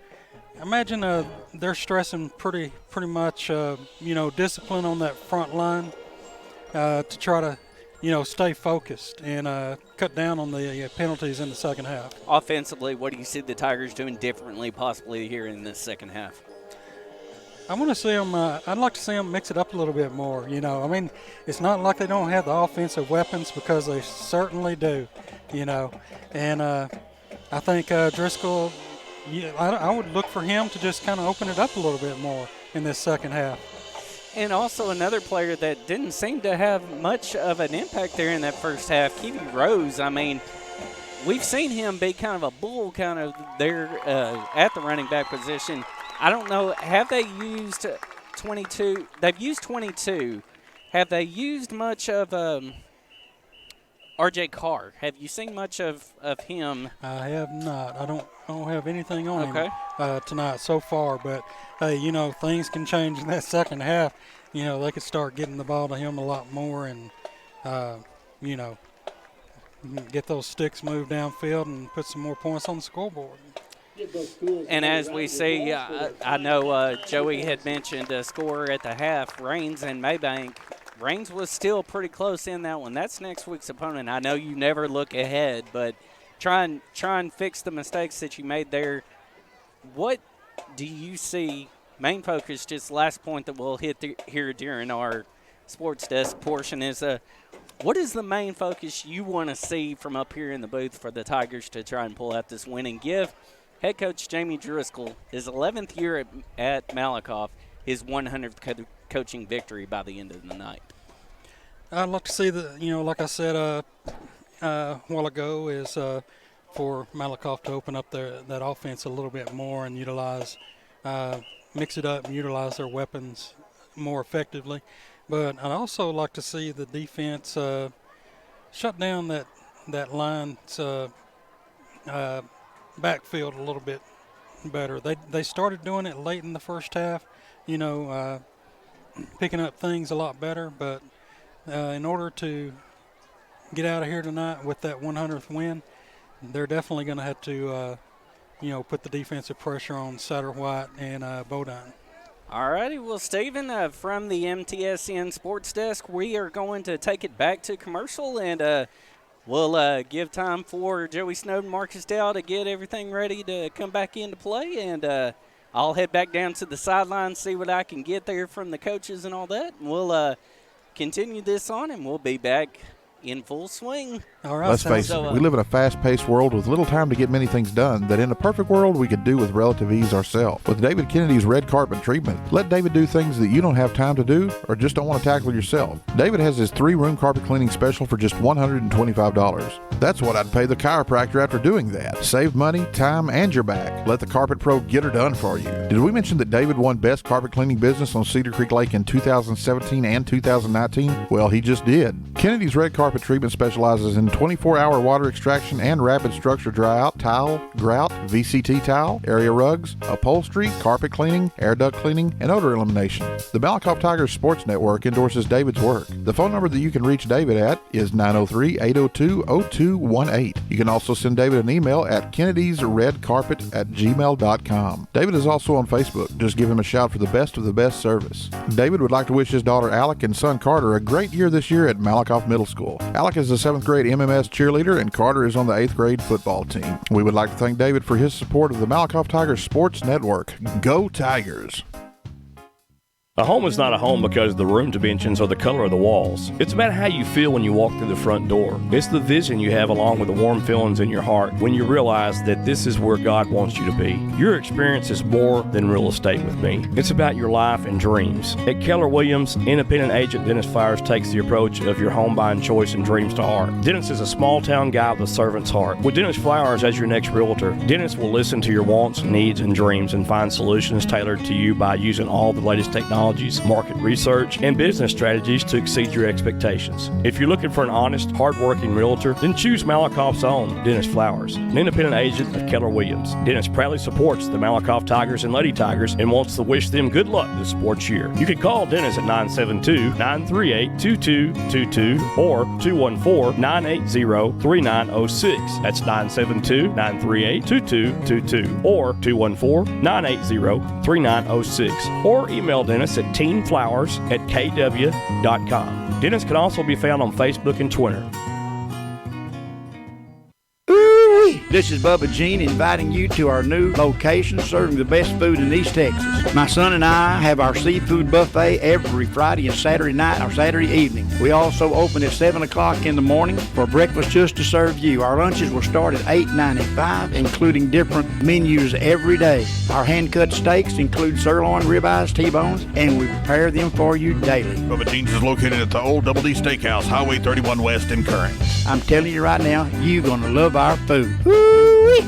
imagine they're stressing pretty much, discipline on that front line to try to, stay focused and cut down on the penalties in the second half. Offensively, what do you see the Tigers doing differently possibly here in this second half? I want to see them. I'd like to see them mix it up a little bit more. It's not like they don't have the offensive weapons, because they certainly do. And I think Driscoll I would look for him to just kind of open it up a little bit more in this second half. And also another player that didn't seem to have much of an impact there in that first half, Kiwi Rose. I mean, we've seen him be kind of a bull kind of there at the running back position. I don't know, have they used 22? They've used 22. Have they used much of R.J. Carr? Have you seen much of him? I have not. I don't have anything on him tonight so far. But, hey, things can change in that second half. They could start getting the ball to him a lot more and, get those sticks moved downfield and put some more points on the scoreboard. And as we see, I know Joey had mentioned a score at the half, Rains and Maybank. Rains was still pretty close in that one. That's next week's opponent. I know you never look ahead, but try and fix the mistakes that you made there. What do you see? Main focus, just last point that we'll hit here during our sports desk portion is what is the main focus you want to see from up here in the booth for the Tigers to try and pull out this win and give head coach Jamie Driscoll his 11th year at Malakoff his 100th coaching victory by the end of the night? I'd like to see like I said a while ago, is for Malakoff to open up that offense a little bit more and mix it up and utilize their weapons more effectively. But I'd also like to see the defense shut down that line's backfield a little bit better. They started doing it late in the first half, picking up things a lot better. But in order to get out of here tonight with that 100th win, they're definitely going to have to, put the defensive pressure on Satterwhite and Bodine. All righty. Well, Stephen, from the MTSN Sports Desk, we are going to take it back to commercial, and we'll give time for Joey Snowden, Marcus Dow to get everything ready to come back into play, and I'll head back down to the sideline, see what I can get there from the coaches and all that, and we'll continue this on, and we'll be back in full swing. All right. Let's face it, we live in a fast-paced world with little time to get many things done that in a perfect world we could do with relative ease ourselves. With David Kennedy's red carpet treatment, let David do things that you don't have time to do or just don't want to tackle yourself. David has his 3-room carpet cleaning special for just $125. That's what I'd pay the chiropractor after doing that. Save money, time, and your back. Let the Carpet Pro get her done for you. Did we mention that David won Best Carpet Cleaning Business on Cedar Creek Lake in 2017 and 2019? Well, he just did. Kennedy's red carpet treatment specializes in 24-hour water extraction and rapid structure dry-out, tile, grout, VCT tile, area rugs, upholstery, carpet cleaning, air duct cleaning, and odor elimination. The Malakoff Tigers Sports Network endorses David's work. The phone number that you can reach David at is 903-802-0218. You can also send David an email at kennedysredcarpet@gmail.com. David is also on Facebook. Just give him a shout for the best of the best service. David would like to wish his daughter Alec and son Carter a great year this year at Malakoff Middle School. Alec is a 7th grade MMS cheerleader and Carter is on the 8th grade football team. We would like to thank David for his support of the Malakoff Tigers Sports Network. Go Tigers! A home is not a home because of the room dimensions or the color of the walls. It's about how you feel when you walk through the front door. It's the vision you have along with the warm feelings in your heart when you realize that this is where God wants you to be. Your experience is more than real estate with me. It's about your life and dreams. At Keller Williams, independent agent Dennis Flowers takes the approach of your home buying choice and dreams to heart. Dennis is a small town guy with a servant's heart. With Dennis Flowers as your next realtor, Dennis will listen to your wants, needs, and dreams and find solutions tailored to you by using all the latest technology, market research, and business strategies to exceed your expectations. If you're looking for an honest, hard-working realtor, then choose Malakoff's own Dennis Flowers, an independent agent of Keller Williams. Dennis proudly supports the Malakoff Tigers and Lady Tigers and wants to wish them good luck this sports year. You can call Dennis at 972-938-2222 or 214-980-3906. That's 972-938-2222 or 214-980-3906. Or email Dennis at teenflowers@kw.com. Dennis can also be found on Facebook and Twitter. This is Bubba Jean inviting you to our new location serving the best food in East Texas. My son and I have our seafood buffet every Friday and Saturday night or Saturday evening. We also open at 7 o'clock in the morning for breakfast just to serve you. Our lunches will start at $8.95, including different menus every day. Our hand-cut steaks include sirloin, ribeyes, T-bones, and we prepare them for you daily. Bubba Jean's is located at the Old Double D Steakhouse, Highway 31 West in Current. I'm telling you right now, you're going to love our food. Woo-wee.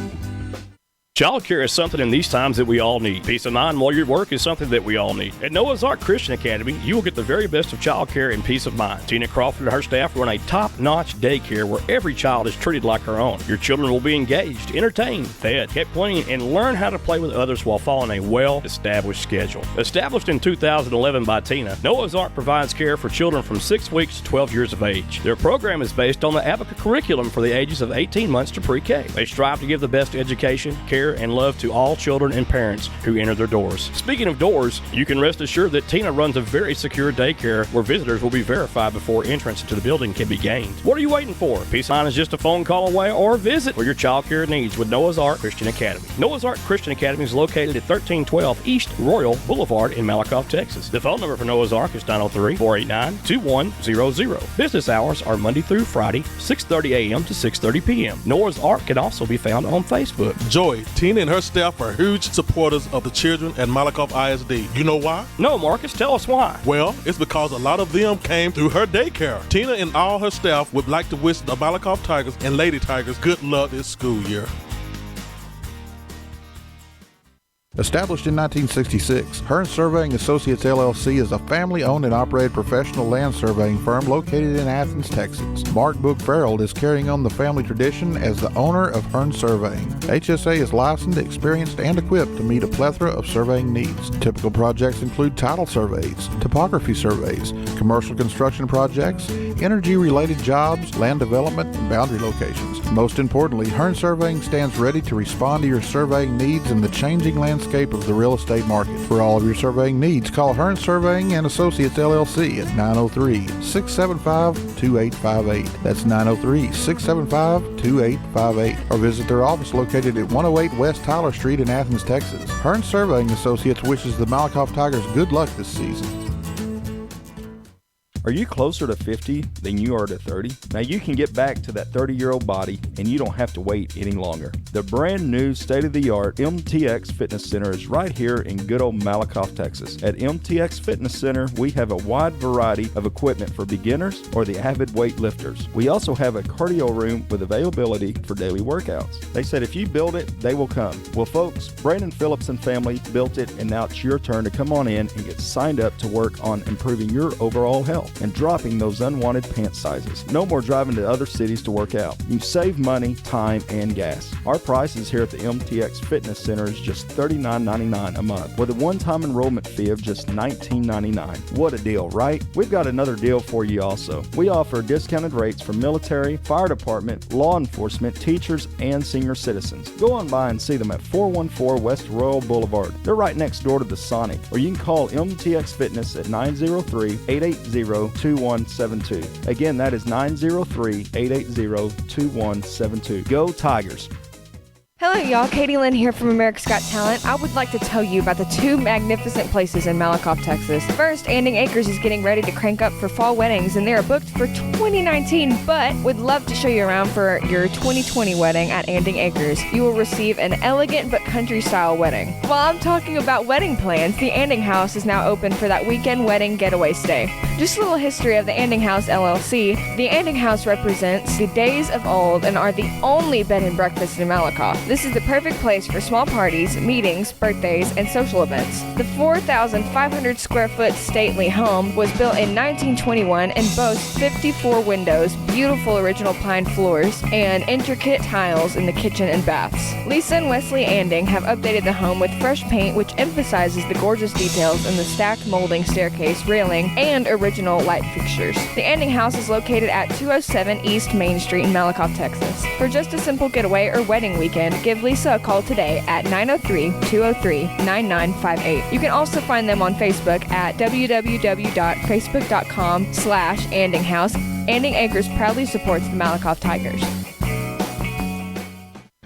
Child care is something in these times that we all need. Peace of mind while you're at work is something that we all need. At Noah's Ark Christian Academy, you will get the very best of child care and peace of mind. Tina Crawford and her staff run a top-notch daycare where every child is treated like her own. Your children will be engaged, entertained, fed, kept clean, and learn how to play with others while following a well-established schedule. Established in 2011 by Tina, Noah's Ark provides care for children from 6 weeks to 12 years of age. Their program is based on the Abaca curriculum for the ages of 18 months to pre-K. They strive to give the best education, care, and love to all children and parents who enter their doors. Speaking of doors, you can rest assured that Tina runs a very secure daycare where visitors will be verified before entrance to the building can be gained. What are you waiting for? Peace of mind is just a phone call away, or visit for your child care needs with Noah's Ark Christian Academy. Noah's Ark Christian Academy is located at 1312 East Royal Boulevard in Malakoff, Texas. The phone number for Noah's Ark is 903-489-2100. Business hours are Monday through Friday, 6:30 a.m. to 6:30 p.m. Noah's Ark can also be found on Facebook. Joy, Tina and her staff are huge supporters of the children at Malakoff ISD. You know why? No, Marcus, tell us why. Well, it's because a lot of them came through her daycare. Tina and all her staff would like to wish the Malakoff Tigers and Lady Tigers good luck this school year. Established in 1966, Hearn Surveying Associates LLC is a family-owned and operated professional land surveying firm located in Athens, Texas. Mark Book Farrell is carrying on the family tradition as the owner of Hearn Surveying. HSA is licensed, experienced, and equipped to meet a plethora of surveying needs. Typical projects include title surveys, topography surveys, commercial construction projects, energy-related jobs, land development, and boundary locations. Most importantly, Hearn Surveying stands ready to respond to your surveying needs in the changing landscape of the real estate market. For all of your surveying needs, call Hearn Surveying and Associates LLC at 903-675-2858. That's 903-675-2858. Or visit their office located at 108 West Tyler Street in Athens, Texas. Hearn Surveying Associates wishes the Malakoff Tigers good luck this season. Are you closer to 50 than you are to 30? Now you can get back to that 30-year-old body and you don't have to wait any longer. The brand new state-of-the-art MTX Fitness Center is right here in good old Malakoff, Texas. At MTX Fitness Center, we have a wide variety of equipment for beginners or the avid weightlifters. We also have a cardio room with availability for daily workouts. They said if you build it, they will come. Well, folks, Brandon Phillips and family built it, and now it's your turn to come on in and get signed up to work on improving your overall health and dropping those unwanted pant sizes. No more driving to other cities to work out. You save money, time, and gas. Our prices here at the MTX Fitness Center is just $39.99 a month with a one-time enrollment fee of just $19.99. What a deal, right? We've got another deal for you also. We offer discounted rates for military, fire department, law enforcement, teachers, and senior citizens. Go on by and see them at 414 West Royal Boulevard. They're right next door to the Sonic. Or you can call MTX Fitness at 903-880-2172. Again, that is 903-880-2172. Go Tigers! Hello, y'all. Katie Lynn here from America's Got Talent. I would like to tell you about the two magnificent places in Malakoff, Texas. First, Anding Acres is getting ready to crank up for fall weddings, and they are booked for 2019, but would love to show you around for your 2020 wedding at Anding Acres. You will receive an elegant but country-style wedding. While I'm talking about wedding plans, the Anding House is now open for that weekend wedding getaway stay. Just a little history of the Anding House LLC. The Anding House represents the days of old and are the only bed and breakfast in Malakoff. This is the perfect place for small parties, meetings, birthdays, and social events. The 4,500 square foot stately home was built in 1921 and boasts 54 windows, beautiful original pine floors, and intricate tiles in the kitchen and baths. Lisa and Wesley Anding have updated the home with fresh paint, which emphasizes the gorgeous details in the stacked molding staircase, railing, and original light fixtures. The Anding House is located at 207 East Main Street in Malakoff, Texas. For just a simple getaway or wedding weekend, give Lisa a call today at 903-203-9958. You can also find them on Facebook at www.facebook.com/AndingHouse. Anding Acres proudly supports the Malakoff Tigers.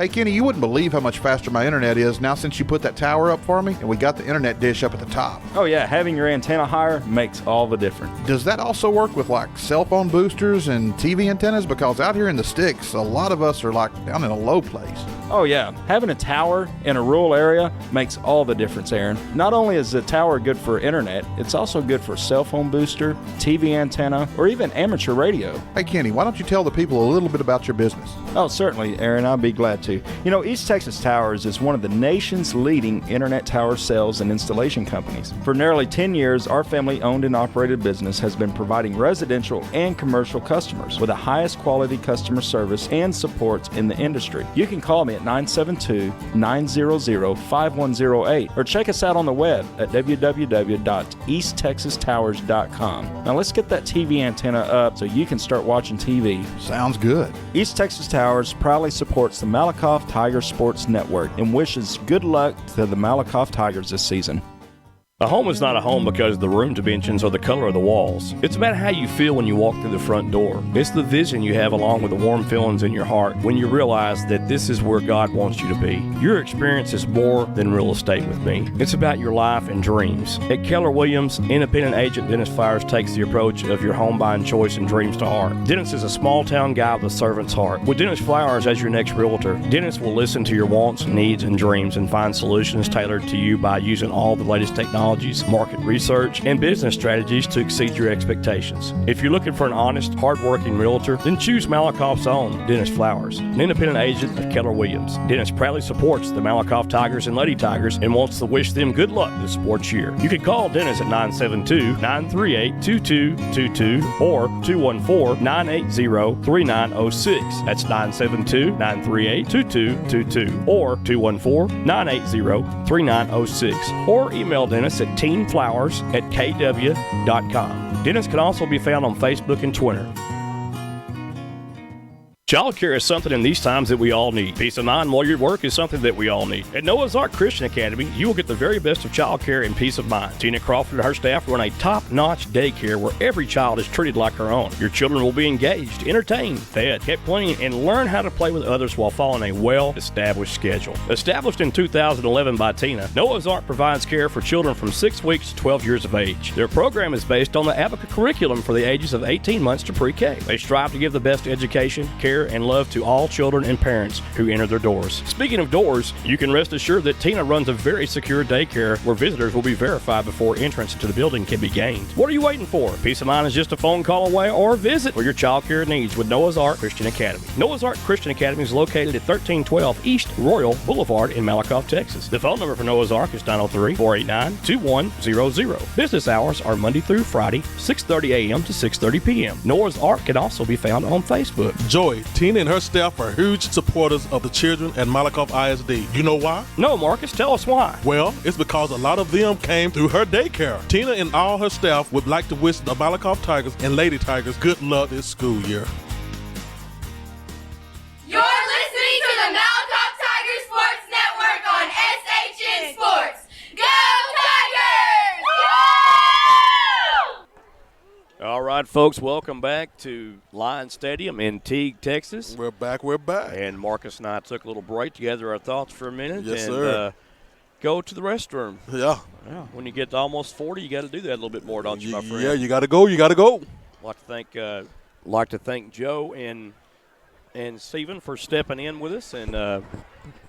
Hey, Kenny, you wouldn't believe how much faster my internet is now since you put that tower up for me and we got the internet dish up at the top. Oh yeah, having your antenna higher makes all the difference. Does that also work with like cell phone boosters and TV antennas? Because out here in the sticks, a lot of us are like down in a low place. Oh yeah, having a tower in a rural area makes all the difference, Aaron. Not only is the tower good for internet, it's also good for cell phone booster, TV antenna, or even amateur radio. Hey, Kenny, why don't you tell the people a little bit about your business? Oh, certainly, Aaron. I'd be glad to. You know, East Texas Towers is one of the nation's leading internet tower sales and installation companies. For nearly 10 years, our family-owned and operated business has been providing residential and commercial customers with the highest quality customer service and support in the industry. You can call me at 972-900-5108 or check us out on the web at www.easttexastowers.com. Now let's get that TV antenna up so you can start watching TV. Sounds good. East Texas Towers proudly supports the Malakoff Tiger Sports Network and wishes good luck to the Malakoff Tigers this season. A home is not a home because of the room dimensions or the color of the walls. It's about how you feel when you walk through the front door. It's the vision you have along with the warm feelings in your heart when you realize that this is where God wants you to be. Your experience is more than real estate with me. It's about your life and dreams. At Keller Williams, independent agent Dennis Flowers takes the approach of your home buying choice and dreams to heart. Dennis is a small town guy with a servant's heart. With Dennis Flowers as your next realtor, Dennis will listen to your wants, needs, and dreams and find solutions tailored to you by using all the latest technology, market research, and business strategies to exceed your expectations. If you're looking for an honest, hard-working realtor, then choose Malakoff's own Dennis Flowers, an independent agent of Keller Williams. Dennis proudly supports the Malakoff Tigers and Lady Tigers and wants to wish them good luck this sports year. You can call Dennis at 972-938-2222 or 214-980-3906. That's 972-938-2222 or 214-980-3906. Or email Dennis at teenflowers@kw.com. Dennis can also be found on Facebook and Twitter. Child care is something in these times that we all need. Peace of mind while you work is something that we all need. At Noah's Ark Christian Academy, you will get the very best of child care and peace of mind. Tina Crawford and her staff run a top-notch daycare where every child is treated like her own. Your children will be engaged, entertained, fed, kept clean, and learn how to play with others while following a well-established schedule. Established in 2011 by Tina, Noah's Ark provides care for children from 6 weeks to 12 years of age. Their program is based on the Abaca curriculum for the ages of 18 months to pre-K. They strive to give the best education, care, and love to all children and parents who enter their doors. Speaking of doors, you can rest assured that Tina runs a very secure daycare where visitors will be verified before entrance to the building can be gained. What are you waiting for? Peace of mind is just a phone call away or visit for your child care needs with Noah's Ark Christian Academy. Noah's Ark Christian Academy is located at 1312 East Royal Boulevard in Malakoff, Texas. The phone number for Noah's Ark is 903-489-2100. Business hours are Monday through Friday, 6:30 a.m. to 6:30 p.m. Noah's Ark can also be found on Facebook. Joy, Tina and her staff are huge supporters of the children at Malakoff ISD. You know why? No, Marcus, tell us why. Well, it's because a lot of them came through her daycare. Tina and all her staff would like to wish the Malakoff Tigers and Lady Tigers good luck this school year. You're listening to the Malakoff Tiger Sports Network on SHN Sports. Go Tigers! All right, folks, welcome back to Lions Stadium in Teague, Texas. We're back. And Marcus and I took a little break to gather our thoughts for a minute. Yes, and, sir. Go to the restroom. Yeah. When you get to almost 40, you got to do that a little bit more, don't you, my friend? Yeah, you got to go. Like to thank Joe and Stephen for stepping in with us and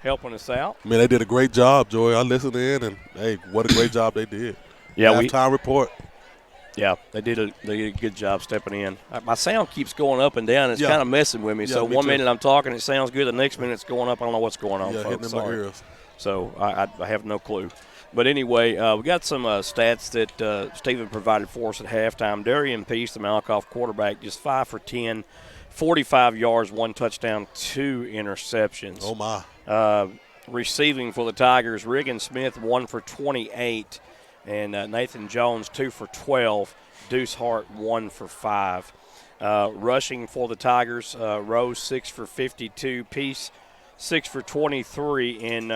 helping us out. Man, they did a great job, Joy. I listened in, and, hey, what a great job they did. Yeah, Halftime report. Yeah, they did a good job stepping in. My sound keeps going up and down. It's kind of messing with me. So me one too. minute I'm talking, it sounds good. The next minute it's going up. I don't know what's going on, Yeah, folks. hitting in my ears. So I have no clue. But anyway, we got some stats that Stephen provided for us at halftime. Darian Peace, the Malakoff quarterback, just 5 for 10, 45 yards, 1 touchdown, 2 interceptions. Oh, my. Receiving for the Tigers, Riggin Smith, 1 for 28. And Nathan Jones, 2 for 12. Deuce Hart, 1 for 5. Rushing for the Tigers, Rose, 6 for 52. Peace, 6 for 23. And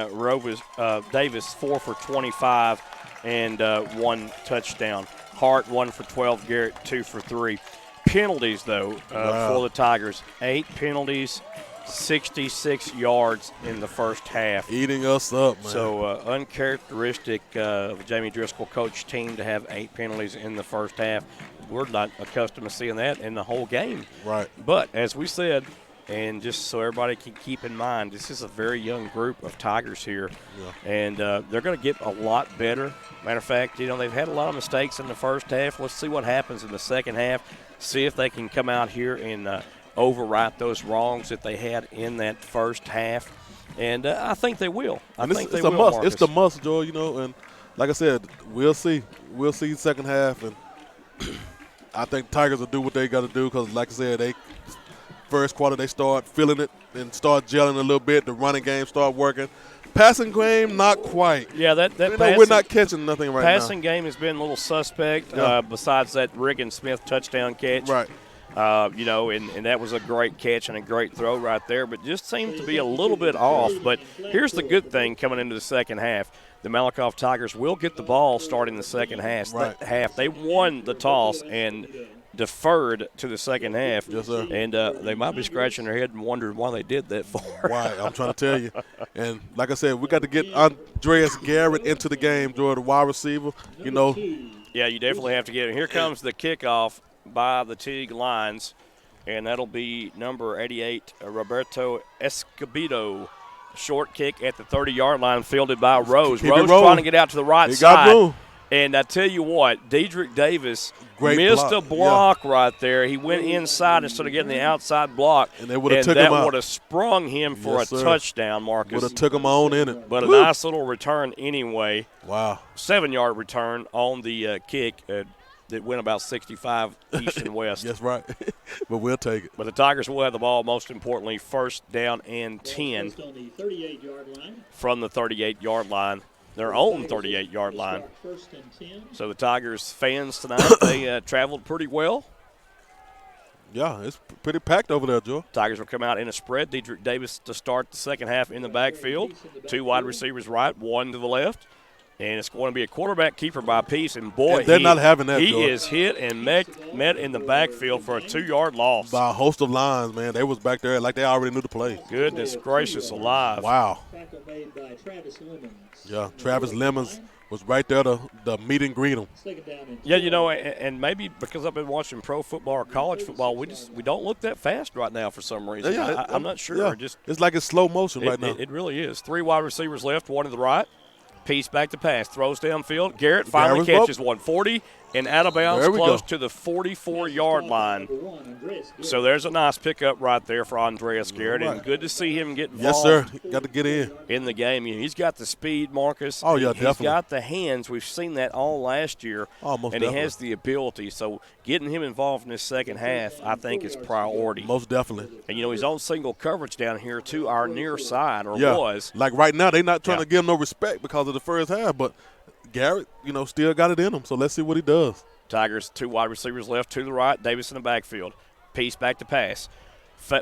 Davis, 4 for 25 and 1 touchdown. Hart, 1 for 12. Garrett, 2 for 3. Penalties, though, for the Tigers. 8 penalties 66 yards in the first half. Eating us up, man. So uncharacteristic of Jamie Driscoll coach team to have 8 penalties in the first half. We're not accustomed to seeing that in the whole game. Right. But as we said, and just so everybody can keep in mind, this is a very young group of Tigers here. Yeah. And they're going to get a lot better. Matter of fact, they've had a lot of mistakes in the first half. Let's see what happens in the second half. See if they can come out here and overwrite those wrongs that they had in that first half. And I think they will. I think they will, Marcus. Marcus. It's the must, Joy, and like I said, we'll see. We'll see second half, and I think Tigers will do what they got to do because, like I said, first quarter they start feeling it and start gelling a little bit. The running game start working. Passing game, not quite. Yeah, that we're not catching nothing right now. Passing game has been a little suspect besides that Riggin Smith touchdown catch. Right. And that was a great catch and a great throw right there, but just seemed to be a little bit off. But here's the good thing coming into the second half. The Malakoff Tigers will get the ball starting the second half. Right. They won the toss and deferred to the second half. Yes, sir. And they might be scratching their head and wondering why they did that for. Right, I'm trying to tell you. And like I said, we got to get Andreas Garrett into the game, Jordan, the wide receiver. Yeah, you definitely have to get him. Here comes the kickoff by the Teague lines, and that'll be number 88, Roberto Escobedo. Short kick at the 30-yard line, fielded by Rose. Rose trying to get out to the right side. And I tell you what, Dedrick Davis missed a block right there. He went inside instead of getting the outside block, and that would have sprung him for a touchdown, Marcus. Would have took him on in it. But a nice little return anyway. Wow. 7-yard return on the kick that went about 65 east and west. That's right. But we'll take it. But the Tigers will have the ball, most importantly, first down and 10 from the 38-yard line. Their own 38-yard line. So the Tigers fans tonight, they traveled pretty well. Yeah, it's pretty packed over there, Joe. Tigers will come out in a spread. Dedrick Davis to start the second half in the backfield. 2 wide receivers right, 1 to the left. And it's going to be a quarterback keeper by Peace. And, boy, they're not having that, he Joe. is hit and met in the backfield for a 2-yard loss. By a host of lines, man. They was back there like they already knew the play. Goodness gracious alive. Wow. Yeah, Travis Lemons was right there to meet and greet him. Yeah, and maybe because I've been watching pro football or college football, we don't look that fast right now for some reason. Yeah, I'm not sure. Yeah, it's like it's slow motion right now. It really is. 3 wide receivers left, 1 to the right. Peace back to pass, throws downfield. Garrett finally catches 140 and out of bounds close to the 44-yard line. So there's a nice pickup right there for Andreas Garrett, and good to see him get involved. Yes, sir. Got to get in the game. He's got the speed, Marcus. Oh, yeah, definitely. He's got the hands. We've seen that all last year. Almost and definitely. He has the ability. So getting him involved in this second half, I think, is priority. Most definitely. And, he's on single coverage down here to our near side, or was. Like right now, they're not trying to give him no respect because of the first half, but Garrett, still got it in him. So let's see what he does. Tigers, 2 wide receivers left to the right. Davis in the backfield. Peace back to pass.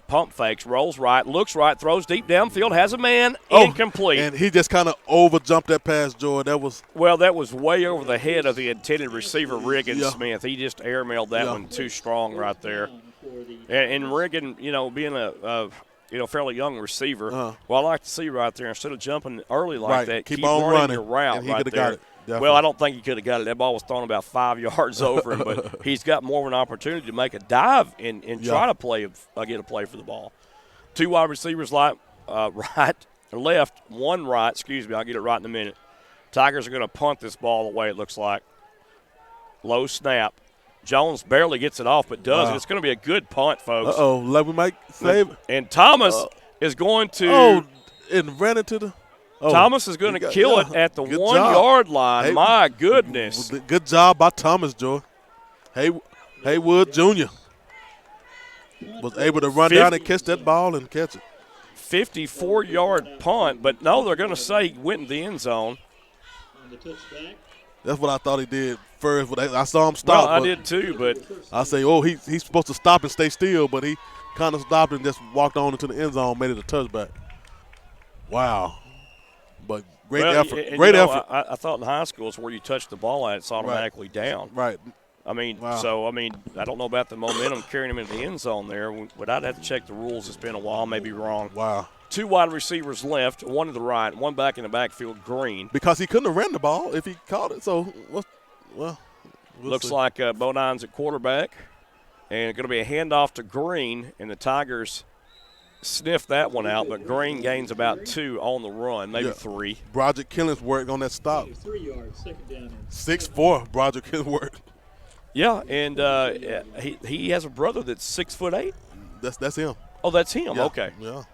Pump fakes, rolls right, looks right, throws deep downfield, has a man, incomplete. And he just kind of over-jumped that pass, Jordan. That was way over the head of the intended receiver, Riggin Smith. He just airmailed that one too strong right there. And Riggin, being a fairly young receiver, I like to see right there, instead of jumping early like that, keep on running your route and he right there. Got it. Definitely. Well, I don't think he could have got it. That ball was thrown about 5 yards over him, but he's got more of an opportunity to make a dive and try to get a play for the ball. 2 wide receivers left, 1 right. Excuse me, I'll get it right in a minute. Tigers are going to punt this ball away, it looks like. Low snap. Jones barely gets it off, but does it. It's going to be a good punt, folks. Like we might save it. And Thomas is going to and ran into the – Thomas is going to kill it at the 1-yard line. My goodness. Good job by Thomas, Joy. Haywood Jr. was able to run down and catch that ball and catch it. 54-yard punt, but no, they're going to say he went in the end zone. That's what I thought he did first. But I saw him stop. Well, I did too, but I say, he's supposed to stop and stay still, but he kind of stopped and just walked on into the end zone, made it a touchback. Wow. But great effort. Great effort. I thought in high school it's where you touch the ball at, it's automatically down. Right. I mean, Wow. so, I don't know about the momentum carrying him into the end zone there, but I'd have to check the rules. It's been a while, maybe wrong. Wow. 2 wide receivers left, 1 to the right, 1 back in the backfield, Green. Because he couldn't have ran the ball if he caught it. So, we'll Looks see. like Bodine's at quarterback, and it's going to be a handoff to Green, and the Tigers sniff that one out, but Green gains about 2 on the run, maybe 3. Broderick Killings worked on that stop. 3 yards, second down. 6'4", Broderick Killings worked. Yeah, and he has a brother that's 6'8". That's him. Oh, that's him. Yeah. Okay. Yeah.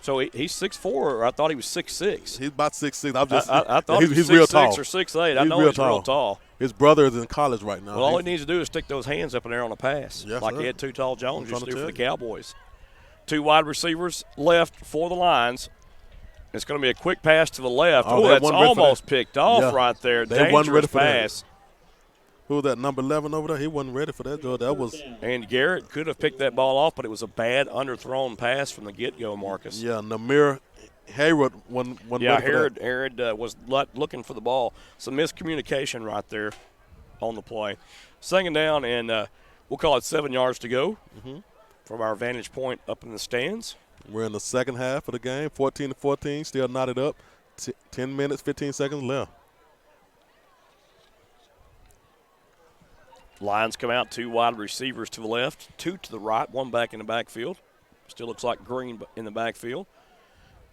So he's 6'4", or I thought he was 6'6". He's about 6'6". I thought he's he was real 6'6" tall. or 6'8". I know he's real tall. His brother is in college right now. Well, all he needs to do is stick those hands up in there on a pass, Yes, like sir. he had Too Tall Jones I'm used to trying do to for the tell Cowboys. 2 wide receivers left for the Lions. It's going to be a quick pass to the left. Oh, Oh, they that's wasn't ready for almost that. picked off Yeah. right there. They wasn't Dangerous ready for that. pass. Who was that, number 11 over there? He wasn't ready for that, Joe. That was – And Garrett could have picked that ball off, but it was a bad underthrown pass from the get-go, Marcus. yeah, Namir Hayward wasn't Yeah, ready for that. Herod was looking for the ball. Some miscommunication right there on the play. Second down, and we'll call it 7 yards to go from our vantage point up in the stands. We're in the second half of the game, 14-14, still knotted up. 10 minutes, 15 seconds left. Lions come out, 2 wide receivers to the left, 2 to the right, 1 back in the backfield. Still looks like Green in the backfield.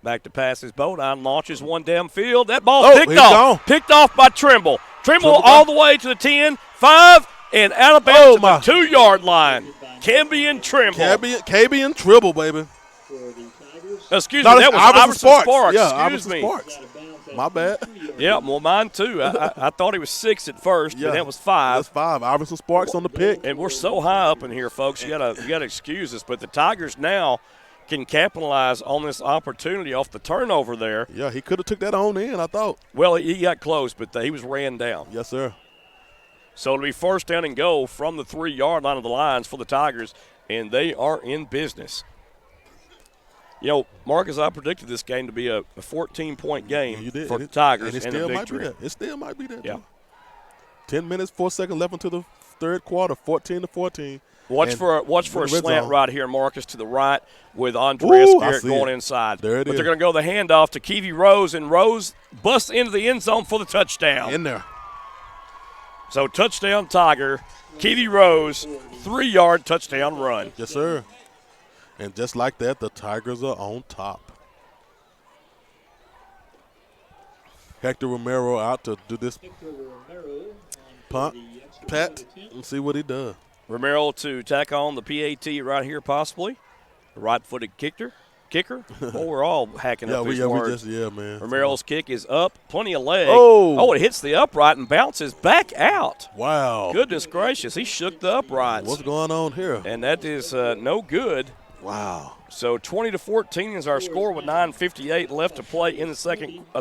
Back to pass is Bodine, launches one downfield. That ball's picked he's off. gone. Picked off by Trimble. Trimble Trimble all back. the way to the 10, 5, and out of bounds to the 2-yard line. Camby and Trimble. KB and Tribble, baby. For the Tigers, Excuse No, me, that's that was Iverson Sparks. Yeah, Excuse Iverson me. Sparks. out of bounds at My bad. 3 yards. Yeah, well, mine too. I thought he was 6 at first, Yeah. but that was 5. That's 5. Iverson Sparks on the pick. And we're so high up in here, folks. You gotta excuse us. But the Tigers now can capitalize on this opportunity off the turnover there. Yeah, he could have took that on in, I thought. Well, he got close, but he was ran down. Yes, sir. So it'll be first down and go from the 3-yard line of the Lions for the Tigers, and they are in business. You know, Marcus, I predicted this game to be a 14-point game You did. for And the it- Tigers and it and a still might be victory. that. It still might be that. Yeah. too. 10 minutes, 4 seconds left into the third quarter, 14-14. Watch And for a in the red slant zone. right here, Marcus, to the right with Andreas Ooh, I Garrett see going it. inside. There it but is. they're going to go the handoff to Keevy Rose, and Rose busts into the end zone for the touchdown. In there. So touchdown Tiger, Keevy Rose, 3-yard touchdown run. Yes, sir. And just like that, the Tigers are on top. Hector Romero out to do this Hector Romero on punt, the extra pat, point attempt. and see what he does. Romero to tack on the PAT right here possibly. The right-footed kicker. Boy, we're all hacking up these words. man. Romero's kick is up, plenty of leg. Oh. It hits the upright and bounces back out. Wow. Goodness gracious, he shook the uprights. What's going on here? And that is no good. Wow. So 20-14 is our score with 9:58 left to play in the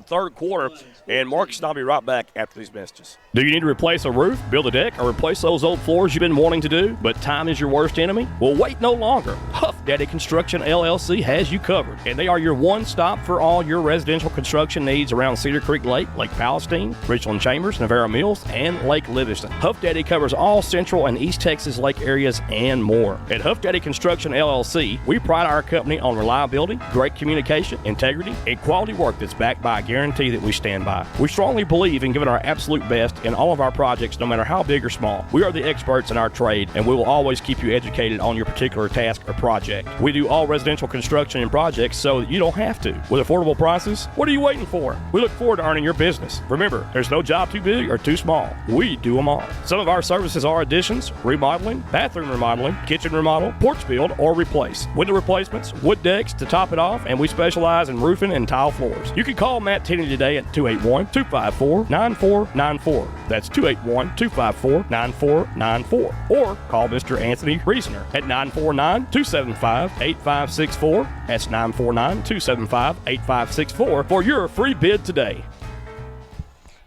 third quarter. And Marcus and I'll be right back after these messages. Do you need to replace a roof, build a deck, or replace those old floors you've been wanting to do, but time is your worst enemy? Well, wait no longer. Huff Daddy Construction LLC has you covered, and they are your one-stop for all your residential construction needs around Cedar Creek Lake, Lake Palestine, Richland Chambers, Navarro Mills, and Lake Livingston. Huff Daddy covers all Central and East Texas lake areas and more. At Huff Daddy Construction LLC, we pride our company on reliability, great communication, integrity, and quality work that's backed by a guarantee that we stand by. We strongly believe in giving our absolute best in all of our projects, no matter how big or small. We are the experts in our trade, and we will always keep you educated on your particular task or project. We do all residential construction and projects so that you don't have to. With affordable prices, what are you waiting for? We look forward to earning your business. Remember, there's no job too big or too small. We do them all. Some of our services are additions, remodeling, bathroom remodeling, kitchen remodel, porch build, or replace. Window replacements, wood decks to top it off, and we specialize in roofing and tile floors. You can call Matt Tenney today at 281-254-9494. That's 281-254-9494. Or call Mr. Anthony Reasoner at 949-275-8564. That's 949-275-8564 for your free bid today.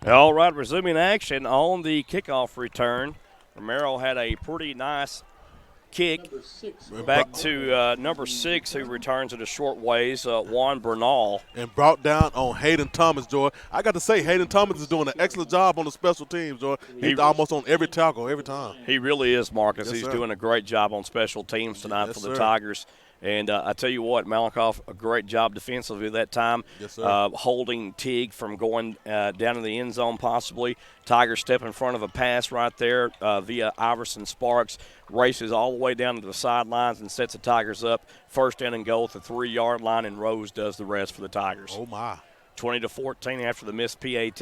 All right, resuming action on the kickoff return. Romero had a pretty nice kick back to number 6, who returns it a short ways, Juan Bernal. And brought down on Hayden Thomas, Joy. I got to say, Hayden Thomas is doing an excellent job on the special teams, Joy. He's almost on every tackle every time. He really is, Marcus. Yes, He's sir. doing a great job on special teams tonight Yes, for the sir. Tigers. And I tell you what, Malakoff, a great job defensively that time, Yes, sir. holding Teague from going down in the end zone possibly. Tigers step in front of a pass right there via Iverson Sparks, races all the way down to the sidelines and sets the Tigers up. First down and goal at the 3-yard line, and Rose does the rest for the Tigers. Oh, my. 20-14 after the missed PAT.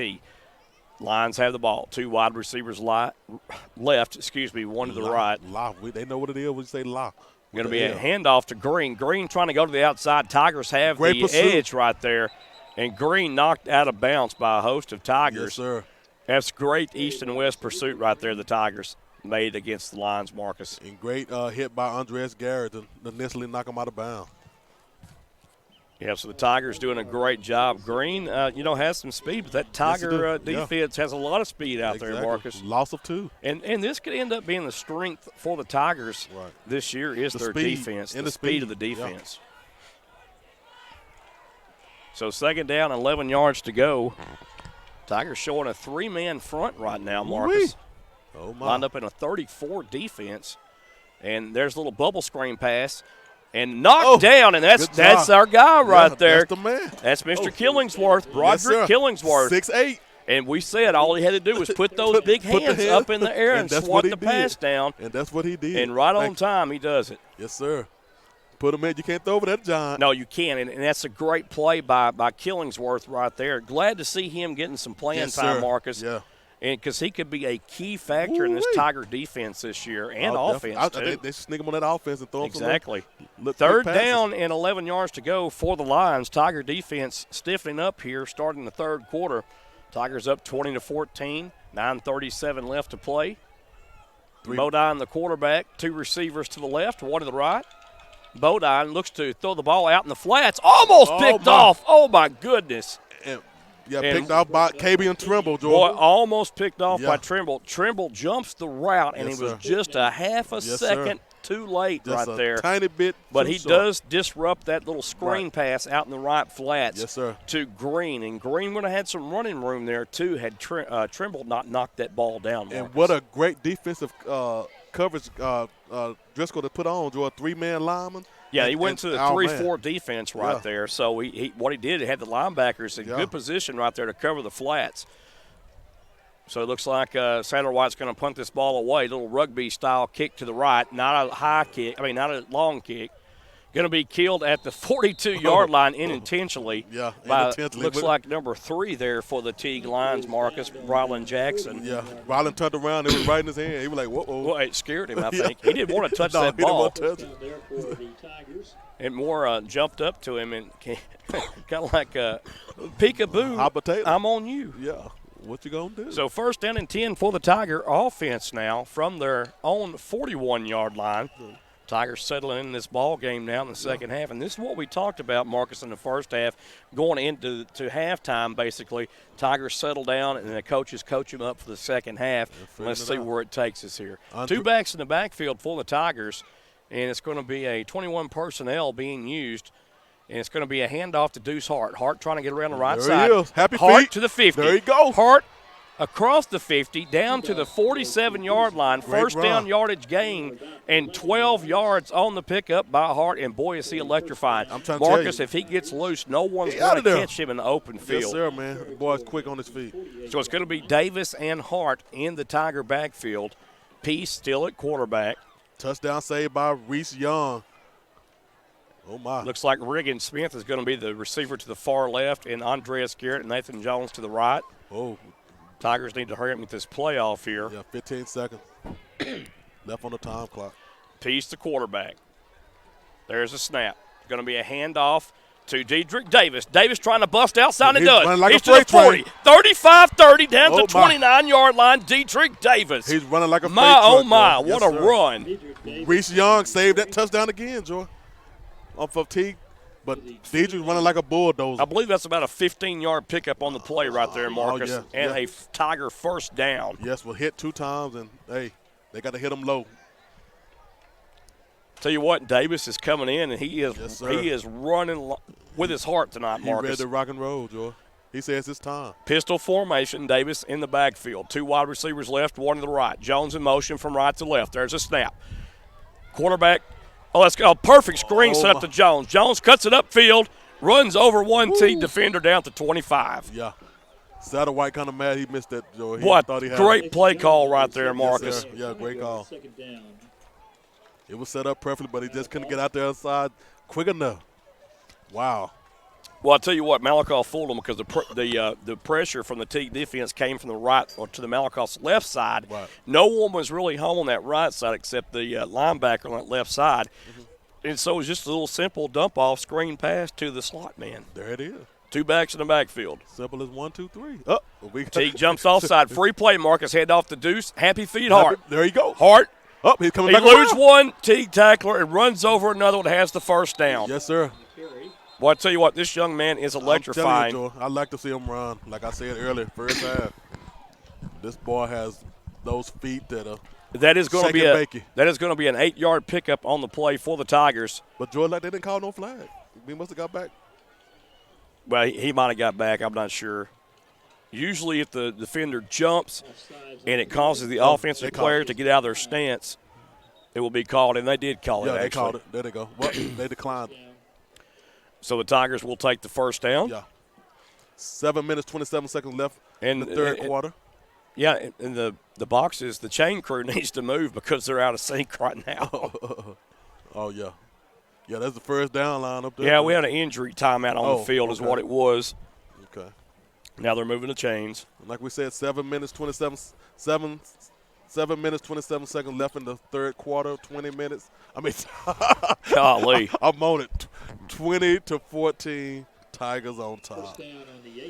Lions have the ball. 2 wide receivers left, one to the right. They know what it is when you say la. Going to be a handoff to Green. Green trying to go to the outside. Tigers have Great the pursuit. edge right there. And Green knocked out of bounds by a host of Tigers. Yes, sir. That's great east and west pursuit right there the Tigers made against the Lions, Marcus. And great hit by Andres Garrett to initially knock him out of bounds. Yeah, so the Tigers doing a great job. Green, has some speed, but that Tiger defense has a lot of speed out there, Marcus. Loss of 2. And this could end up being the strength for the Tigers this year is their defense, the speed of the defense. So second down, 11 yards to go. Tigers showing a 3-man front right now, Marcus. Oh, my. Lined up in a 34 defense. And there's a little bubble screen pass. And knocked down, and that's our guy right there. That's the man. That's Mr. Killingsworth, Broderick Killingsworth. 6'8". And we said all he had to do was put those big hands up in the air and swat the pass down. And that's what he did. And right on time, he does it. Yes, sir. Put him in. You can't throw over that giant. No, you can't. And that's a great play by Killingsworth right there. Glad to see him getting some playing time, Marcus. Yeah. And because he could be a key factor in this Tiger defense this year and offense, too. They sneak him on that offense and throw him exactly. some Third down and 11 yards to go for the Lions. Tiger defense stiffening up here starting the third quarter. Tigers up 20-14, 9:37 left to play. Bodine, the quarterback, 2 receivers to the left, 1 to the right. Bodine looks to throw the ball out in the flats. Almost picked off. Oh, my goodness. Picked off by KB and Trimble, Jordan. Boy, almost picked off by Trimble. Trimble jumps the route, and Yes, he was sir. just a half a second too late Just right a there. tiny bit But too he short. does disrupt that little screen pass out in the right flats Yes, sir. to Green. And Green would have had some running room there, too, had Trimble not knocked that ball down. And Marcus. what a great defensive coverage Driscoll to put on, Joe, a 3-man lineman. Yeah, he went to the 3-4 man. defense right there. So what he did, he had the linebackers in good position right there to cover the flats. So it looks like Sandler White's going to punt this ball away. Little rugby-style kick to the right. Not a long kick. Going to be killed at the 42-yard line unintentionally. Yeah, by, unintentionally. looks like number 3 there for the Teague Lions, Marcus, Rylan Jackson. Yeah, Rylan turned around. It was right in his hand. He was like, whoa. Well, it scared him, I think. He didn't want to touch that ball. He didn't want to touch it. And Moore jumped up to him and kind of like peekaboo, I'm on you. Yeah, what you going to do? So first down and 10 for the Tiger offense now from their own 41-yard line. Tigers settling in this ball game now in the second half. And this is what we talked about, Marcus, in the first half. Going into halftime, basically, Tigers settle down and the coaches coach them up for the second half. Let's see where it takes us here. 2 backs in the backfield for the Tigers, and it's going to be a 21 personnel being used. And it's going to be a handoff to Deuce Hart. Hart trying to get around the right side. There he is. Happy Hart feet. to the 50. There you go. Hart across the 50, down to the 47-yard line. First down yardage gain, and 12 yards on the pickup by Hart. And, boy, is he electrifying. I'm trying to Marcus, tell you. if he gets loose, no one's going to catch him in the open field. Yes, sir, man. The boy's quick on his feet. So it's going to be Davis and Hart in the Tiger backfield. Peace still at quarterback. Touchdown saved by Reese Young. Oh, my. Looks like Regan Smith is going to be the receiver to the far left, and Andreas Garrett and Nathan Jones to the right. Oh. Tigers need to hurry up with this playoff here. Yeah, 15 seconds left on the time clock. Peace the quarterback. There's a snap. Going to be a handoff to Dedrick Davis. Davis trying to bust outside, and it does. Running like He's a to the freight 40. 35-30 down to Oh, my. 29-yard line. Dedrick Davis. He's running like a my, freight oh, truck, my. Joe. What Yes, a sir. run. Reese Young saved that touchdown again, Joy. Off of Teague. But Dedrick running like a bulldozer. I believe that's about a 15-yard pickup on the play right there, Marcus, and a Tiger first down. Yes, well, hit 2 times, and, hey, they got to hit him low. Tell you what, Davis is coming in, and he is running with his heart tonight, Marcus. He ready to rock and roll, Joy. He says it's time. Pistol formation, Davis in the backfield. 2 wide receivers left, 1 to the right. Jones in motion from right to left. There's a snap. Quarterback, let's go. Perfect screen set up to Jones. Jones cuts it upfield, runs over one Teague defender down to 25. Yeah. Satterwhite kind of mad he missed that, Joy. What great play call right there, Marcus. Yes, yeah, great call. It was set up perfectly, but he just couldn't get out there outside quick enough. Wow. Well, I'll tell you what, Malakoff fooled him because the pressure from the Teague defense came from the right or to the Malakoff's left side. Right. No one was really home on that right side except the linebacker on that left side. And so it was just a little simple dump-off screen pass to the slot man. There it is. 2 backs in the backfield. Simple as 1, 2, 3. Teague jumps offside. Free play, Marcus. Head off the deuce. Happy feet, Hart. There you go. Hart. He's coming he back loses around. one, Teague tackler, and runs over another one that has the first down. Yes, sir. Well, I tell you what, this young man is electrifying. I'm telling you, Joe, I like to see him run. Like I said earlier, first half. This boy has those feet that are that is going to be bakey. That is going to be an 8-yard pickup on the play for the Tigers. But Joe, like they didn't call no flag. We must have got back. Well, he might have got back. I'm not sure. Usually, if the defender jumps and it causes the offensive player to get out of their stance, it will be called, and they did call it. Yeah, they actually. called it. There they go. Well, they declined. So the Tigers will take the first down. Yeah. 7 minutes, 27 seconds left in the third quarter. Yeah, and the boxes, the chain crew needs to move because they're out of sync right now. Oh, yeah. Yeah, that's the first down line up there. Yeah, we had an injury timeout on the field is what it was. Okay. Now they're moving the chains. Like we said, 7 minutes, 27 seconds left in the third quarter, 20 minutes. I mean, golly. I'm on it. 20-14, Tigers on top.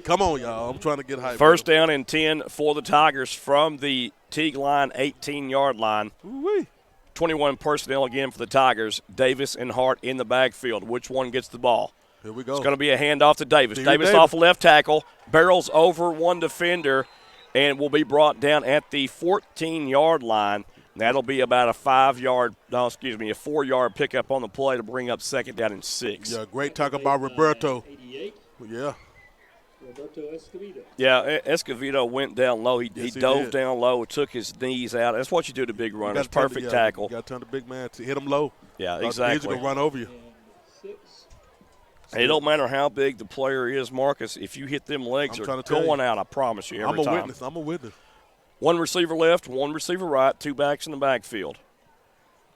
Come on, y'all. I'm trying to get hyped. First down and 10 for the Tigers from the Teague line, 18-yard line. Ooh-wee. 21 personnel again for the Tigers. Davis and Hart in the backfield. Which one gets the ball? Here we go. It's going to be a handoff to Davis. Davis off left tackle, barrels over one defender, and will be brought down at the 14-yard line. That'll be about a 4-yard pickup on the play to bring up second down and 6. Yeah, great tackle by Roberto. Yeah. Roberto Escovedo. Yeah, Escovedo went down low. He dove down low, took his knees out. That's what you do to big runners. Perfect tackle. You got to turn the big man to hit him low. Yeah, exactly. He's going to run over you. It don't matter how big the player is, Marcus. If you hit them legs, are going out, I promise you, every time. I'm a witness. 1 receiver left, 1 receiver right, 2 backs in the backfield.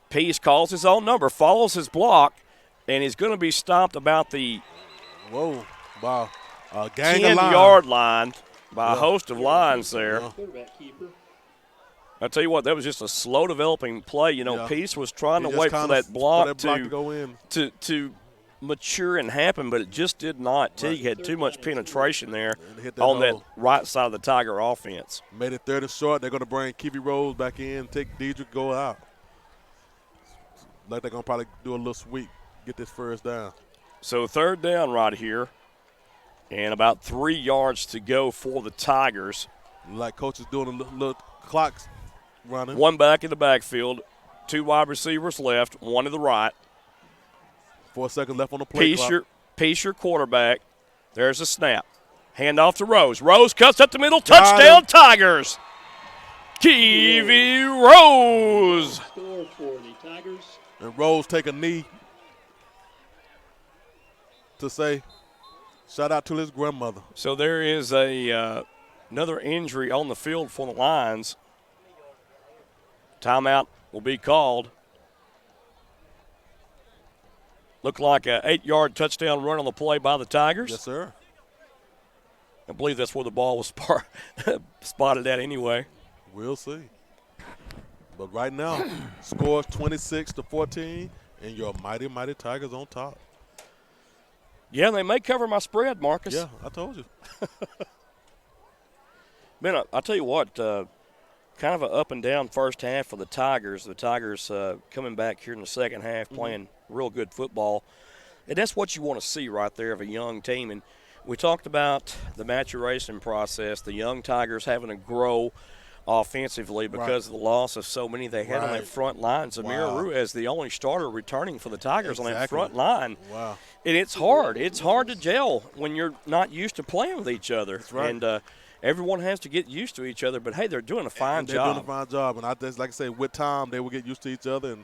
Peace calls his own number, follows his block, and he's going to be stopped about the 10-yard line by a host of lines there. I tell you what, that was just a slow developing play. You know, Peace was trying to wait for that block to go in. To mature and happen, but it just did not. Teague had too much penetration there on that right side of the Tiger offense. Made it 3rd and short. They're going to bring Kiwi Rose back in, take Deidre, go out. Like they're going to probably do a little sweep, get this first down. So 3rd down right here, and about 3 yards to go for the Tigers. Like coach is doing a little clocks running. 1 back in the backfield, 2 wide receivers left, 1 to the right. 4 seconds left on the play clock. Peace your quarterback. There's a snap. Hand off to Rose. Rose cuts up the middle. Touchdown, Tigers. Kiwi Rose. Score for the Tigers. And Rose take a knee to say, shout out to his grandmother. So there is another injury on the field for the Lions. Timeout will be called. Looked like an 8-yard touchdown run on the play by the Tigers. Yes, sir. I believe that's where the ball was spotted at anyway. We'll see. But right now, scores 26-14, and your mighty, mighty Tigers on top. Yeah, they may cover my spread, Marcus. Yeah, I told you. Man, I'll tell you what, kind of an up and down first half for the Tigers. The Tigers coming back here in the second half playing real good football. And that's what you want to see right there of a young team. And we talked about the maturation process, the young Tigers having to grow. offensively because of the loss of so many they had on that front line. Zamira Ruiz, the only starter returning for the Tigers on that front line. Wow. And it's hard. It's hard to gel when you're not used to playing with each other. That's right. And everyone has to get used to each other. But, hey, they're doing a fine job. They're doing a fine job. And I just, like I say, with time, they will get used to each other, and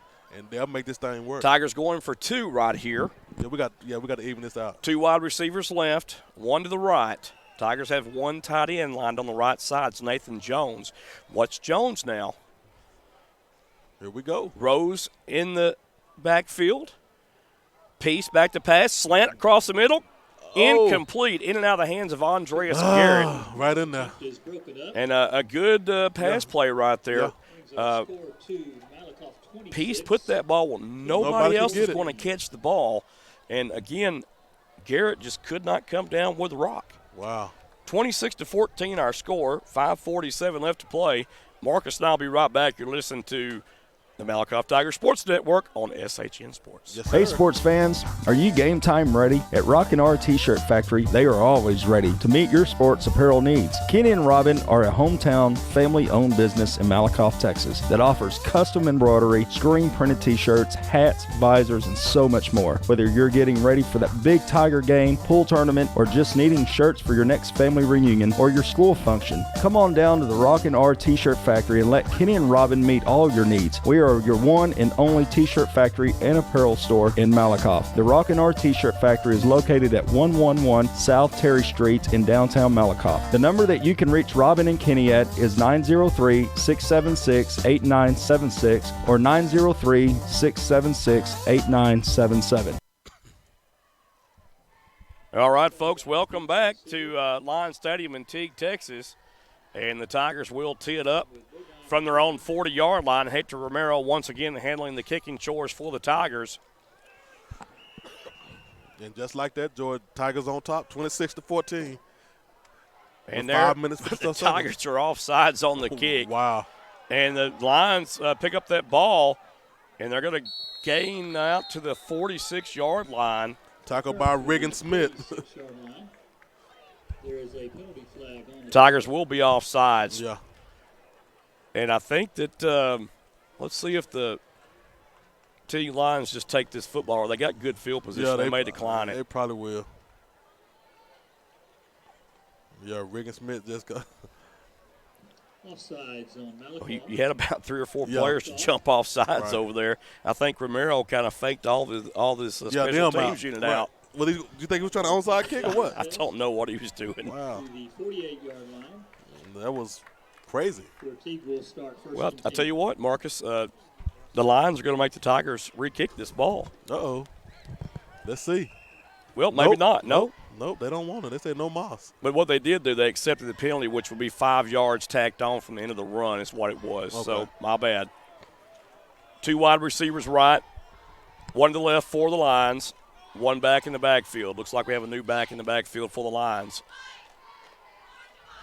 they'll make this thing work. Tigers going for 2 right here. Yeah, we got to even this out. 2 wide receivers left, 1 to the right. Tigers have 1 tight end lined on the right side. It's Nathan Jones. What's Jones now? Here we go. Rose in the backfield. Peace back to pass. Slant across the middle. Incomplete. In and out of the hands of Andreas Garrett. Right in there. And a good pass play right there. Peace put that ball where nobody else is going to catch the ball. And, again, Garrett just could not come down with the rock. Wow. 26-14 our score. 5:47 left to play. Marcus and I will be right back. You're listening to the Malakoff Tiger Sports Network on SHN Sports. Yes, hey, sports fans, are you game time ready? At Rockin' R T-Shirt Factory, they are always ready to meet your sports apparel needs. Kenny and Robin are a hometown, family-owned business in Malakoff, Texas that offers custom embroidery, screen-printed T-shirts, hats, visors, and so much more. Whether you're getting ready for that big Tiger game, pool tournament, or just needing shirts for your next family reunion or your school function, come on down to the Rockin' R T-Shirt Factory and let Kenny and Robin meet all of your needs. We are your one and only T-shirt factory and apparel store in Malakoff. The Rockin' R T-shirt factory is located at 111 South Terry Street in downtown Malakoff. The number that you can reach Robin and Kenny at is 903-676-8976 or 903-676-8977. All right, folks, welcome back to Lions Stadium in Teague, Texas. And the Tigers will tee it up from their own 40-yard line. Hector Romero once again handling the kicking chores for the Tigers. And just like that, George, Tigers on top, 26-14. And 5 minutes for the Tigers are offsides on the kick. Wow. And the Lions pick up that ball, and they're going to gain out to the 46-yard line. Tackled by Regan Smith. There is a penalty flag on the Tigers will be offsides. Yeah. And I think that let's see if the Teague Lions just take this football. Or they got good field position. Yeah, they may decline it. They probably will. Yeah, Regan Smith just got offsides on Malakoff. You had about 3 or 4 players to jump off sides over there. I think Romero kind of faked all this special teams unit out. Well, you think he was trying to onside kick or what? I don't know what he was doing. Wow. To the 48-yard line. That was crazy. Where Teague will start first. Well, I tell you what, Marcus, the Lions are going to make the Tigers re-kick this ball. Uh-oh. Let's see. Well, maybe not. No. Nope, they don't want it. They said no moss. But what they did do, they accepted the penalty, which would be 5 yards tacked on from the end of the run is what it was. Okay. So, my bad. 2 wide receivers right, 1 to the left for the Lions, 1 back in the backfield. Looks like we have a new back in the backfield for the Lions.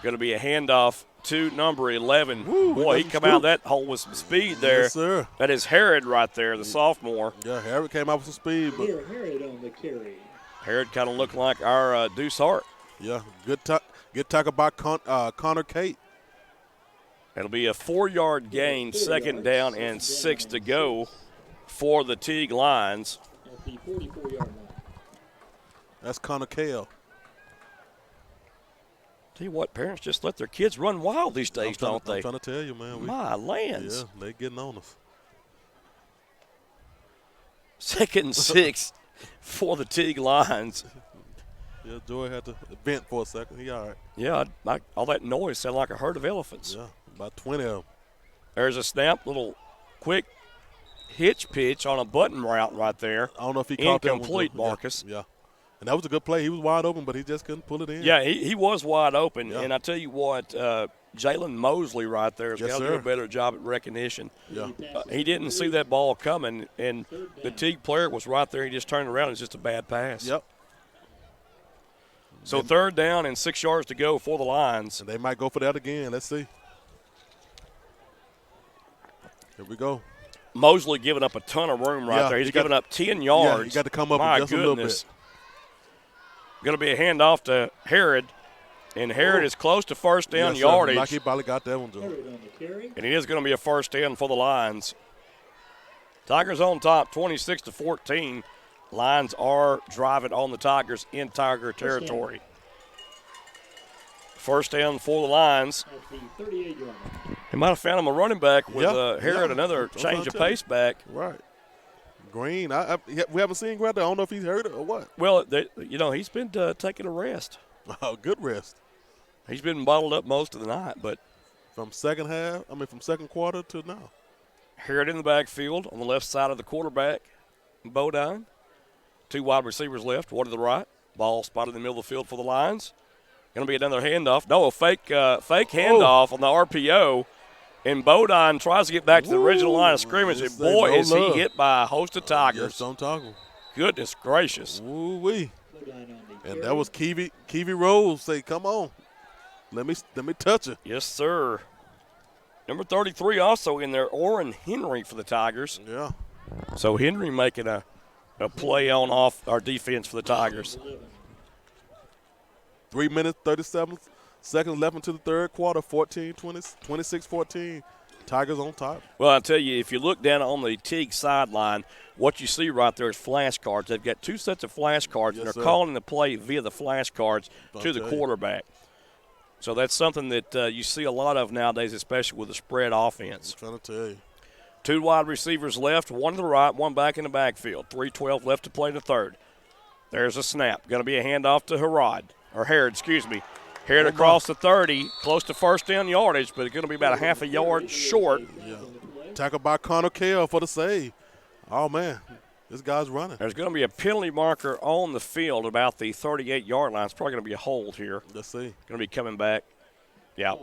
Going to be a handoff to number 11. Woo, boy, he come out of that hole with some speed there. Yes, sir. That is Herod right there, the sophomore. Yeah, Herod came out with some speed. But Herod on the carry. Herod kind of looked like our Deuce Hart. Yeah, good tackle by Connor Kate. It'll be a 4-yard gain, 2nd down and 6 to go for the Teague Lions. At the 44-yard line. That's Connor Kale. Tell you what, parents just let their kids run wild these days, don't they? I'm trying to tell you, man. My lands. Yeah, they getting on us. 2nd and 6 for the Teague Lions. Yeah, Joy had to vent for a second. He all right. Yeah, all that noise sounded like a herd of elephants. Yeah, about 20 of them. There's a snap, little quick hitch pitch on a button route right there. I don't know if he caught that one. Incomplete, Marcus. Yeah. And that was a good play. He was wide open, but he just couldn't pull it in. Yeah, he was wide open. Yeah. And I tell you what, Jalen Mosley right there has got to do a better job at recognition. Yeah. He didn't see that ball coming, and the Teague player was right there. He just turned around. It's just a bad pass. Yep. So 3rd down and 6 yards to go for the Lions. And they might go for that again. Let's see. Here we go. Mosley giving up a ton of room right there. He's giving up 10 yards. Yeah, he got to come up My just goodness. a little bit. Going to be a handoff to Herod. And Harrod is close to first down Yes, yardage. Like he probably got that one, Joe. And it is going to be a first down for the Lions. Tigers on top, 26-14. Lions are driving on the Tigers in Tiger territory. First down for the Lions. He might have found him a running back with Harrod, another change of pace back. Right. Green, we haven't seen Green. I don't know if he's hurt or what. Well, he's been taking a rest. Oh, good rest. He's been bottled up most of the night, but from second quarter to now. Harrod in the backfield on the left side of the quarterback, Bodine. 2 wide receivers left, 1 to the right. Ball spotted in the middle of the field for the Lions. Going to be another handoff. No, a fake handoff on the RPO. And Bodine tries to get back to the original line of scrimmage. And boy, is he hit by a host of Tigers. Yes, I'm talking. Goodness gracious. Ooh-wee. And that was Kiwi Rose say, come on. Let me touch it. Yes, sir. Number 33 also in there, Orrin Henry for the Tigers. Yeah. So Henry making a play on off our defense for the Tigers. 3 minutes, 37 seconds left into the third quarter, 26-14. Tigers on top. Well, I tell you, if you look down on the Teague sideline, what you see right there is flashcards. They've got 2 sets of flashcards, and they're calling the play via the flashcards to the quarterback. So that's something that you see a lot of nowadays, especially with the spread offense. I'm trying to tell you. 2 wide receivers left, 1 to the right, 1 back in the backfield. 3:12 left to play in the third. There's a snap. Going to be a handoff to Harrod excuse me. Harrod across the 30, close to first down yardage, but it's going to be about a half a yard short. Yeah. Tackled by Connor Kell for the save. Oh, man. This guy's running. There's going to be a penalty marker on the field about the 38-yard line. It's probably going to be a hold here. Let's see. Going to be coming back. Yeah.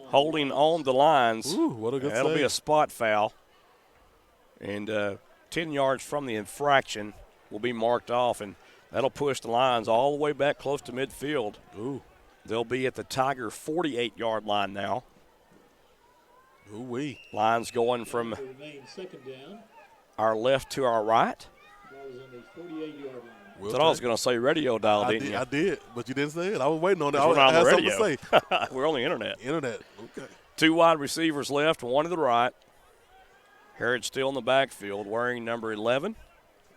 Holding on the lines. Ooh, what a good That'll save. be a spot foul. And 10 yards from the infraction will be marked off, and that'll push the Lions all the way back close to midfield. Ooh. They'll be at the Tiger 48-yard line now. Ooh-wee. Lions going from our left to our right. I thought I was going to say radio dial, didn't you? I did, but you didn't say it. I was waiting on that. We're not on the radio. Something to say. We're on the internet. Okay. 2 wide receivers left, 1 to the right. Harrod still in the backfield wearing number 11.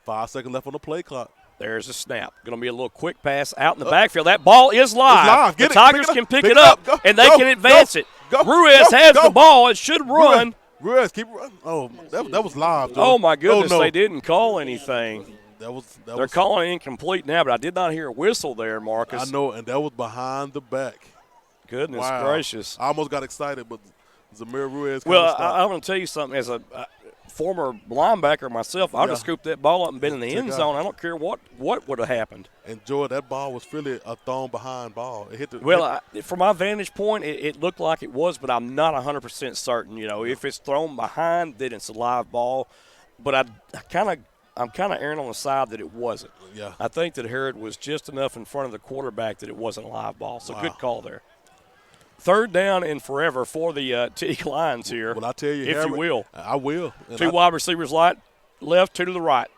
5 seconds left on the play clock. There's a snap. Going to be a little quick pass out in the backfield. That ball is live. It's live. The Tigers can pick it up, and they can advance it. Ruiz has the ball. It should run. Ruiz, keep running. Oh, that was live, Joe. Oh, my goodness. No. They didn't call anything. They're calling it incomplete now, but I did not hear a whistle there, Marcus. I know, and that was behind the back. Goodness gracious. I almost got excited, but Zamir Ruiz. Well, I'm going to tell you something. As a former linebacker myself, I'd have scooped that ball up and been in the end zone. I don't care what would have happened. And, Joy, that ball was really a thrown behind ball. It hit the. Well, from my vantage point, it looked like it was, but I'm not 100% certain. You know, if it's thrown behind, then it's a live ball. But I'm kind of erring on the side that it wasn't. Yeah. I think that Harrod was just enough in front of the quarterback that it wasn't a live ball. So good call there. Third down and forever for the Teague Lions here. Well, I tell you, if you will. I will. And 2 wide receivers left, 2 to the right.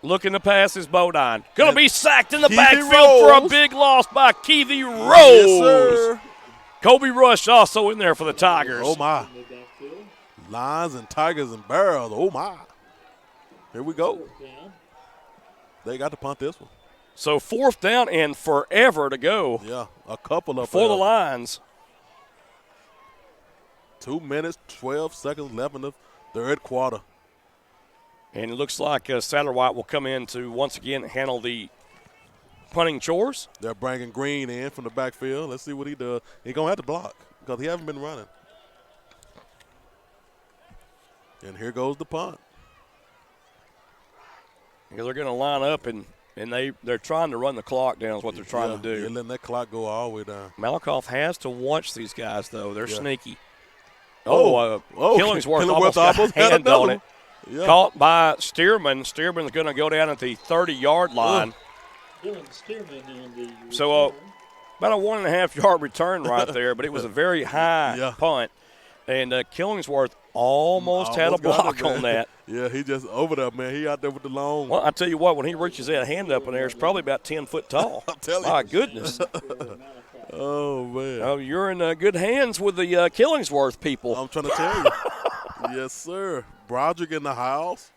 Looking to pass is Bodine. Going to be sacked in the backfield for a big loss by Keithy Rose. Yes, sir. Kobe Rush also in there for the Tigers. Oh, my. Lions and Tigers and Barrels. Oh, my. Here we go. They got to punt this one. So 4th down and forever to go. Yeah, a couple of for the Lions. 2 minutes, 12 seconds left in the third quarter. And it looks like Satterwhite will come in to once again handle the punting chores. They're bringing Green in from the backfield. Let's see what he does. He's going to have to block because he hasn't been running. And here goes the punt. Yeah, they're going to line up, and they're trying to run the clock down is what they're trying to do. They're letting that clock go all the way down. Malakoff has to watch these guys, though. They're sneaky. Killingsworth almost got a hand on it. Yeah. Caught by Stearman. Stearman's going to go down at the 30-yard line. So about a 1.5-yard return right there, but it was a very high punt. And Killingsworth almost had a block on that. Yeah, he just over there, man. He out there with the long. Well, I tell you what, when he reaches that hand up in there, it's probably about 10 foot tall. I'm telling you. My goodness. Oh, man. Oh, you're in good hands with the Killingsworth people. I'm trying to tell you. Yes, sir. Broderick in the house.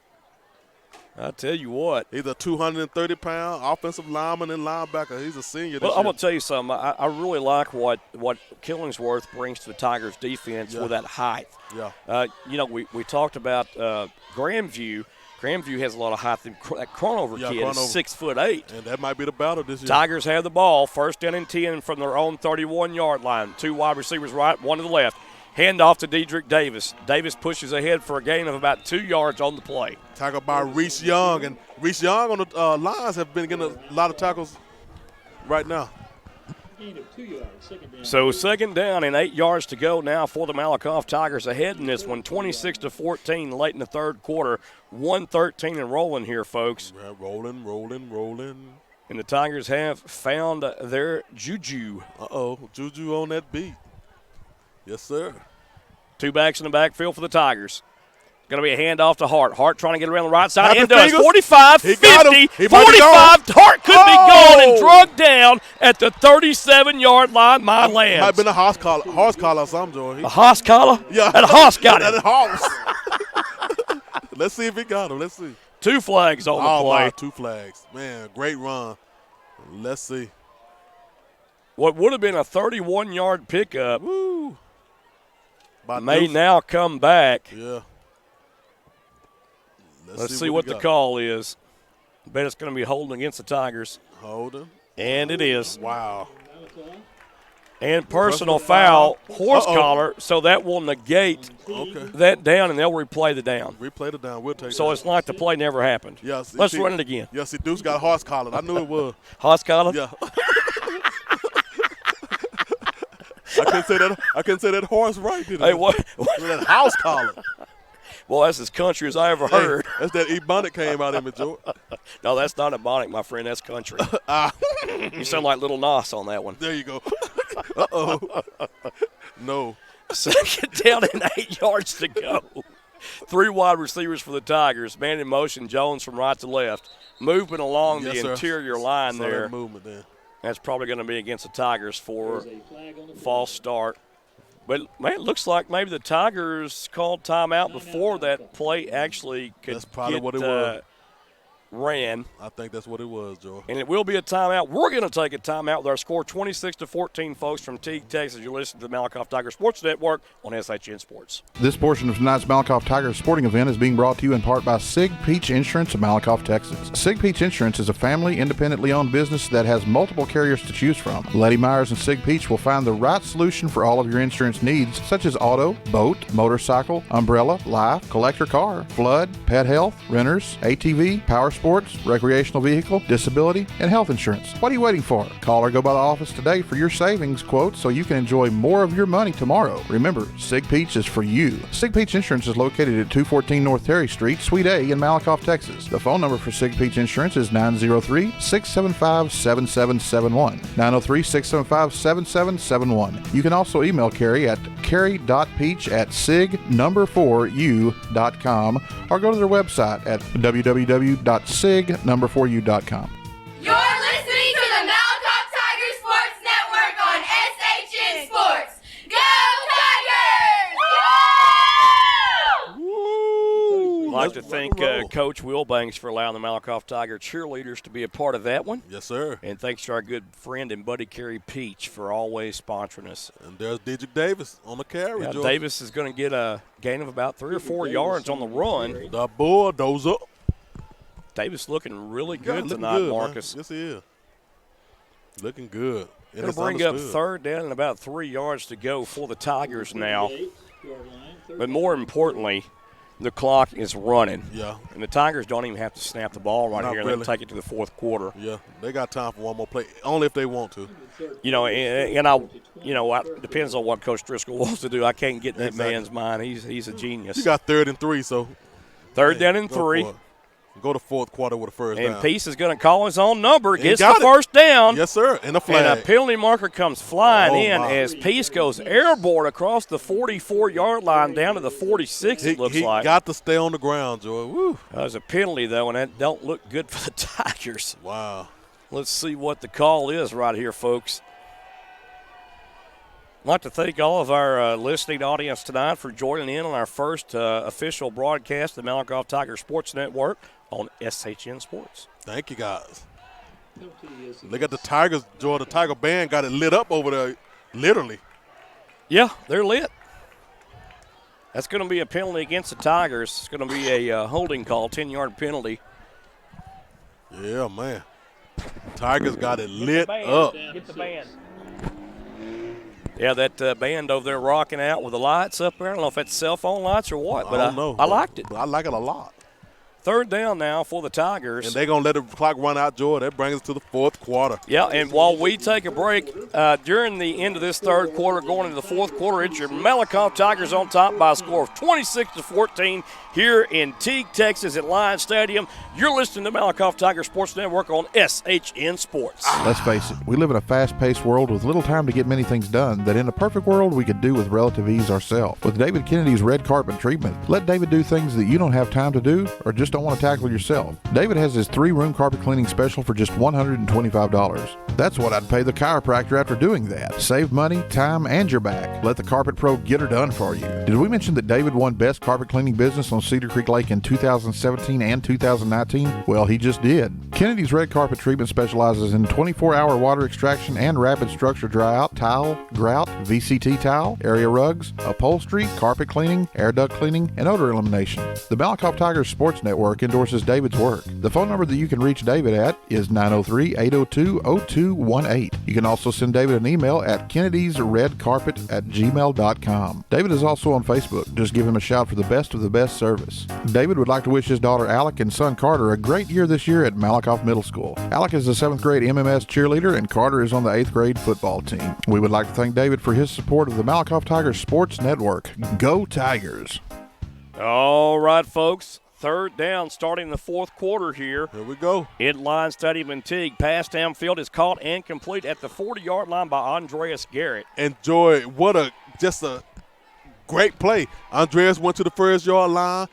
I tell you what. He's a 230-pound offensive lineman and linebacker. He's a senior this Well, year. I'm going to tell you something. I really like what Killingsworth brings to the Tigers' defense with that height. Yeah. We talked about Grandview. Grandview has a lot of height. That Cronover kid is 6'8". And that might be the battle this year. Tigers have the ball. First down and 10 from their own 31-yard line. 2 wide receivers right, 1 to the left. Hand off to Dedrick Davis. Davis pushes ahead for a gain of about 2 yards on the play. Tackled by Reese Young. And Reese Young on the lines have been getting a lot of tackles right now. Gain of 2 yards, second down. So second down and 8 yards to go now for the Malakoff Tigers ahead in this one, 26-14 late in the third quarter. 1:13 and rolling here, folks. Yeah, rolling. And the Tigers have found their juju. Juju on that beat. Yes, sir. 2 backs in the backfield for the Tigers. Going to be a handoff to Hart. Hart trying to get around the right side. Happy And does. fingers. 45, He got 50, him. He might be 45. gone. Hart could be gone and drugged down at the 37-yard line. My land. Might have been a horse collar or something, Joey. A horse collar? Yeah. And a horse got him. That horse. Let's see if he got him. Let's see. 2 flags on the play. Wow, 2 flags. Man, great run. Let's see. What would have been a 31-yard pickup may Deuce. now come back. Yeah. Let's see what the call is. I bet it's going to be holding against the Tigers. Holding. And it is. Wow. And personal foul, horse collar, so that will negate that down, and they'll replay the down. Replay the down. We'll take So it's like the play never happened. Yes. Let's run it again. Yes, see, Deuce got horse collared. I knew it was. Horse collar? Yeah. I couldn't say that horse right, did I? Hey, what? That house collar. Well, that's as country as I ever heard. That's that Ebonic came out in me, Joe. No, that's not Ebonic, my friend. That's country. You sound like Little Nas on that one. There you go. Uh-oh. No. Second down and 8 yards to go. 3 wide receivers for the Tigers. Man in motion, Jones from right to left. Moving along the interior line there. That movement there. That's probably going to be against the Tigers for false start. But, man, it looks like maybe the Tigers called timeout before that play actually could That's probably what it was. Ran. I think that's what it was, Joe. And it will be a timeout. We're going to take a timeout with our score 26-14, folks, from Teague, Texas. You're listening to the Malakoff Tiger Sports Network on SHN Sports. This portion of tonight's Malakoff Tigers sporting event is being brought to you in part by Sig Peach Insurance of Malakoff, Texas. Sig Peach Insurance is a family, independently owned business that has multiple carriers to choose from. Letty Myers and Sig Peach will find the right solution for all of your insurance needs, such as auto, boat, motorcycle, umbrella, life, collector car, flood, pet health, renters, ATV, power sports, recreational vehicle, disability, and health insurance. What are you waiting for? Call or go by the office today for your savings quote so you can enjoy more of your money tomorrow. Remember, Sig Peach is for you. Sig Peach Insurance is located at 214 North Terry Street, Suite A in Malakoff, Texas. The phone number for Sig Peach Insurance is 903-675-7771. 903-675-7771. You can also email Carrie at carrie.peach@sig4u.com or go to their website at www.sig4u.com. You're listening to the Malakoff Tiger Sports Network on SHN Sports. Go Tigers! I'd like to thank Coach Wilbanks for allowing the Malakoff Tiger cheerleaders to be a part of that one. Yes, sir. And thanks to our good friend and buddy Kerry Peach for always sponsoring us. And there's Dedrick Davis on the carry, Now, Joe. Davis is going to get a gain of about 3 or 4 yards on the run. The bulldozer. Davis looking really good looking tonight, good, Marcus. Man. Yes, he is. Looking good. Going to bring up third down and about 3 yards to go for the Tigers now. But more importantly, the clock is running. Yeah. And the Tigers don't even have to snap the ball right here. Really. They'll take it to the fourth quarter. Yeah, they got time for one more play, only if they want to. You know, it depends on what Coach Driscoll wants to do. I can't get in that man's mind. He's a genius. You got 3rd and 3, so. Third down and 3. Go to fourth quarter with a first down. And Peace is going to call his own number. Gets the got it. first down. Yes, sir. And a flag. And a penalty marker comes flying in my. as Peace goes airborne across the 44-yard line down to the 46, it looks like. He got to stay on the ground, Joey. Woo. That was a penalty, though, and that don't look good for the Tigers. Wow. Let's see what the call is right here, folks. I'd like to thank all of our listening audience tonight for joining in on our first official broadcast of the Malakoff Tiger Sports Network on SHN Sports. Thank you, guys. Look at the Tigers, Joy. The Tiger band got it lit up over there, literally. Yeah, they're lit. That's going to be a penalty against the Tigers. It's going to be a holding call, 10-yard penalty. Yeah, man. Tigers got it lit up. Get the band. Yeah, that band over there rocking out with the lights up there. I don't know if that's cell phone lights or what, but I don't know. I liked it. I like it a lot. Third down now for the Tigers. And they're going to let the clock run out, Joy. That brings us to the fourth quarter. Yeah, and while we take a break, during the end of this third quarter, going into the fourth quarter, it's your Malakoff Tigers on top by a score of 26-14 here in Teague, Texas at Lions Stadium. You're listening to Malakoff Tiger Sports Network on SHN Sports. Let's face it, we live in a fast-paced world with little time to get many things done that in a perfect world we could do with relative ease ourselves. With David Kennedy's red carpet treatment, let David do things that you don't have time to do or just don't want to tackle yourself. David has his 3-room carpet cleaning special for just $125. That's what I'd pay the chiropractor after doing that. Save money, time, and your back. Let the Carpet Pro get her done for you. Did we mention that David won Best Carpet Cleaning Business on Cedar Creek Lake in 2017 and 2019? Well, he just did. Kennedy's Red Carpet Treatment specializes in 24-hour water extraction and rapid structure dry-out, tile, grout, VCT tile, area rugs, upholstery, carpet cleaning, air duct cleaning, and odor elimination. The Malakoff Tigers Sports Network endorses David's work. The phone number that you can reach David at is 903-802-0218. You can also send David an email at kennedysredcarpet@gmail.com. David is also on Facebook. Just give him a shout for the best of the best service. David would like to wish his daughter Alec and son Carter a great year this year at Malakoff Middle School. Alec is the 7th grade MMS cheerleader and Carter is on the 8th grade football team. We would like to thank David for his support of the Malakoff Tigers Sports Network. Go Tigers! All right, folks. Third down starting the fourth quarter here. Here we go. In Lions Stadium in Teague. Pass downfield is caught and complete at the 40-yard line by Andreas Garrett. And Joy, what a great play. Andreas went to the first yard line,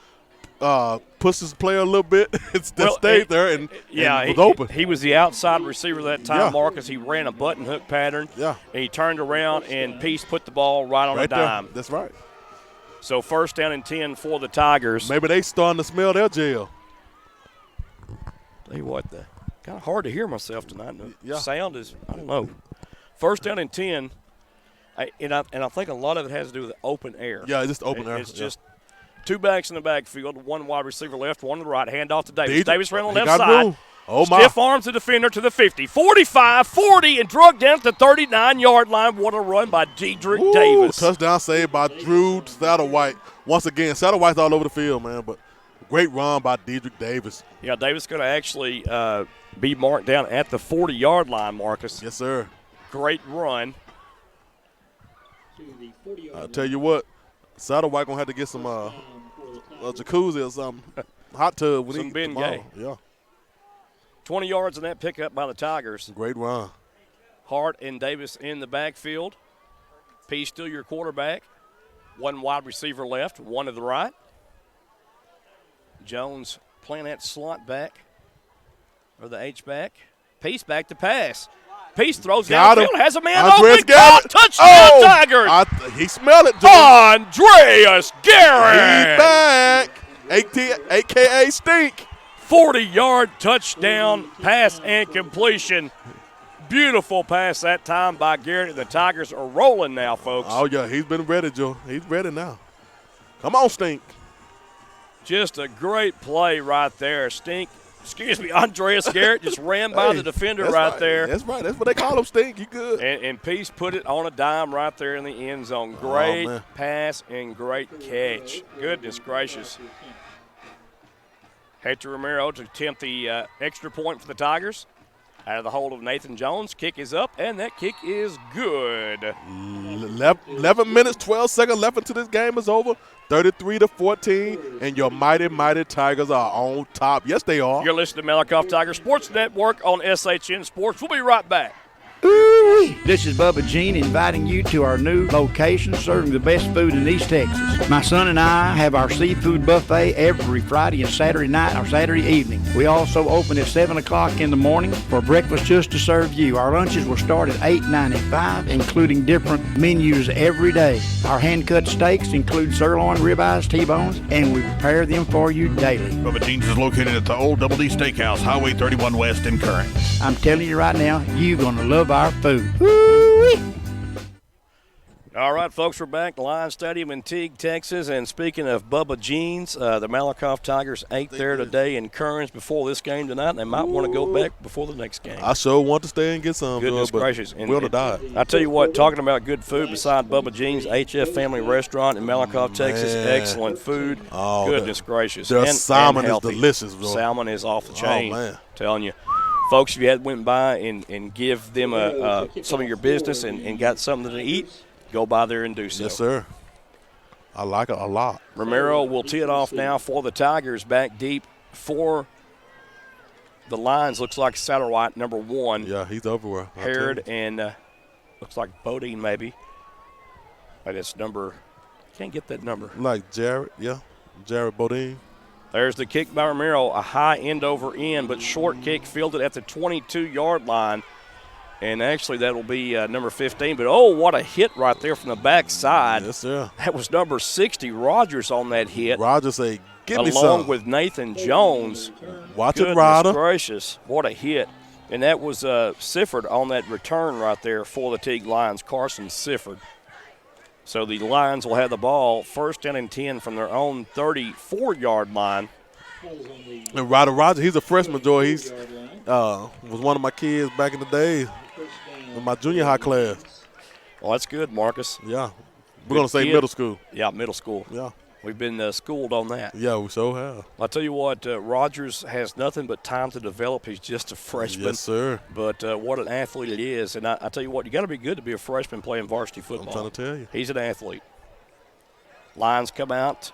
pushed his player a little bit, stayed there and was open. He was the outside receiver that time, Marcus. He ran a button hook pattern. Yeah. And he turned around and Peace put the ball right on a dime. There. That's right. So first down and 10 for the Tigers. Maybe they starting to smell their jail. Tell you what, kind of hard to hear myself tonight. The sound is, I don't know. First down and 10, and I think a lot of it has to do with the open air. Yeah, just open air. It's just two backs in the backfield, one wide receiver left, one to the right. Hand off to Davis. Davis ran on the left side. Room. Oh, my. Stiff arms the defender to the 50, 45, 40, and drug down at the 39-yard line. What a run by Dedrick Davis. Touchdown saved by Drew Satterwhite. Once again, Satterwhite's all over the field, man, but great run by Dedrick Davis. Yeah, Davis going to actually be marked down at the 40-yard line, Marcus. Yes, sir. Great run. I'll tell you what, Satterwhite going to have to get some jacuzzi or something. Hot tub when some he Ben Gay. Yeah. 20 yards in that pickup by the Tigers. Great run. Hart and Davis in the backfield. Peace still your quarterback. One wide receiver left, one to the right. Jones playing that slot back, or the H-back. Peace back to pass. Peace throws downfield, has a man open. Touchdown Tigers! He smelled it, dude. Andreas Garrett! He's back. AKA Stink. 40-yard touchdown pass and completion. Beautiful pass that time by Garrett. The Tigers are rolling now, folks. Oh, yeah, he's been ready, Joe. He's ready now. Come on, Stink. Just a great play right there. Andreas Garrett just ran by the defender right there. That's right. That's what they call him, Stink. You good. And Peace put it on a dime right there in the end zone. Great pass and great catch. Goodness gracious. Hector Romero to attempt the extra point for the Tigers. Out of the hold of Nathan Jones. Kick is up, and that kick is good. 11 minutes, 12 seconds left until this game is over. 33-14, and your mighty, mighty Tigers are on top. Yes, they are. You're listening to Malakoff Tiger Sports Network on SHN Sports. We'll be right back. Ooh. Woo-wee. This is Bubba Jean inviting you to our new location serving the best food in East Texas. My son and I have our seafood buffet every Friday and Saturday night or Saturday evening. We also open at 7 o'clock in the morning for breakfast just to serve you. Our lunches will start at $8.95, including different menus every day. Our hand-cut steaks include sirloin, ribeyes, T-bones, and we prepare them for you daily. Bubba Jeans is located at the Old Double D Steakhouse, Highway 31 West in Current. I'm telling you right now, you're going to love our food. Woo-wee. All right, folks, we're back. Lions Stadium in Teague, Texas. And speaking of Bubba Jeans, the Malakoff Tigers ate there today in Kearns before this game tonight, and they might want to go back before the next game. I sure want to stay and get some. Goodness gracious. We'll to die. I tell you what, talking about good food, beside Bubba Jeans, HF Family Restaurant in Malakoff, Texas, excellent food. Oh, goodness gracious. Their salmon and is delicious, bro. Salmon is off the chain. Oh, man. Telling you. Folks, if you had went by and give them some of your business and got something to eat, go by there and do so. Yes, sir. I like it a lot. Romero will tee it off now for the Tigers, back deep for the Lions. Looks like Satterwhite, number 1. Yeah, he's everywhere. Harrod and looks like Bodine maybe. But it's number – can't get that number. Like Jared, yeah. Jared Bodine. There's the kick by Romero, a high end over end, but short kick fielded at the 22-yard line. And actually that will be number 15. But, oh, what a hit right there from the backside. Yes, sir. That was number 60, Rogers, on that hit. Rogers say, give me some. Along with Nathan Jones. Watch it, Ryder. Goodness gracious, what a hit. And that was Sifford on that return right there for the Teague Lions, Carson Sifford. So the Lions will have the ball first down and 10 from their own 34-yard line. And Ryder Rogers, he's a freshman, Joy. He's was one of my kids back in the day in my junior high class. Well, that's good, Marcus. Yeah. We're going to say middle school. Yeah, middle school. Yeah. We've been schooled on that. Yeah, we so have. I'll tell you what, Rogers has nothing but time to develop. He's just a freshman. Yes, sir. But what an athlete it is. And I tell you what, you got to be good to be a freshman playing varsity football. I'm trying to tell you. He's an athlete. Lions come out.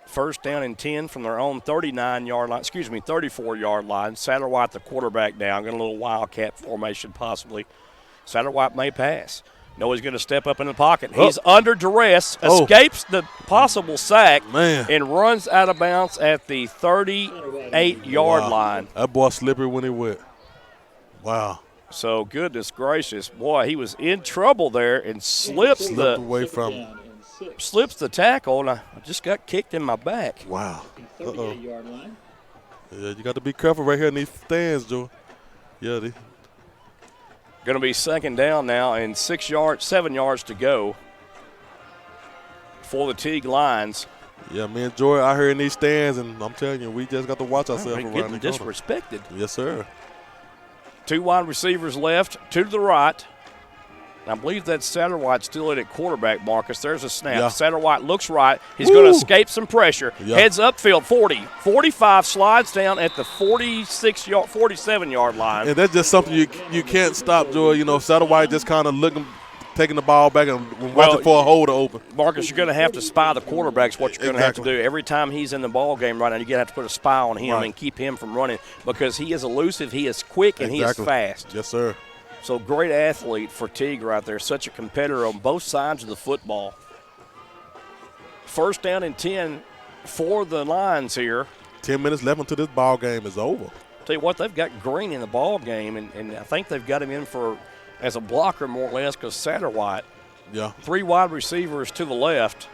First down and 10 from their own 34-yard line. Satterwhite, the quarterback, down. Got a little wildcat formation possibly. Satterwhite may pass. No, he's going to step up in the pocket. He's under duress, escapes the possible sack, and runs out of bounds at the 38-yard line. That boy slippery when he went. Wow. So, goodness gracious. Boy, he was in trouble there and slips the tackle, and I just got kicked in my back. Wow. Uh-oh. Yeah, you got to be careful right here in these stands, Joe. Yeah, Going to be second down now and 7 yards to go for the Teague Lions. Yeah, me and Joy out here in these stands, and I'm telling you, we just got to watch ourselves around the corner. Getting disrespected. Yes, sir. 2 wide receivers left, 2 to the right. I believe that Satterwhite's still in at quarterback, Marcus. There's a snap. Yeah. Satterwhite looks right. He's going to escape some pressure. Yeah. Heads upfield, 40. 45, slides down at the 47-yard line. And that's just something you can't stop, Joy. You know, Satterwhite just kind of taking the ball back and watching for a hole to open. Marcus, you're going to have to spy the quarterbacks, what you're going to have to do. Every time he's in the ball game right now, you're going to have to put a spy on him and keep him from running because he is elusive, he is quick, and he is fast. Yes, sir. So great athlete for Teague right there. Such a competitor on both sides of the football. First down and 10 for the Lions here. 10 minutes left until this ball game is over. Tell you what, they've got Green in the ball game, and I think they've got him in as a blocker more or less because Satterwhite. Yeah. 3 wide receivers to the left.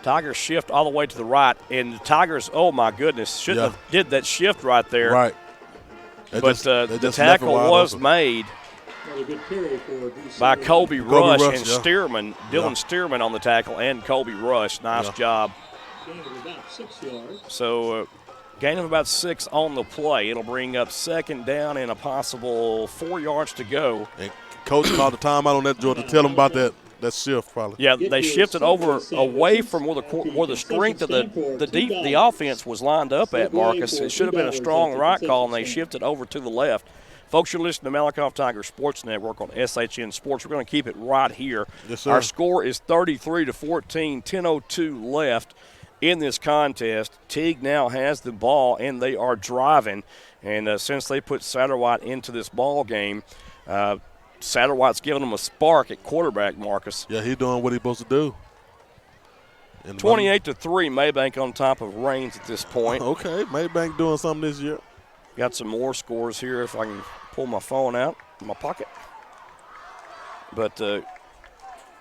Tigers shift all the way to the right, and the Tigers, oh my goodness, shouldn't have did that shift right there. Right. The tackle was made by Colby Rush and Stearman. Dylan Stearman on the tackle and Colby Rush. Nice job. So gain of about 6 on the play. It'll bring up second down and a possible 4 yards to go. And Coach called the timeout on that, George, to tell him about that shift probably. Yeah, they shifted away from where the strength of the offense was lined up at, Marcus. It should have been a strong right call, and they shifted over to the left. Folks, you're listening to Malakoff Tiger Sports Network on SHN Sports. We're going to keep it right here. Yes, sir. Our score is 33-14, 10:02 left in this contest. Teague now has the ball, and they are driving. And since they put Satterwhite into this ball game, Satterwhite's giving them a spark at quarterback, Marcus. Yeah, he's doing what he's supposed to do. 28-3, Maybank on top of Raines at this point. Okay, Maybank doing something this year. Got some more scores here if I can pull my phone out of my pocket. But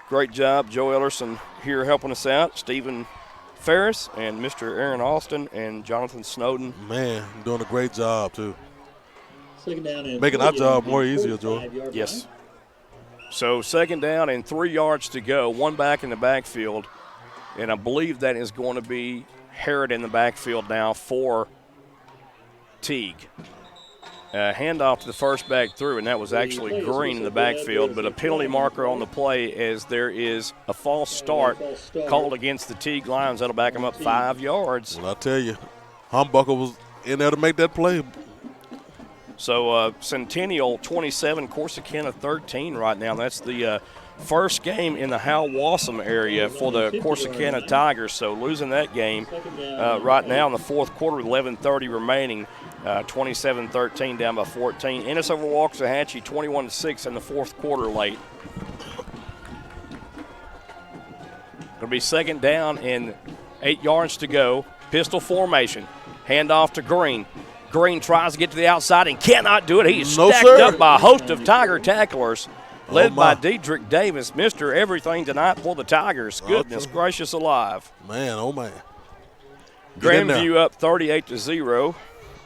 great job, Joe Ellerson here helping us out. Stephen Ferris and Mr. Aaron Austin and Jonathan Snowden. Man, doing a great job, too. Second down and Making our job more easier, Joe. Yes. So second down and 3 yards to go, one back in the backfield. And I believe that is going to be Harrod in the backfield now for Teague. Handoff to the first back through, and that was actually Green in the backfield, but a penalty marker on the play as there is a false start called against the Teague Lions. That'll back them up 5 yards. Well, I tell you, Humbucker was in there to make that play. So Centennial 27, Corsicana 13 right now. That's the first game in the Hal Wassam area for the Corsicana Tigers. So losing that game right now in the fourth quarter, 11:30 remaining, 27-13 down by 14. Ennis over Waxahachie 21-6 in the fourth quarter late. It'll be second down and 8 yards to go. Pistol formation. Handoff to Green. Green tries to get to the outside and cannot do it. He is stacked up by a host of Tiger tacklers, led by Dedrick Davis, Mr. Everything tonight for the Tigers. Goodness gracious alive. Man, oh, man. Grandview up 38-0.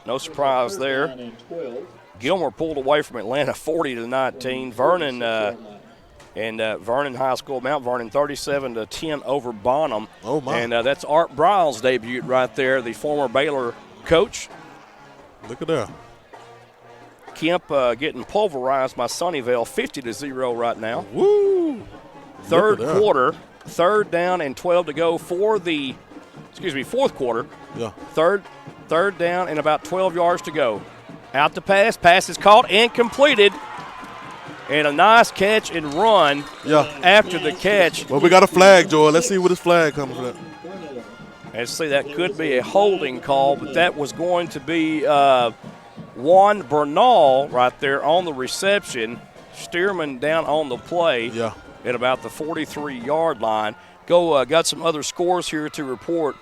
No surprise there. Gilmer pulled away from Atlanta 40-19. Vernon and Vernon High School, Mount Vernon 37-10 over Bonham. Oh, my. And that's Art Briles' debut right there, the former Baylor coach. Look at that. Kemp getting pulverized by Sunnyvale 50-0 right now. Woo! Third quarter, third down and 12 to go for the, fourth quarter. Yeah. Third down and about 12 yards to go. Out to pass. Pass is caught and completed. And a nice catch and run after the catch. Well, we got a flag, Joel. Let's see what this flag comes from. And see, that could be a holding call, but that was going to be Juan Bernal right there on the reception. Stearman down on the play at about the 43-yard line. Got some other scores here to report.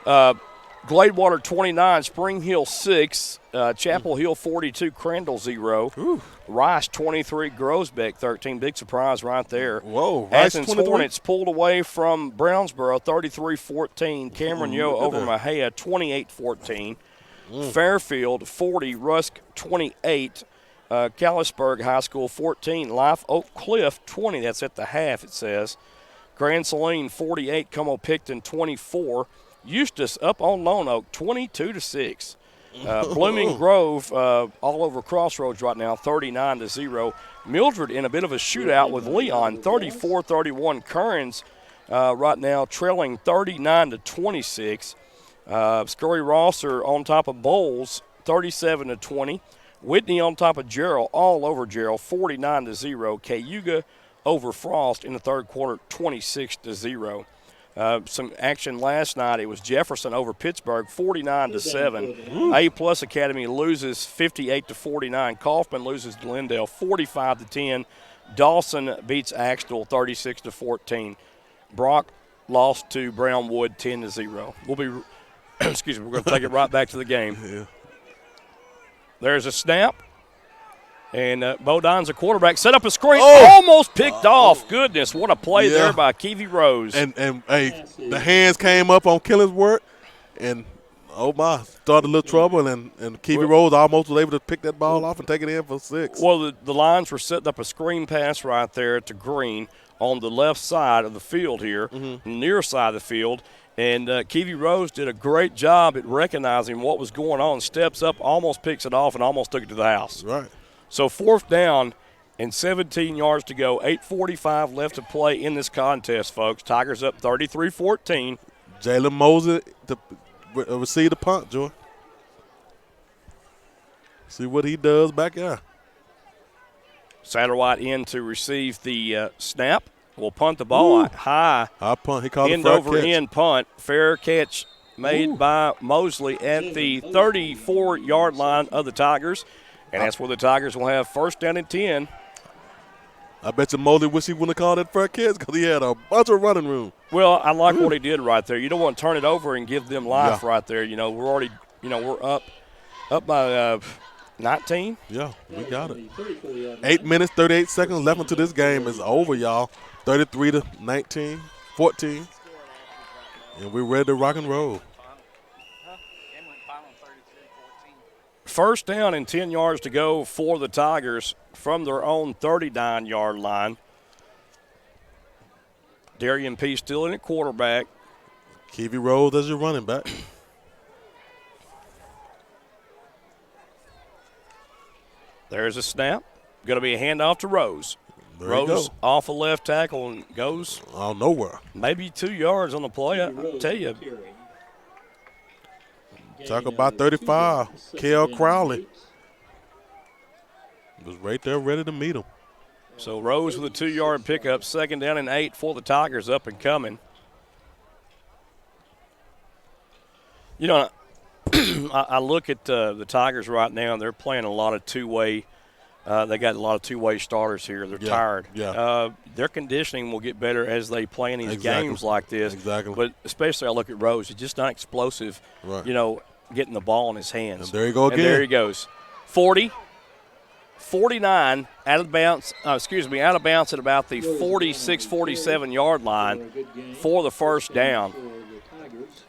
Gladewater 29, Spring Hill 6, Chapel Hill 42, Crandall 0. Ooh. Rice 23, Grosbeck 13. Big surprise right there. Whoa, Rice Athens 23? Hornets pulled away from Brownsboro 33-14. Cameron Yo over Mahia 28-14. Fairfield 40, Rusk 28. Callisburg High School 14. Life Oak Cliff 20. That's at the half, it says. Grand Saline 48, Como Picton 24. Eustis up on Lone Oak 22-6. Blooming Grove all over Crossroads right now 39-0. Mildred in a bit of a shootout with Leon 34-31. Kearns right now trailing 39-26. Scurry Rosser on top of Bowles 37-20. Whitney on top of Gerald, all over Gerald 49-0. Cayuga over Frost in the third quarter 26-0. Some action last night. It was Jefferson over Pittsburgh, 49-7. A-Plus Academy loses 58-49. Kaufman loses to Lindale, 45-10. Dawson beats Axtell, 36-14. Brock lost to Brownwood, 10-0. We'll be, we're going to take it right back to the game. Yeah. There's a snap. And Bodine's a quarterback. Set up a screen. Almost picked off. Goodness, what a play there by Keevy Rose. And hey, the hands came up on Killingsworth. And, started a little trouble. And Keevy Rose almost was able to pick that ball off and take it in for 6. Well, the Lions were setting up a screen pass right there to Green on the left side of the field here, near side of the field. And Keevy Rose did a great job at recognizing what was going on. Steps up, almost picks it off, and almost took it to the house. Right. So fourth down and 17 yards to go. 8:45 left to play in this contest, folks. Tigers up 33-14. Jalen Moses to receive the punt, Joy. See what he does back there. Satterwhite in to receive the snap. Will punt the ball high. High punt. He called end over end punt. Fair catch made by Mosley at the 34-yard line of the Tigers. And that's where the Tigers will have first down and 10. I bet you Mosley wish he wouldn't have called that front catch because he had a bunch of running room. Well, I like what he did right there. You don't want to turn it over and give them life right there. You know, we're already, we're up by 19. Yeah, we got it. 8 minutes, 38 seconds left until this game is over, y'all. 33-19, 14. And we're ready to rock and roll. First down and 10 yards to go for the Tigers from their own 39-yard line. Darian P. still in at quarterback. Keevy Rose as your running back. There's a snap. Going to be a handoff to Rose. There Rose off a left tackle and goes out nowhere. Maybe 2 yards on the play. I'll tell you. Talk about 35. Kel Crowley was right there ready to meet him. So Rose with a 2-yard pickup. 2nd down and 8 for the Tigers, up and coming. You know, I look at the Tigers right now. They're playing a lot of two-way. They got a lot of two-way starters here. They're tired. Yeah. Their conditioning will get better as they play in these games like this. Exactly. But especially I look at Rose. He's just not explosive, getting the ball in his hands. And there you go again. And there he goes. 40, 49, out of bounds at about the 46, 47-yard line for the first down.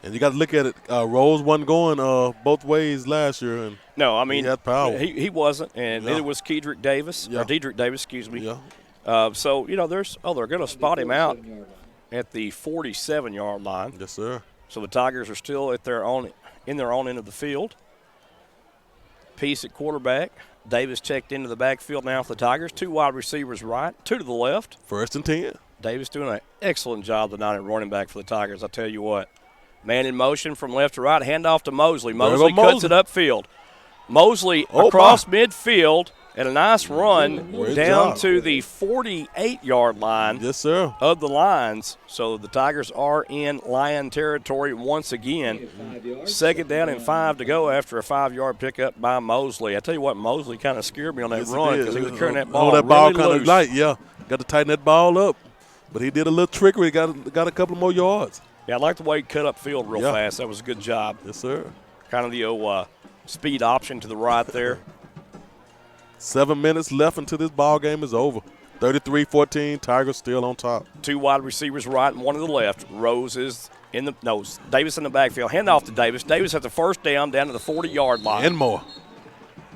And you got to look at it. Rose wasn't going both ways last year. And no, I mean, he had power. He wasn't, and neither was Dedrick Davis, excuse me. Yeah. So, they're going to spot him out at the 47-yard line. Yes, sir. So the Tigers are still in their own end of the field. Peace at quarterback. Davis checked into the backfield now for the Tigers. 2 wide receivers right, 2 to the left. 1st and 10. Davis doing an excellent job tonight at running back for the Tigers, I'll tell you what. Man in motion from left to right, handoff to Mosley. Mosley cuts it upfield. Mosley across midfield and a nice run down to the 48-yard line. Yes, sir. Of the Lions. So the Tigers are in Lion territory once again. 2nd down and 5 to go after a 5-yard pickup by Mosley. I tell you what, Mosley kind of scared me on that run because he was carrying that ball ball really kind loose. of light, yeah. Got to tighten that ball up. But he did a little trickery. Got a couple more yards. Yeah, I like the way he cut up field real fast. That was a good job. Yes, sir. Kind of the speed option to the right there. 7 minutes left until this ball game is over. 33-14, Tigers still on top. 2 wide receivers right and 1 to the left. Rose is Davis in the backfield. Hand off to Davis. Davis has the first down to the 40-yard line. And more.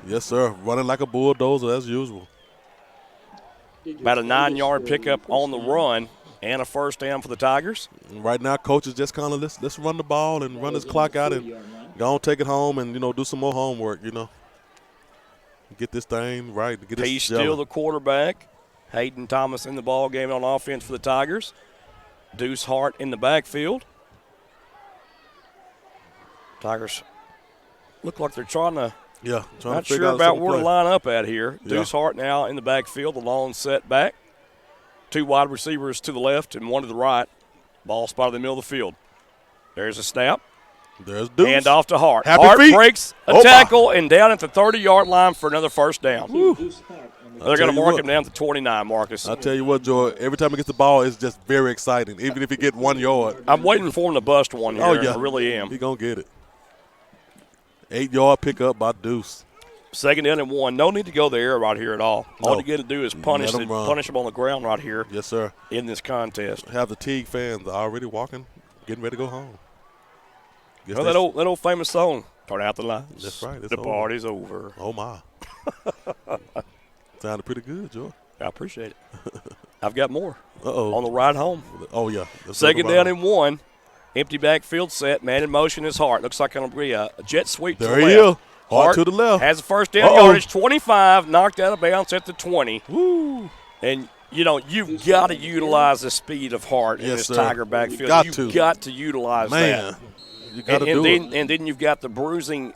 Yes, sir. Running like a bulldozer as usual. About a 9-yard pickup on the run and a first down for the Tigers. And right now, coach is just kind of let's run the ball and run this clock out and go on, take it home and, do some more homework, Get this thing right. He's still the quarterback. Hayden Thomas in the ball game on offense for the Tigers. Deuce Hart in the backfield. Tigers look like they're trying to not sure about where to line up at here. Yeah. Deuce Hart now in the backfield, the long setback. 2 wide receivers to the left and 1 to the right. Ball spot in the middle of the field. There's a snap. There's Deuce. Hand off to Hart. Happy Hart feet. breaks a tackle and down at the 30-yard line for another first down. They're going to mark him down to 29, Marcus. I'll tell you what, Joy, every time he gets the ball, it's just very exciting, even if he get 1 yard. I'm waiting for him to bust one here. I really am. He's going to get it. 8-yard pickup by Deuce. 2nd down and 1. No need to go the air right here at all. All you got to do is punish him on the ground right here. Yes, sir. In this contest. Have the Teague fans already walking, getting ready to go home. Well, that old famous song, Turn Out the Lights. That's right. The party's over. Oh, my. Sounded pretty good, Joe. I appreciate it. I've got more. Uh-oh. On the ride home. Oh, yeah. 2nd down and 1. Empty backfield set. Man in motion is Hart. Looks like it's going to be a jet sweep to the left. There he is. Hart to the left. Has the first down yardage, 25, knocked out of bounds at the 20. Woo. And, you've got to utilize the speed of Hart in this Tiger backfield. You've got to utilize that. You got to do it. And then you've got the bruising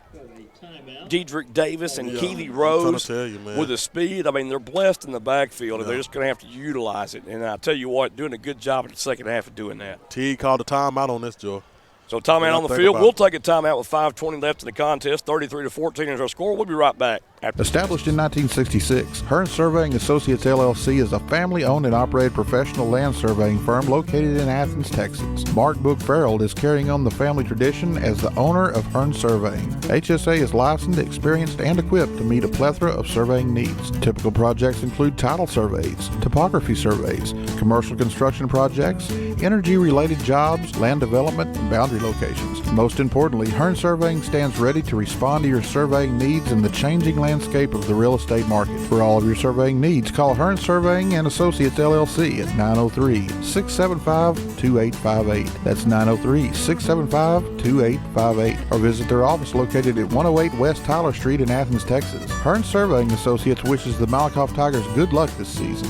Dedrick Davis and Keely Rose with the speed. I mean, they're blessed in the backfield, and they're just going to have to utilize it. And I tell you what, doing a good job in the second half of doing that. Teague called a timeout on this, Joe. So timeout on the think field. about We'll it. take a timeout with 5:20 left in the contest. 33-14 is our score. We'll be right back. Established in 1966, Hearn Surveying Associates LLC is a family-owned and operated professional land surveying firm located in Athens, Texas. Mark Book Farrell is carrying on the family tradition as the owner of Hearn Surveying. HSA is licensed, experienced, and equipped to meet a plethora of surveying needs. Typical projects include title surveys, topography surveys, commercial construction projects, energy-related jobs, land development, and boundary locations. Most importantly, Hearn Surveying stands ready to respond to your surveying needs in the changing landscape of the real estate market. For all of your surveying needs, call Hearn Surveying and Associates LLC at 903-675-2858. That's 903-675-2858. Or visit their office located at 108 West Tyler Street in Athens, Texas. Hearn Surveying Associates wishes the Malakoff Tigers good luck this season.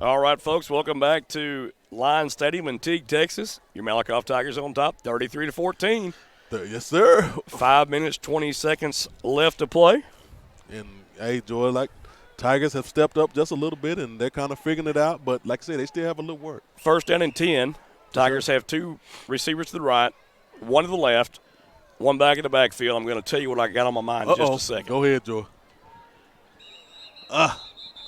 All right, folks, welcome back to Lion Stadium in Teague, Texas. Your Malakoff Tigers on top, 33-14. Yes, sir. 5 minutes, 20 seconds left to play. And, hey, Joy, like, Tigers have stepped up just a little bit, and they're kind of figuring it out. But, like I said, they still have a little work. First down and 10. Tigers have two receivers to the right, one to the left, one back in the backfield. I'm going to tell you what I got on my mind in just a second. Go ahead, Joy.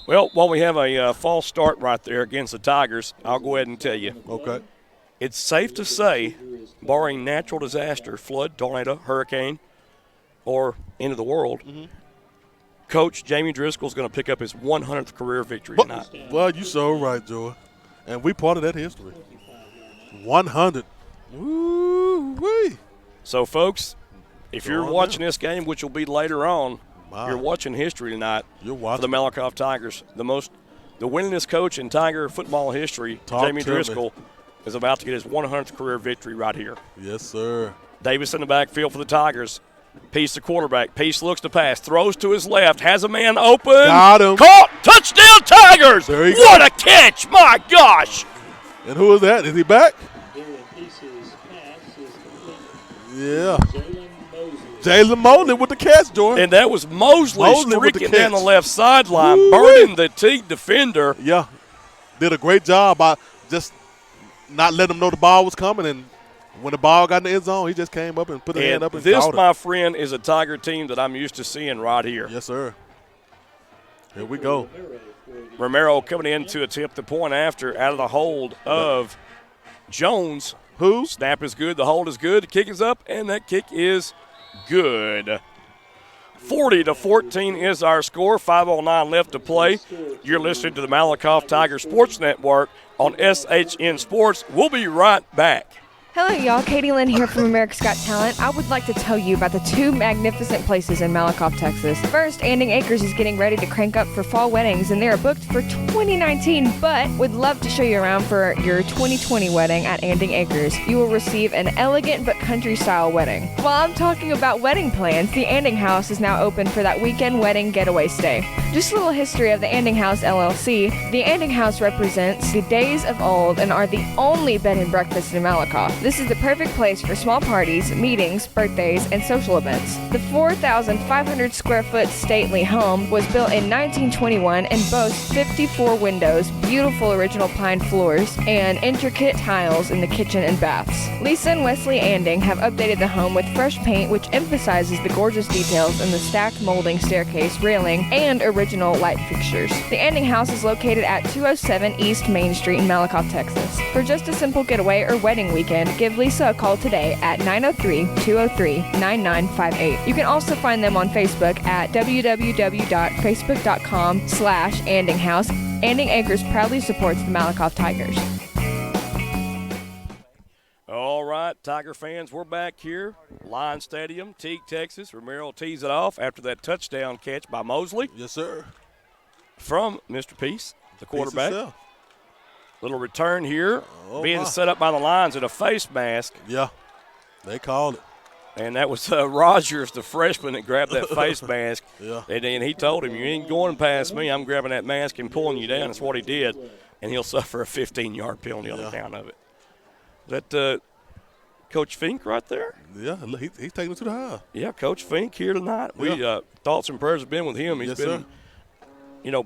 Well, while we have a false start right there against the Tigers, I'll go ahead and tell you. Okay. It's safe to say, barring natural disaster, flood, tornado, hurricane, or end of the world, Coach Jamie Driscoll is going to pick up his 100th career victory tonight. Well, you so right, Joy. And we part of that history. 100. Woo-wee. So, folks, if you're watching this game, which will be later on, you're watching history tonight for the Malakoff Tigers. The winningest coach in Tiger football history, Jamie Driscoll, is about to get his 100th career victory right here. Yes, sir. Davis in the backfield for the Tigers. Peace the quarterback. Peace looks to pass. Throws to his left. Has a man open. Got him. Caught. Touchdown Tigers. There he What goes. a catch. My gosh. And who is that? Is he back? Yeah. Jalen Mosley with the catch, Joy. And that was Mosley with the streaking down the catch. left sideline, Woo-wee. burning the Teague defender. Yeah. Did a great job by just not letting him know the ball was coming. And when the ball got in the end zone, he just came up and put his hand up and this, caught it. my friend, is a Tiger team that I'm used to seeing right here. Yes, sir. Here we go. Romero coming in to attempt the point after out of the hold of Jones. Who? Snap is good. The hold is good. The kick is up, and that kick is good. 40-14 is our score. 5:09 left to play. You're listening to the Malakoff Tiger Sports Network on SHN Sports. We'll be right back. Hello, y'all. Katie Lynn here from America's Got Talent. I would like to tell you about the two magnificent places in Malakoff, Texas. First, Anding Acres is getting ready to crank up for fall weddings, and they are booked for 2019, but would love to show you around for your 2020 wedding at Anding Acres. You will receive an elegant but country-style wedding. While I'm talking about wedding plans, the Anding House is now open for that weekend wedding getaway stay. Just a little history of the Anding House LLC. The Anding House represents the days of old and are the only bed and breakfast in Malakoff. This is the perfect place for small parties, meetings, birthdays, and social events. The 4,500 square foot stately home was built in 1921 and boasts 54 windows, beautiful original pine floors, and intricate tiles in the kitchen and baths. Lisa and Wesley Anding have updated the home with fresh paint which emphasizes the gorgeous details in the stacked molding staircase railing and original light fixtures. The Anding House is located at 207 East Main Street in Malakoff, Texas. For just a simple getaway or wedding weekend, give Lisa a call today at 903-203-9958. You can also find them on Facebook at www.facebook.com/AndingHouse. Anding Acres proudly supports the Malakoff Tigers. All right, Tiger fans, we're back here. Lion Stadium, Teague, Texas. Romero tees it off after that touchdown catch by Mosley. Yes, sir. From Mr. Peace, the quarterback. Peace himself. Little return here, being my. set up by the Lions in a face mask. Yeah, they called it. And that was Rogers, the freshman, that grabbed that face mask. Yeah. And then he told him, you ain't going past me. I'm grabbing that mask and pulling you down. That's what he did. And he'll suffer a 15-yard penalty on account of it. Is that Coach Fink right there? Yeah, he's taking it to the high. Yeah, Coach Fink here tonight. We thoughts and prayers have been with him. He's Yes, been sir.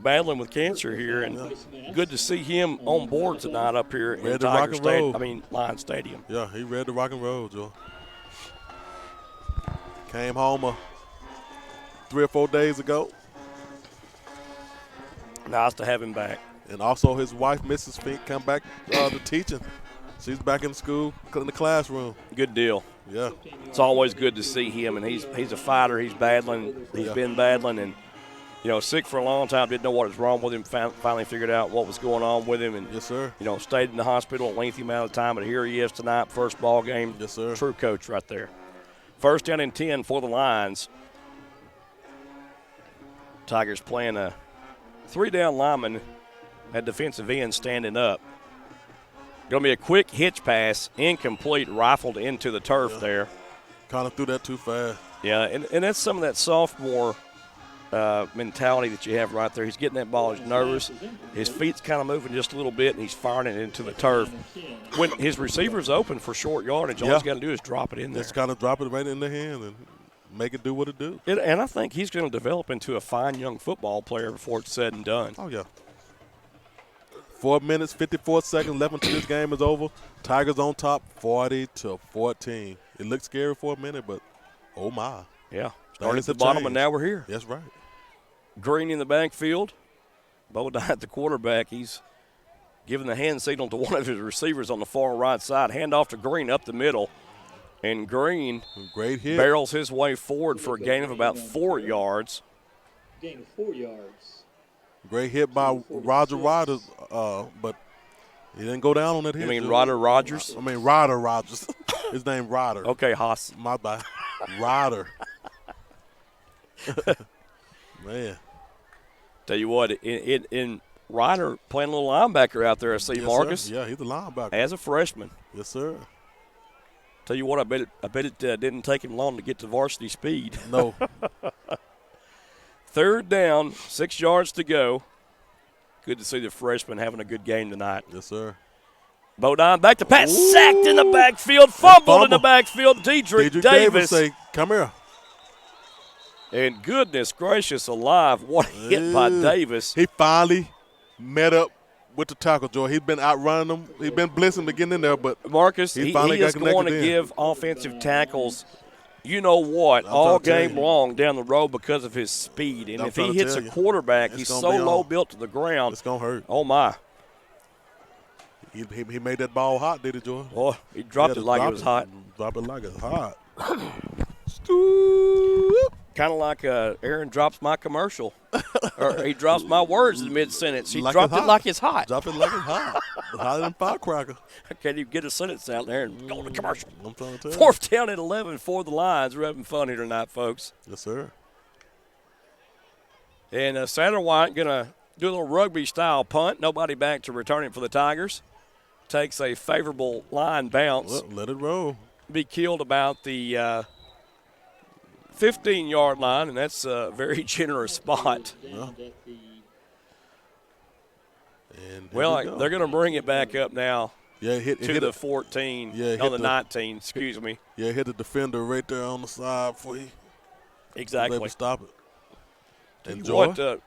battling with cancer here, and good to see him on board tonight up here in Tiger Lion Stadium. Yeah, he ready to rock and roll, Joe. Came home 3 or 4 days ago. Nice to have him back. And also his wife, Mrs. Fink, come back to teaching. She's back in school, in the classroom. Good deal. Yeah. It's always good to see him, and he's a fighter. He's battling. He's been battling, and sick for a long time. Didn't know what was wrong with him. Finally figured out what was going on with him, and yes, sir. Stayed in the hospital a lengthy amount of time. But here he is tonight, first ball game. Yes, sir. True coach right there. First down and 10 for the Lions. Tigers playing a 3-down lineman at defensive end standing up. Going to be a quick hitch pass, incomplete, rifled into the turf there. Kind of threw that too fast. Yeah, and that's some of that sophomore mentality that you have right there. He's getting that ball. He's nervous. His feet's kind of moving just a little bit, and he's firing it into the turf. When his receiver's open for short yardage, all he's got to do is drop it in there. Just kind of drop it right in the hand and make it do what it do. And I think he's going to develop into a fine young football player before it's said and done. Oh, yeah. 4 minutes, 54 seconds left until this game is over. Tigers on top, 40-14. It looked scary for a minute, but oh my. Yeah. Started at the bottom, and now we're here. That's right. Green in the backfield. Bodine at the quarterback. He's giving the hand signal to one of his receivers on the far right side. Hand off to Green up the middle. And Green great hit. Barrels his way forward for a gain of about 4 yards. Gain of 4 yards. Great hit by Roger Rodgers, but he didn't go down on that hit. You mean Ryder Rogers? I mean Ryder Rogers. His name Ryder. Okay, Haas. My bad. Ryder. Man. Tell you what, in Ryder playing a little linebacker out there, I see Marcus. Sir. Yeah, he's a linebacker. As a freshman. Yes, sir. Tell you what, I bet it didn't take him long to get to varsity speed. No. 3rd down, 6 yards to go. Good to see the freshman having a good game tonight. Yes, sir. Bodine back to pass, sacked in the backfield, fumbled in the backfield. Dedrick Davis. Say, come here. And goodness gracious alive, what a hit by Davis. He finally met up with the tackle, Joy. He's been outrunning them. He's been blitzing to get in there, but Marcus, he is going to give offensive tackles all game long down the road because of his speed. And if he hits a quarterback, he's so low built to the ground. It's going to hurt. Oh, my. He made that ball hot, did he, Joy? Boy, he dropped it like it was hot. Dropped it like it's hot. Kind of like Aaron drops my commercial. Or he drops my words in mid-sentence. He like dropped it like it's hot. Dropped it like it's hot. Hotter than firecracker. I can't even get a sentence out there and go to commercial. I'm trying to tell you. 4th down at 11 for the Lions. We're having fun here tonight, folks. Yes, sir. And Satterwhite going to do a little rugby-style punt. Nobody back to return it for the Tigers. Takes a favorable line bounce. Well, let it roll. Be killed about the 15-yard line, and that's a very generous spot. Yeah. They're going to bring it back up now to the 14, the 19, excuse me. Yeah, hit the defender right there on the side for you. Exactly. Able to stop it. Enjoy.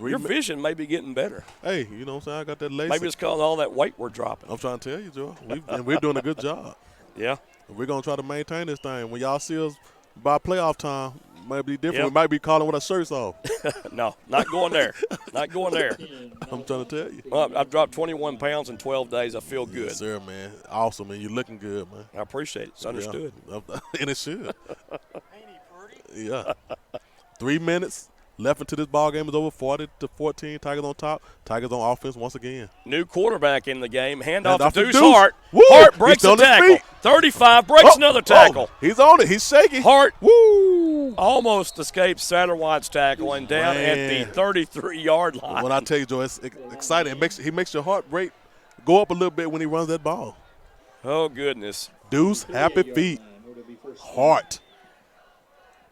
Your vision may be getting better. Hey, you know what I'm saying? I got that lace. Maybe it's because of all that weight we're dropping. I'm trying to tell you, Joe. We're doing a good job. Yeah. We're going to try to maintain this thing. When y'all see us by playoff time, might be different. Yep. We might be calling with our shirts off. No, not going there. Not going there. I'm trying to tell you. Well, I've dropped 21 pounds in 12 days. I feel good. Yes, sir, man. Awesome, man. You're looking good, man. I appreciate it. It's understood. Yeah. And it should. Yeah. 3 minutes left until this ball game is over. 40-14. Tigers on top. Tigers on offense once again. New quarterback in the game. Handoff to Deuce Deuce. Hart. Woo! Hart breaks a tackle. 35 breaks another tackle. He's on it. He's shaking. Hart Woo! almost escapes Satterwhite's tackle and down at the 33-yard line. When I tell you, Joe, it's exciting. He makes your heart rate go up a little bit when he runs that ball. Oh, goodness. Deuce, happy feet. Hart.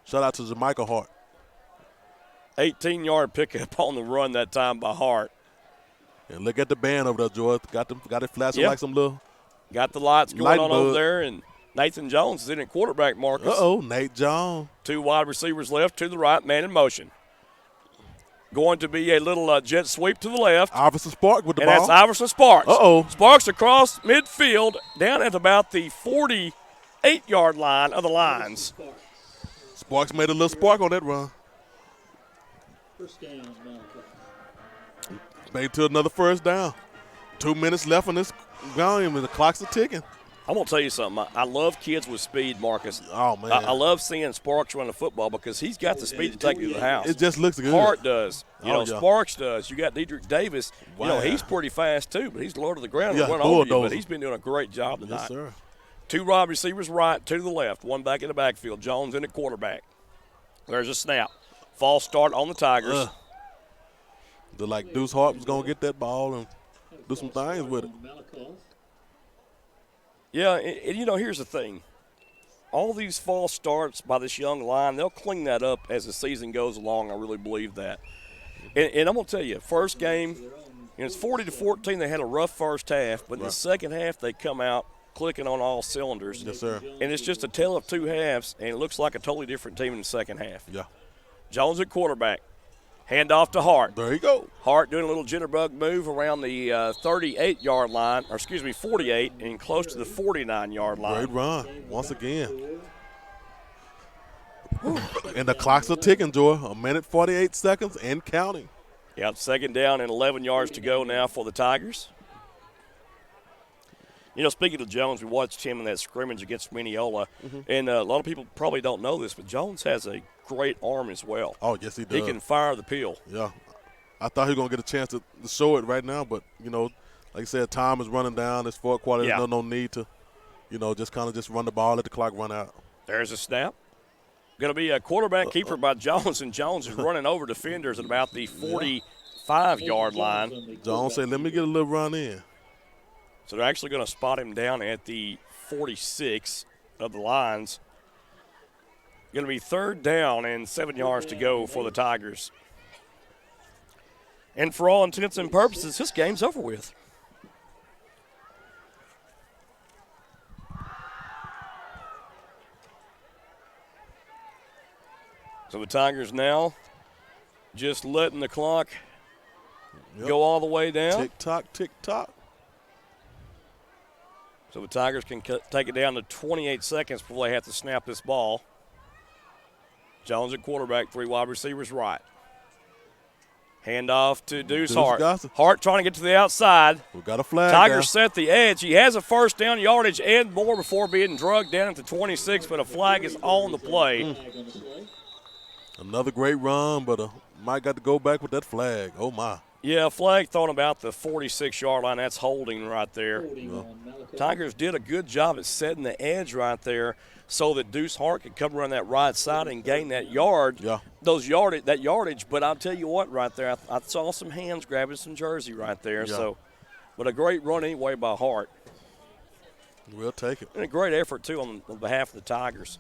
Shout out to Jamaica Hart. 18-yard pickup on the run that time by Hart. And look at the band over there, George. Got it flashing like some little got the lights going light on bug over there, and Nathan Jones is in at quarterback, Marcus. Uh-oh, Nate Jones. 2 wide receivers left to the right, man in motion. Going to be a little jet sweep to the left. Iverson Sparks with the and ball. That's Iverson Sparks. Uh-oh. Sparks across midfield down at about the 48-yard line of the lines. Sparks made a little spark on that run. First down, Malakoff. Made it to another first down. 2 minutes left on this game, and the clocks are ticking. I'm going to tell you something. I love kids with speed, Marcus. Oh, man. I love seeing Sparks run the football because he's got the speed to take you to the house. It just looks good. Hart does. Yeah. Sparks does. You got Dedrick Davis. Wow. He's pretty fast, too, but he's low to the ground Yeah, and run over you. bulldozer. But he's been doing a great job tonight. Yes, sir. 2 wide receivers right, 2 to the left, 1 back in the backfield. Jones in at quarterback. There's a snap. False start on the Tigers. They're like Deuce Hart was going to get that ball and do some things with it. Yeah, and here's the thing. All these false starts by this young line, they'll clean that up as the season goes along. I really believe that. And I'm going to tell you, first game, it's 40-14. They had a rough first half, but in the second half they come out clicking on all cylinders. Yes, sir. And it's just a tale of 2 halves, and it looks like a totally different team in the second half. Yeah. Jones at quarterback. Hand off to Hart. There you go. Hart doing a little jitterbug move around the 38-yard line, 48, and close to the 49-yard line. Great run once again. And the clocks are ticking, Joy. 1:48 seconds and counting. Yep, second down and 11 yards to go now for the Tigers. Speaking of Jones, we watched him in that scrimmage against Mineola, and a lot of people probably don't know this, but Jones has a great arm as well. Oh, yes, he does. He can fire the peel. Yeah. I thought he was going to get a chance to show it right now, but, like I said, time is running down. This fourth quarter, there's no need to, just kind of just run the ball, let the clock run out. There's a snap. Going to be a quarterback keeper by Jones, and Jones is running over defenders at about the 45-yard line. Jones said, let me get a little run in. So they're actually going to spot him down at the 46 of the lines. Going to be third down and 7 yards to go for the Tigers. And for all intents and purposes, this game's over with. So the Tigers now just letting the clock go all the way down. Tick-tock, tick-tock. So the Tigers can take it down to 28 seconds before they have to snap this ball. Jones at quarterback, 3 wide receivers right. Hand off to Deuce Hart. Hart trying to get to the outside. We got a flag. Tigers set the edge. He has a first down yardage and more before being drugged down at the 26, but a flag is on the play. Another great run, but Mike got to go back with that flag. Oh, my. Yeah, flag thrown about the 46-yard line. That's holding right there. Tigers did a good job at setting the edge right there so that Deuce Hart could come around that right side and gain that yard, that yardage. But I'll tell you what right there, I saw some hands grabbing some jersey right there. Yeah. So, but a great run anyway by Hart. We'll take it. And a great effort, too, on behalf of the Tigers.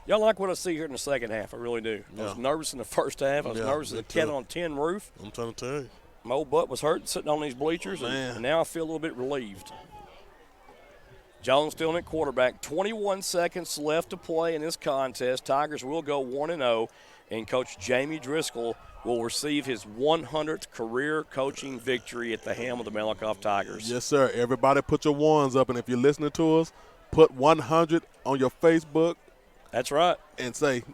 Y'all like what I see here in the second half. I really do. I was nervous in the first half. I was nervous as a cat on a tin roof. I'm trying to tell you. My old butt was hurting sitting on these bleachers, and now I feel a little bit relieved. Jones still in at quarterback. 21 seconds left to play in this contest. Tigers will go 1-0, and Coach Jamie Driscoll will receive his 100th career coaching victory at the helm of the Malakoff Tigers. Yes, sir. Everybody put your ones up, and if you're listening to us, put 100 on your Facebook. That's right. And say,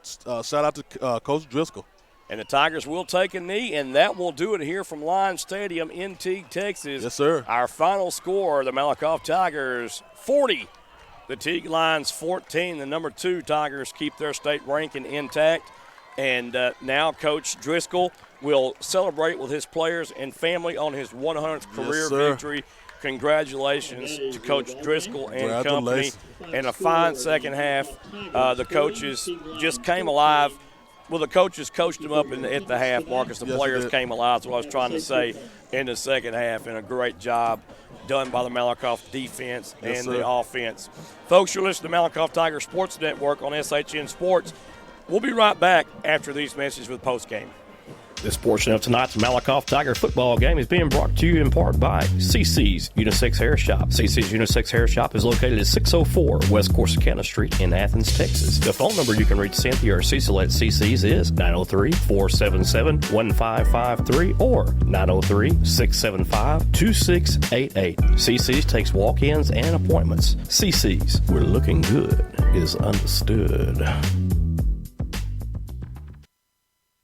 shout out to Coach Driscoll. And the Tigers will take a knee, and that will do it here from Lions Stadium in Teague, Texas. Yes, sir. Our final score, the Malakoff Tigers 40. The Teague Lions 14. The number 2 Tigers keep their state ranking intact. And now Coach Driscoll will celebrate with his players and family on his 100th career victory. Congratulations to Coach Driscoll and company. And a fine second half. The coaches just came alive. Well, the coaches coached them up at the half, Marcus. The players came alive. That's what I was trying to say in the second half. And a great job done by the Malakoff defense and the offense. Folks, you're listening to Malakoff Tiger Sports Network on SHN Sports. We'll be right back after these messages with postgame. This portion of tonight's Malakoff Tiger football game is being brought to you in part by CC's Unisex Hair Shop. CC's Unisex Hair Shop is located at 604 West Corsicana Street in Athens, Texas. The phone number you can reach Cynthia or Cecil at CC's is 903-477-1553 or 903-675-2688. CC's takes walk-ins and appointments. CC's, where looking good is understood.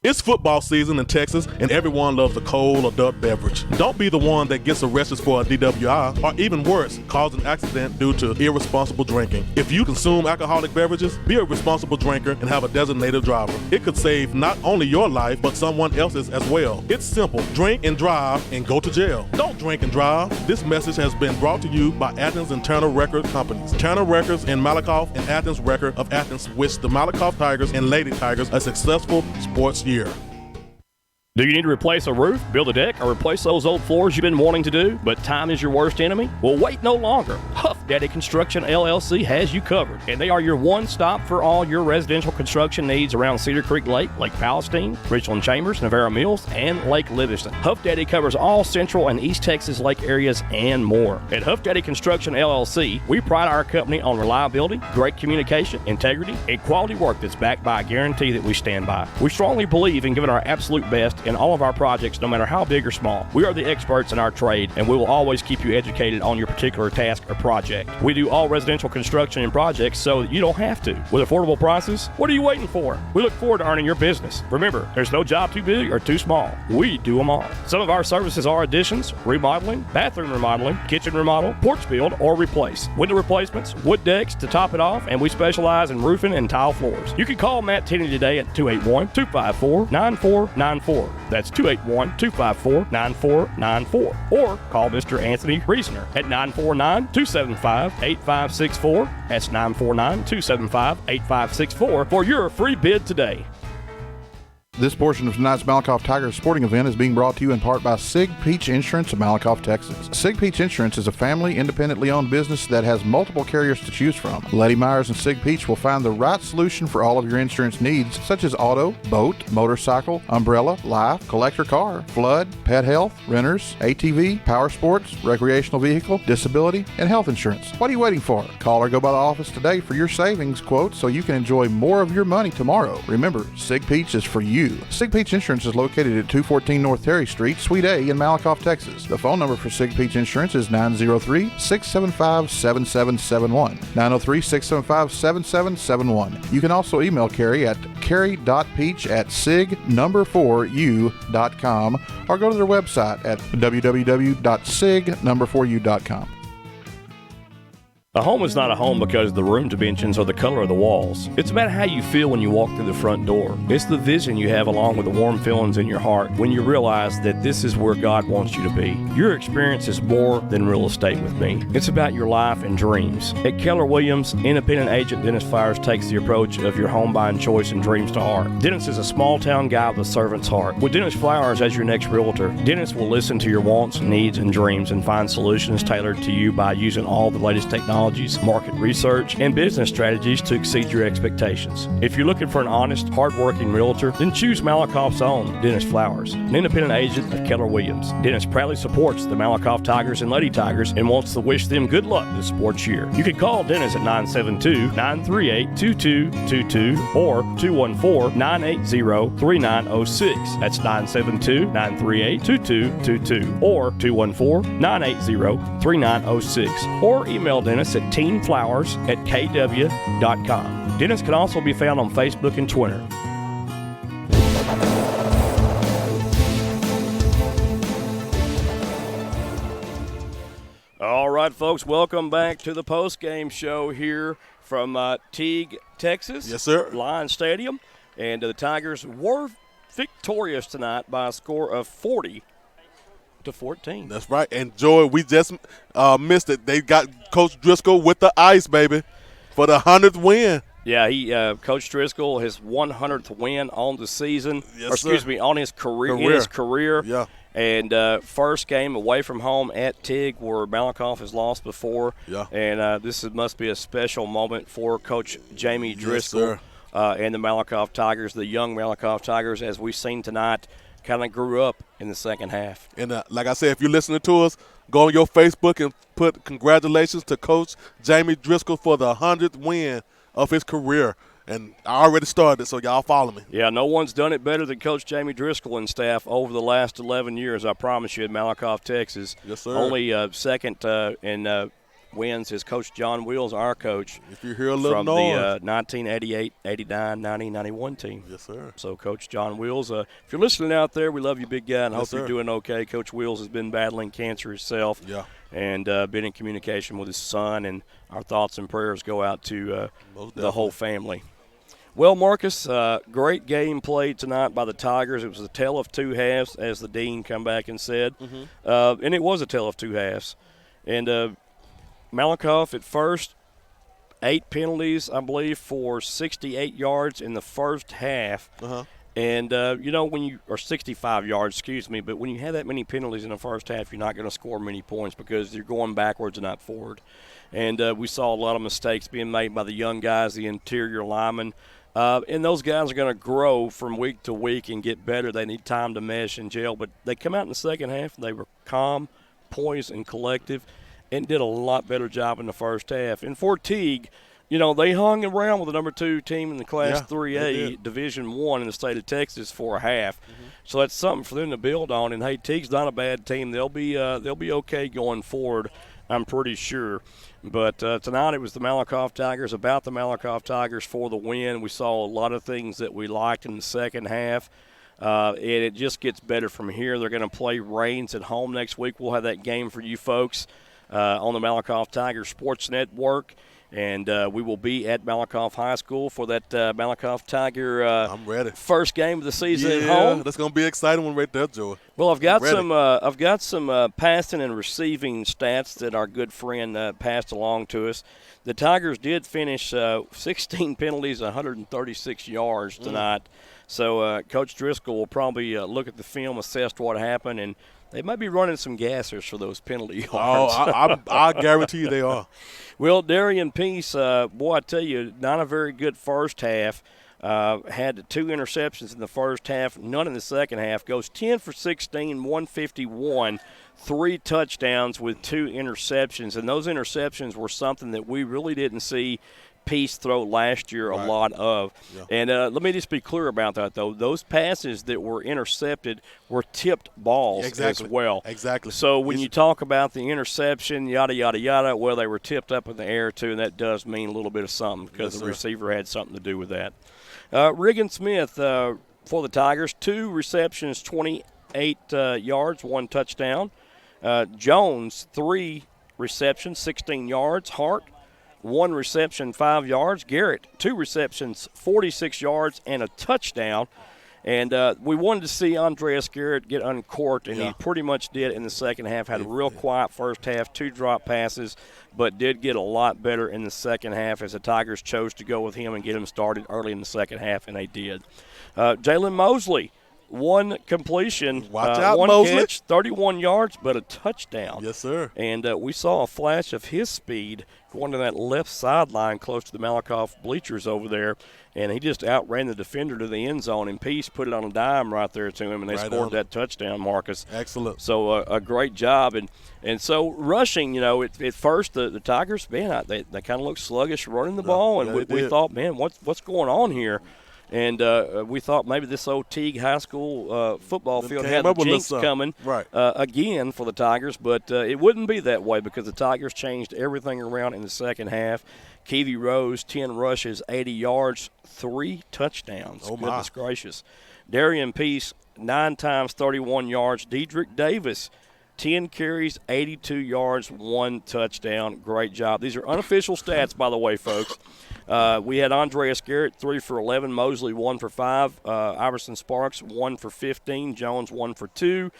It's football season in Texas, and everyone loves a cold adult beverage. Don't be the one that gets arrested for a DWI, or even worse, cause an accident due to irresponsible drinking. If you consume alcoholic beverages, be a responsible drinker and have a designated driver. It could save not only your life, but someone else's as well. It's simple. Drink and drive and go to jail. Don't drink and drive. This message has been brought to you by Athens and Turner Record Companies. Turner Records and Malakoff and Athens Record of Athens wish the Malakoff Tigers and Lady Tigers a successful sports year. Do you need to replace a roof, build a deck, or replace those old floors you've been wanting to do, but time is your worst enemy? Well, wait no longer. Huff Daddy Construction LLC has you covered, and they are your one-stop for all your residential construction needs around Cedar Creek Lake, Lake Palestine, Richland Chambers, Navarro Mills, and Lake Livingston. Huff Daddy covers all Central and East Texas lake areas and more. At Huff Daddy Construction LLC, we pride our company on reliability, great communication, integrity, and quality work that's backed by a guarantee that we stand by. We strongly believe in giving our absolute best in all of our projects, no matter how big or small. We are the experts in our trade, and we will always keep you educated on your particular task or project. We do all residential construction and projects so that you don't have to. With affordable prices, what are you waiting for? We look forward to earning your business. Remember, there's no job too big or too small. We do them all. Some of our services are additions, remodeling, bathroom remodeling, kitchen remodel, porch build, or replace, window replacements, wood decks to top it off, and we specialize in roofing and tile floors. You can call Matt Tenney today at 281-254-9494. That's 281-254-9494. Or call Mr. Anthony Reasoner at 949-275-8564. That's 949-275-8564 for your free bid today. This portion of tonight's Malakoff Tigers sporting event is being brought to you in part by Sig Peach Insurance of Malakoff, Texas. Sig Peach Insurance is a family, independently owned business that has multiple carriers to choose from. Lady Myers and Sig Peach will find the right solution for all of your insurance needs, such as auto, boat, motorcycle, umbrella, life, collector car, flood, pet health, renters, ATV, power sports, recreational vehicle, disability, and health insurance. What are you waiting for? Call or go by the office today for your savings quote so you can enjoy more of your money tomorrow. Remember, Sig Peach is for you. Sig Peach Insurance is located at 214 North Terry Street, Suite A in Malakoff, Texas. The phone number for Sig Peach Insurance is 903-675-7771. 903-675-7771. You can also email Carrie at carrie.peach@sig4u.com or go to their website at www.sig4u.com. A home is not a home because the room dimensions or the color of the walls. It's about how you feel when you walk through the front door. It's the vision you have along with the warm feelings in your heart when you realize that this is where God wants you to be. Your experience is more than real estate with me. It's about your life and dreams. At Keller Williams, independent agent Dennis Flowers takes the approach of your home buying choice and dreams to heart. Dennis is a small town guy with a servant's heart. With Dennis Flowers as your next realtor, Dennis will listen to your wants, needs, and dreams and find solutions tailored to you by using all the latest technology, market research, and business strategies to exceed your expectations. If you're looking for an honest, hard-working realtor, then choose Malakoff's own Dennis Flowers, an independent agent of Keller Williams. Dennis proudly supports the Malakoff Tigers and Lady Tigers and wants to wish them good luck this sports year. You can call Dennis at 972-938-2222 or 214-980-3906. That's 972-938-2222 or 214-980-3906. Or email Dennis at teamflowers@kw.com. Dennis can also be found on Facebook and Twitter. All right, folks, welcome back to the post-game show here from Teague, Texas. Yes, sir. Lions Stadium. And the Tigers were victorious tonight by a score of 40-14. That's right. And, Joy, we just missed it. They got Coach Driscoll with the ice, baby, for the 100th win. Yeah, Coach Driscoll, his 100th win on the season. Yes, on his career. In his career. Yeah. And first game away from home at Teague, where Malakoff has lost before. Yeah. And this must be a special moment for Coach Jamie Driscoll and the Malakoff Tigers, the young Malakoff Tigers, as we've seen tonight. kind of grew up in the second half. And like I said, if you're listening to us, go on your Facebook and put congratulations to Coach Jamie Driscoll for the 100th win of his career. And I already started, so y'all follow me. Yeah, no one's done it better than Coach Jamie Driscoll and staff over the last 11 years, I promise you, at Malakoff, Texas. Yes, sir. Only second in wins is Coach John Wheels, our coach. If you hear a little from noise. the 1988, 89, 90, 91 team. Yes, sir. So Coach John Wheels, if you're listening out there, we love you, big guy, and Yes, hope you're sir. doing okay. Coach Wheels has been battling cancer himself. Yeah. And been in communication with his son, and our thoughts and prayers go out to the whole family. Well, Marcus, great game played tonight by the Tigers. It was a tale of two halves, as the dean come back and said. And it was a tale of two halves. And Malakoff at first, 8 penalties, I believe, for 68 yards in the first half. And, when you – or 65 yards, excuse me. But when you have that many penalties in the first half, you're not going to score many points because you're going backwards and not forward. And we saw a lot of mistakes being made by the young guys, the interior linemen. And those guys are going to grow from week to week and get better. They need time to mesh and gel. But they come out in the second half, they were calm, poised, and collective, and did a lot better job in the first half. And for Teague, they hung around with the number 2 team in the Class 3A Division I in the state of Texas for a half. So that's something for them to build on. And, hey, Teague's not a bad team. They'll be okay going forward, I'm pretty sure. But tonight it was the Malakoff Tigers, about the Malakoff Tigers for the win. We saw a lot of things that we liked in the second half. And it just gets better from here. They're going to play Rains at home next week. We'll have that game for you folks on the Malakoff Tigers Sports Network. And we will be at Malakoff High School for that Malakoff Tiger I'm ready. First game of the season at home. That's going to be an exciting one right there, Joey. Well, I've got some passing and receiving stats that our good friend passed along to us. The Tigers did finish 16 penalties, 136 yards tonight. So Coach Driscoll will probably look at the film, assess what happened, and they might be running some gassers for those penalty yards. Oh, I guarantee you they are. Well, Darian Peace, boy, I tell you, not a very good first half. Had 2 interceptions in the first half, none in the second half. Goes 10 for 16, 151, 3 touchdowns with 2 interceptions. And those interceptions were something that we really didn't see Peace throw last year a lot of. Yeah. And let me just be clear about that, though. Those passes that were intercepted were tipped balls as well. Exactly. So when you talk about the interception, yada, yada, yada, well, they were tipped up in the air, too, and that does mean a little bit of something because the receiver had something to do with that. Regan Smith for the Tigers, 2 receptions, 28 yards, 1 touchdown. Jones, 3 receptions, 16 yards. Hart, 1 reception, 5 yards. Garrett, 2 receptions, 46 yards, and a touchdown. And we wanted to see Andreas Garrett get uncorked, and he pretty much did in the second half. Had a real quiet first half, 2 drop passes, but did get a lot better in the second half as the Tigers chose to go with him and get him started early in the second half, and they did. Jalen Mosley, 1 completion, Watch out, 1 Mosley. catch, 31 yards, but a touchdown. Yes, sir. And we saw a flash of his speed going to that left sideline close to the Malakoff bleachers over there, and he just outran the defender to the end zone, and Peace put it on a dime right there to him, and they scored that touchdown, Marcus. Excellent. So a great job. And so rushing, at first the Tigers, man, they kind of looked sluggish running the ball, and we thought, man, what's going on here? And we thought maybe this old Teague High School football field had the jinx coming again for the Tigers, but it wouldn't be that way because the Tigers changed everything around in the second half. Keevy Rose, 10 rushes, 80 yards, 3 touchdowns. Oh, goodness gracious. Darian Peace, 9 times, 31 yards. Dedrick Davis, 10 carries, 82 yards, 1 touchdown. Great job. These are unofficial stats, by the way, folks. We had Andreas Garrett, 3 for 11. Mosley, 1 for 5. Iverson Sparks, 1 for 15. Jones, 1 for 2.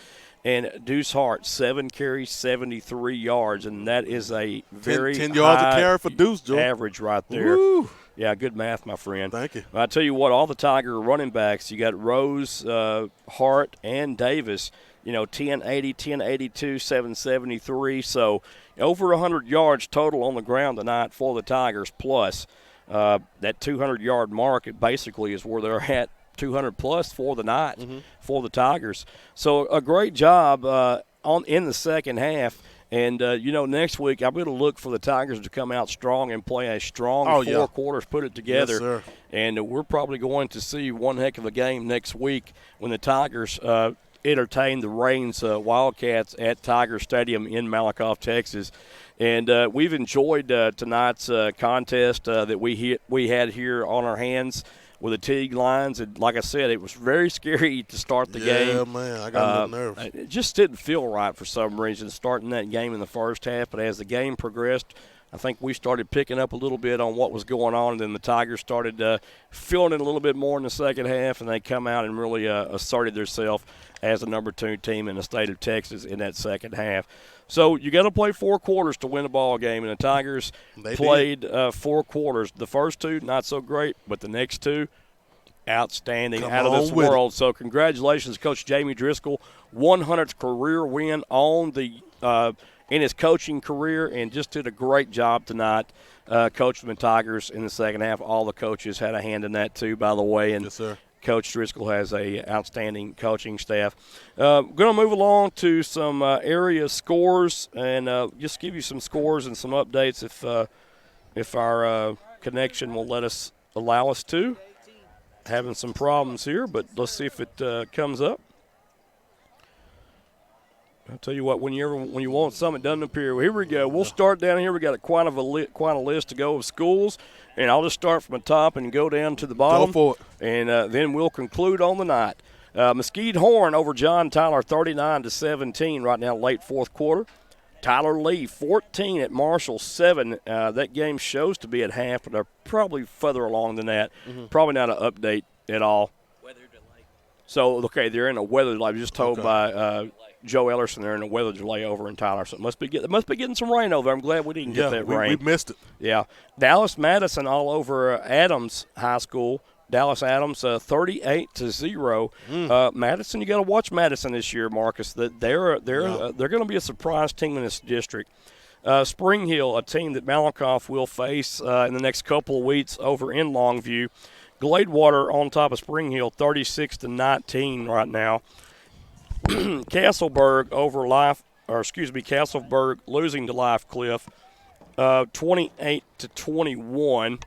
And Deuce Hart, 7 carries, 73 yards. And that is a very 10 yards a carry for Deuce, Joe. Average right there. Woo. Yeah, good math, my friend. Thank you. I tell you what, all the Tiger running backs, you got Rose, Hart, and Davis, 1080, 1082, 773. So over 100 yards total on the ground tonight for the Tigers, plus that 200-yard mark, it basically is where they're at 200 plus for the night for the Tigers. So a great job in the second half. And, next week I'm going to look for the Tigers to come out strong and play a strong 4 quarters, put it together. Yes, sir. And we're probably going to see one heck of a game next week when the Tigers entertain the Rains Wildcats at Tiger Stadium in Malakoff, Texas. And we've enjoyed tonight's contest that we had here on our hands with the Teague Lions. And like I said, it was very scary to start the game. Yeah, man, I got a little nerves. It just didn't feel right for some reason starting that game in the first half. But as the game progressed, I think we started picking up a little bit on what was going on, and then the Tigers started feeling it a little bit more in the second half, and they come out and really asserted themselves as the number 2 team in the state of Texas in that second half. So you got to play 4 quarters to win a ball game, and the Tigers played 4 quarters. The first 2, not so great, but the next 2, outstanding, out of this world. So congratulations, Coach Jamie Driscoll, 100th career win on the in his coaching career, and just did a great job tonight coaching the Tigers in the second half. All the coaches had a hand in that too, by the way. And yes, sir. Coach Driscoll has a outstanding coaching staff. Going to move along to some area scores and just give you some scores and some updates if our connection will allow us to. Having some problems here, but let's see if it comes up. I'll tell you what, when you want something, it doesn't appear. Well, here we go. We'll start down here. We got quite a list to go of schools, and I'll just start from the top and go down to the bottom. Go for it. And then we'll conclude on the night. Mesquite Horn over John Tyler, 39-17 right now, late fourth quarter. Tyler Lee, 14 at Marshall, 7. That game shows to be at half, but they're probably further along than that. Probably not an update at all. Weather delay. So, okay, they're in a weather delay. I was just told by Joe Ellerson they're in a weather delay over in Tyler. So it must be getting some rain over there. I'm glad we didn't get that rain. We missed it. Yeah. Dallas Madison all over Adams High School. Dallas Adams 38-0. Madison, you got to watch Madison this year, Marcus. That they're going to be a surprise team in this district. Spring Hill, a team that Malakoff will face in the next couple of weeks over in Longview. Gladewater on top of Spring Hill, 36-19 right now. Castleberg Castleberg losing to Life Cliff, 28-21.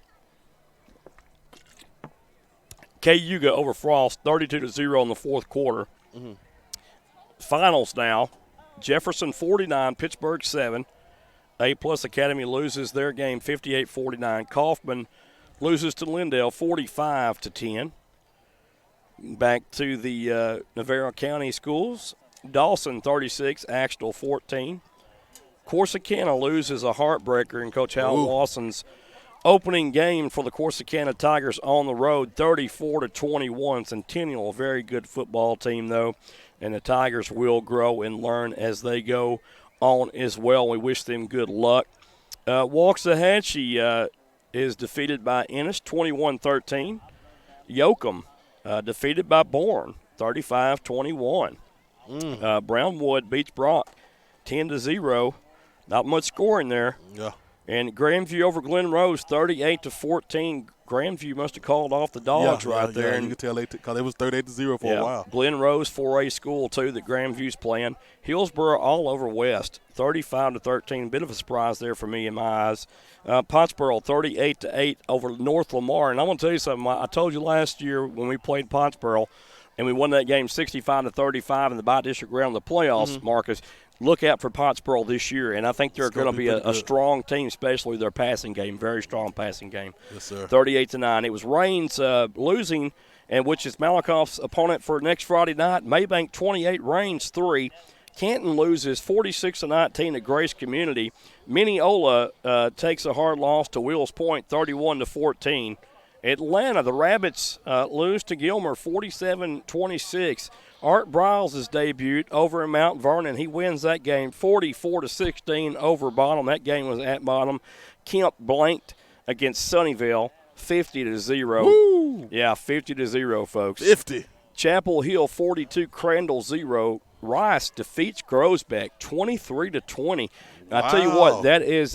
Cayuga over Frost, 32-0 in the fourth quarter. Finals now: Jefferson 49, Pittsburgh 7. A-Plus Academy loses their game 58-49. Kaufman loses to Lindale 45-10. Back to the Navarro County schools. Dawson 36, Axtell 14. Corsicana loses a heartbreaker in Coach Hal Lawson's opening game for the Corsicana Tigers on the road, 34-21. Centennial, a very good football team, though, and the Tigers will grow and learn as they go on as well. We wish them good luck. Waxahachie is defeated by Ennis, 21-13. Yoakum defeated by Bourne, 35-21. Brownwood beats Brock, 10-0. Not much scoring there. Yeah. And Grandview over Glen Rose, 38-14. Grandview must have called off the Dogs there. Yeah, you can tell because it was 38-0 for a while. Glen Rose 4A school, too, that Grandview's playing. Hillsboro all over West, 35-13. Bit of a surprise there for me in my eyes. Pottsboro 38-8 over North Lamar. And I'm going to tell you something. I told you last year when we played Pottsboro and we won that game 65-35 in the bi-district round of the playoffs, Marcus, look out for Pottsboro this year, and I think they're going to be a strong team, especially their passing game, very strong passing game. Yes, sir. 38-9. It was Rains losing, and which is Malakoff's opponent for next Friday night. Maybank 28, Rains 3. Canton loses 46-19 to Grace Community. Mineola takes a hard loss to Wills Point, 31-14. Atlanta, the Rabbits lose to Gilmer, 47-26. Art Briles' debut over in Mount Vernon. He wins that game 44-16 over Bottom. That game was at Bottom. Kemp blanked against Sunnyvale 50-0. Woo! Yeah, 50-0, folks. 50. Chapel Hill 42, Crandall 0. Rice defeats Groesbeck 23-20. I tell you what, that is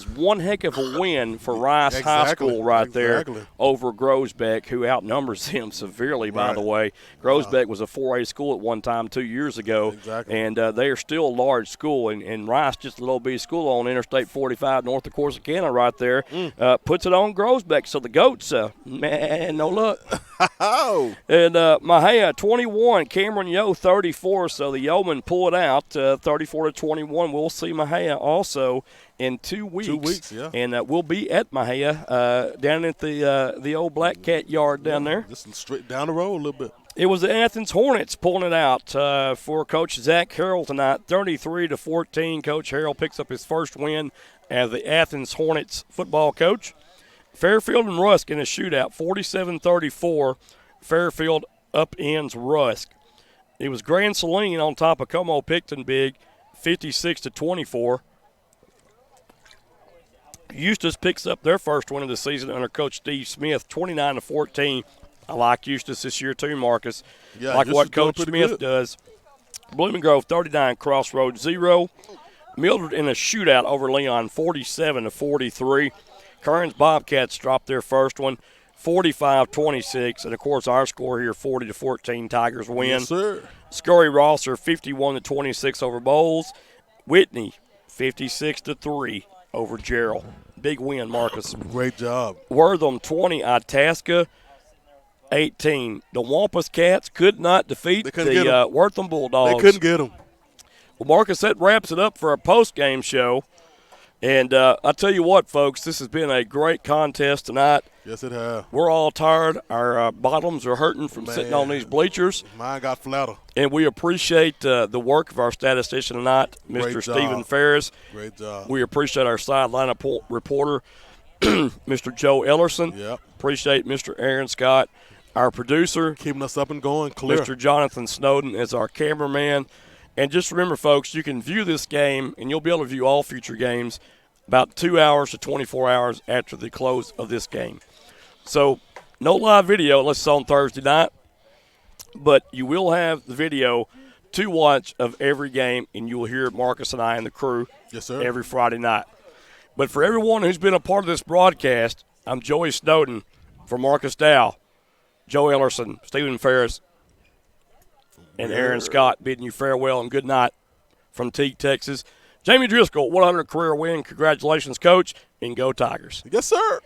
one heck of a win for Rice High School right there over Groesbeck, who outnumbers them severely, by the way. Groesbeck was a 4A school at one time 2 years ago, and they are still a large school. And Rice, just a little bitty school on Interstate 45 north of Corsicana right there, puts it on Groesbeck. So the Goats, man, no luck. And Mahia 21, Cameron Yo 34. So the Yeomen pull it out 34-21. We'll see Mahia also in 2 weeks. 2 weeks, yeah. And we'll be at Mahia down at the old Black Cat yard down there. Just straight down the road a little bit. It was the Athens Hornets pulling it out for Coach Zach Harrell tonight, 33-14. Coach Harrell picks up his first win as the Athens Hornets football coach. Fairfield and Rusk in a shootout, 47-34. Fairfield upends Rusk. It was Grand Saline on top of Como Picton Big, 56-24. Eustis picks up their first win of the season under Coach Steve Smith, 29-14. I like Eustis this year too, Marcus. Yeah, like what Coach Smith good. does. Blooming Grove 39, Crossroads 0. Mildred in a shootout over Leon, 47-43. Kearns Bobcats dropped their first one, 45-26. And, of course, our score here, 40-14, Tigers win. Yes, sir. Scurry Rosser, 51-26 over Bowles. Whitney, 56-3 over Gerald. Big win, Marcus. Great job. Wortham, 20, Itasca, 18. The Wampus Cats could not defeat the Wortham Bulldogs. They couldn't get them. Well, Marcus, that wraps it up for our post-game show. And I tell you what, folks, this has been a great contest tonight. Yes, it has. We're all tired. Our bottoms are hurting from sitting on these bleachers. Mine got flatter. And we appreciate the work of our statistician tonight, Mr. Stephen Ferris. Great job. We appreciate our sideline reporter, Mr. Joe Ellerson. Yep. Appreciate Mr. Aaron Scott, our producer. Keeping us up and going clear. Mr. Jonathan Snowden is our cameraman. And just remember, folks, you can view this game, and you'll be able to view all future games about 2 hours to 24 hours after the close of this game. So no live video unless it's on Thursday night, but you will have the video to watch of every game, and you will hear Marcus and I and the crew every Friday night. But for everyone who's been a part of this broadcast, I'm Joey Snowden for Marcus Dow, Joe Ellerson, Stephen Ferris, and Aaron Scott bidding you farewell and good night from Teague, Texas. Jamie Driscoll, 100 career win. Congratulations, Coach, and go Tigers. Yes, sir.